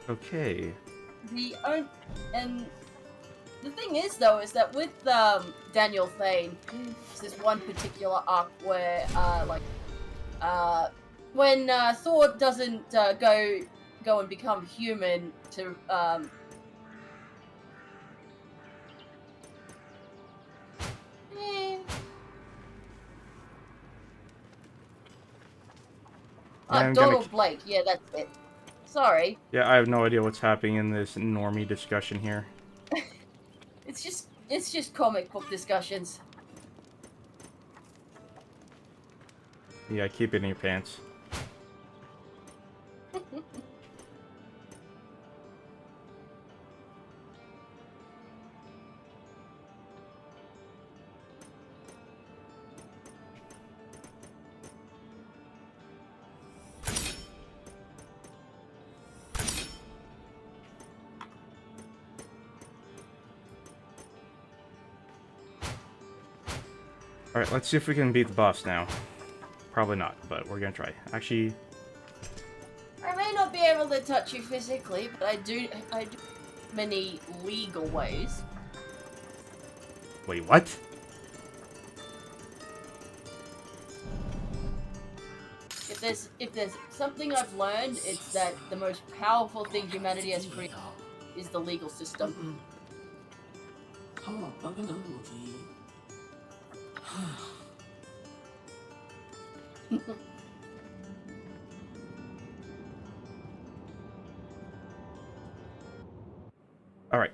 Speaker 2: Okay.
Speaker 1: And the thing is, though, is that with Daniel Thane, there's this one particular arc where, when Thor doesn't go and become human to Donald Blake, yeah, that's it. Sorry.
Speaker 2: Yeah, I have no idea what's happening in this normie discussion here.
Speaker 1: It's just comic book discussions.
Speaker 2: Yeah, keep it in your pants. Alright, let's see if we can beat the boss now. Probably not, but we're gonna try. Actually...
Speaker 1: I may not be able to touch you physically, but I do many legal ways.
Speaker 2: Wait, what?
Speaker 1: If there's something I've learned, it's that the most powerful thing humanity has created is the legal system.
Speaker 2: Alright.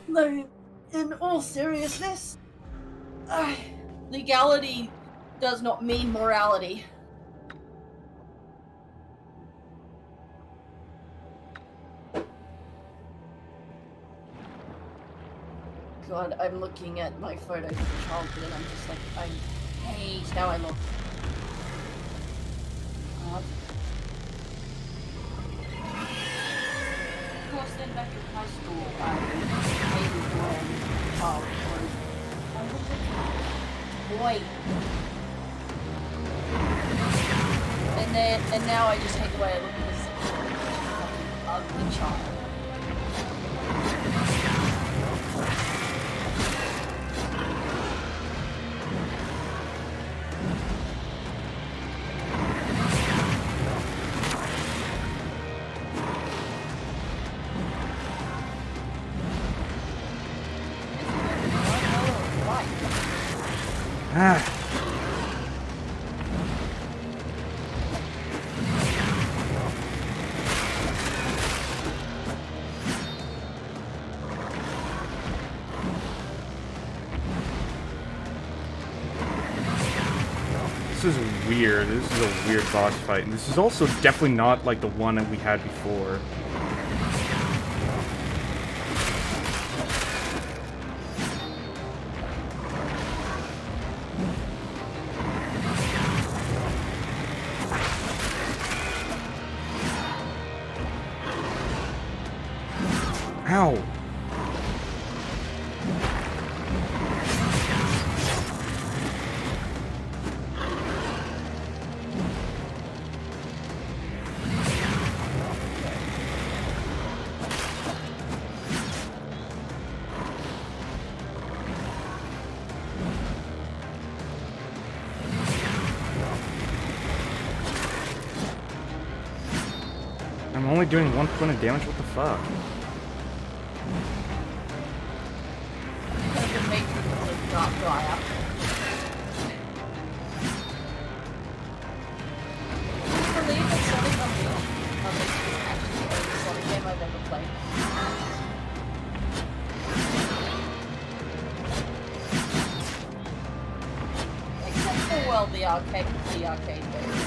Speaker 1: No, in all seriousness, legality does not mean morality. God, I'm looking at my photos of childhood and I'm just like, I hate how I look. Of course, then back in high school, I hated wearing child clothes. I look like a boy. And now I just hate the way I look because I'm a fucking ugly child.
Speaker 2: Ah. This is weird. This is a weird boss fight. And this is also definitely not like the one that we had before. Ow! I'm only doing 1 point of damage, what the fuck?
Speaker 1: Because the Matrix is a dark Gaia. I believe that Sonic Unleashed is actually the only Sonic game I've ever played. Except for, well, the arcade version.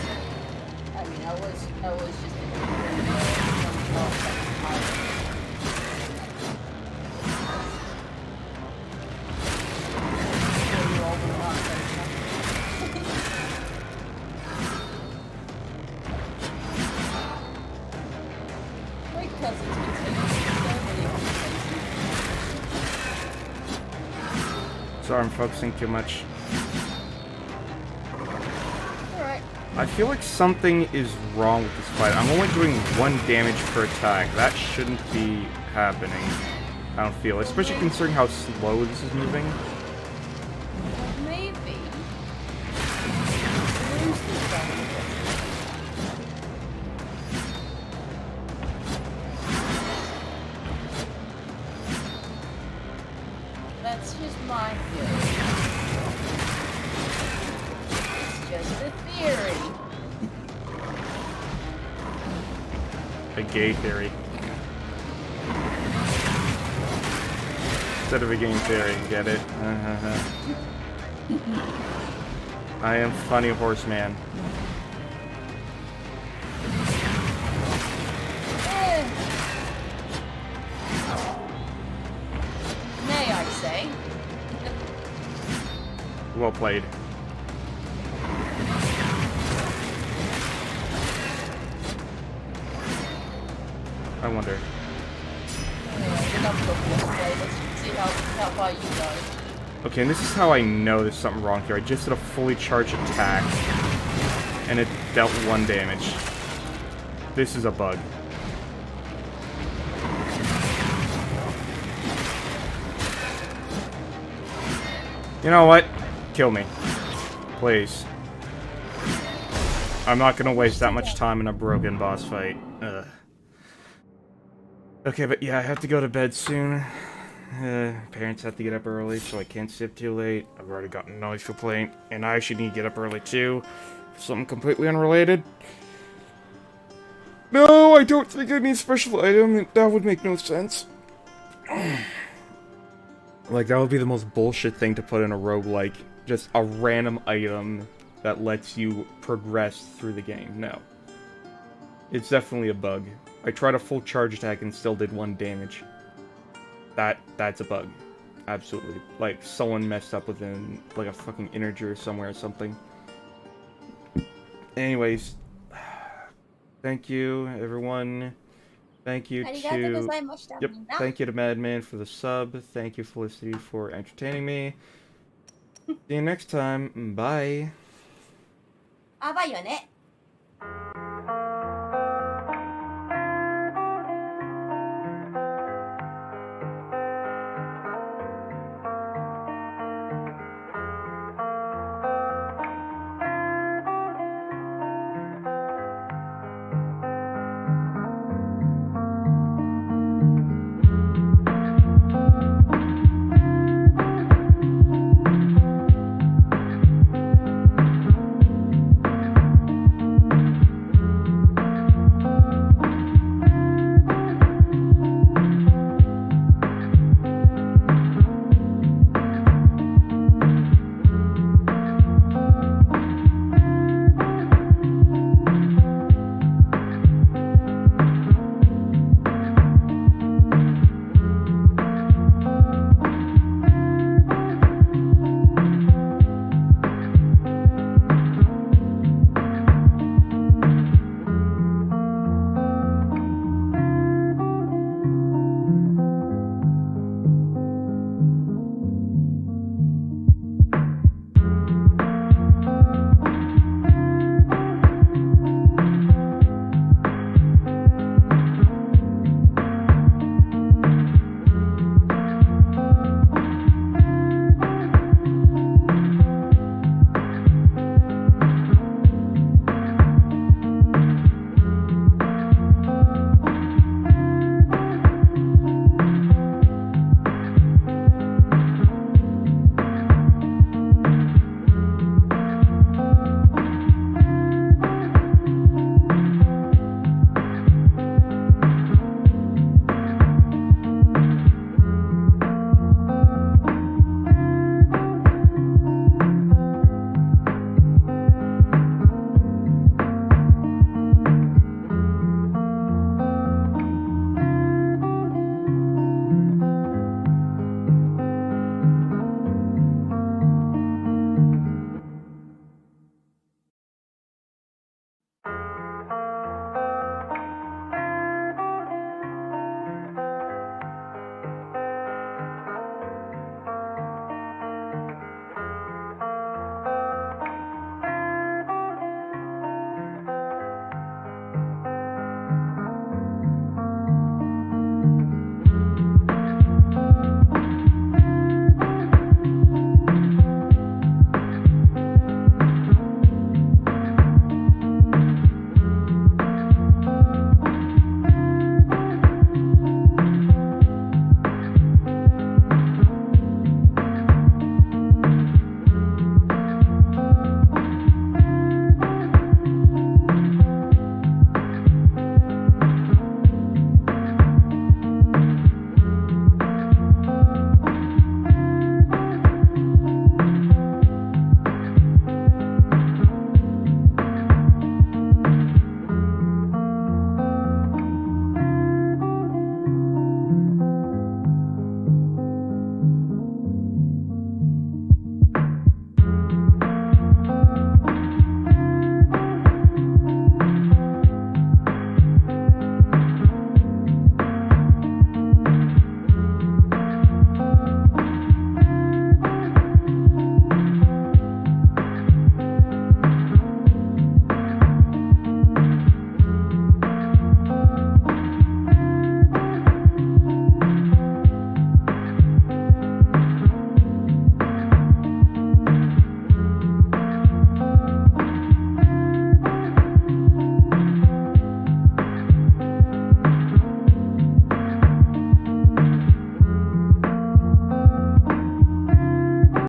Speaker 1: I mean, I was just my cousins continue so many conversations.
Speaker 2: Sorry, I'm focusing too much.
Speaker 1: Alright.
Speaker 2: I feel like something is wrong with this fight. I'm only doing 1 damage per attack. That shouldn't be happening. I don't feel, especially considering how slow this is moving.
Speaker 1: Maybe. That's just my theory. It's just a theory.
Speaker 2: A gay theory. Instead of a game theory, get it? I am funny horseman.
Speaker 1: May I say?
Speaker 2: Well played. I wonder.
Speaker 1: Anyway, enough of this play. Let's see how far you go.
Speaker 2: Okay, and this is how I know there's something wrong here. I just did a fully charged attack, and it dealt 1 damage. This is a bug. You know what? Kill me. Please. I'm not gonna waste that much time in a broken boss fight. Ugh. Okay, but yeah, I have to go to bed soon. Parents have to get up early, so I can't sit too late. I've already gotten a noise complaint, and I should need to get up early too. For something completely unrelated. No, I don't think I need a special item. That would make no sense. Like, that would be the most bullshit thing to put in a roguelike. Just a random item that lets you progress through the game. No. It's definitely a bug. I tried a full charge attack and still did 1 damage. That's a bug. Absolutely. Like, someone messed up within, like, a fucking integer somewhere or something. Anyways. Thank you, everyone. Thank you to... Yep, thank you to Madman for the sub. Thank you, Felicity, for entertaining me. See you next time. Bye.
Speaker 1: あばよね。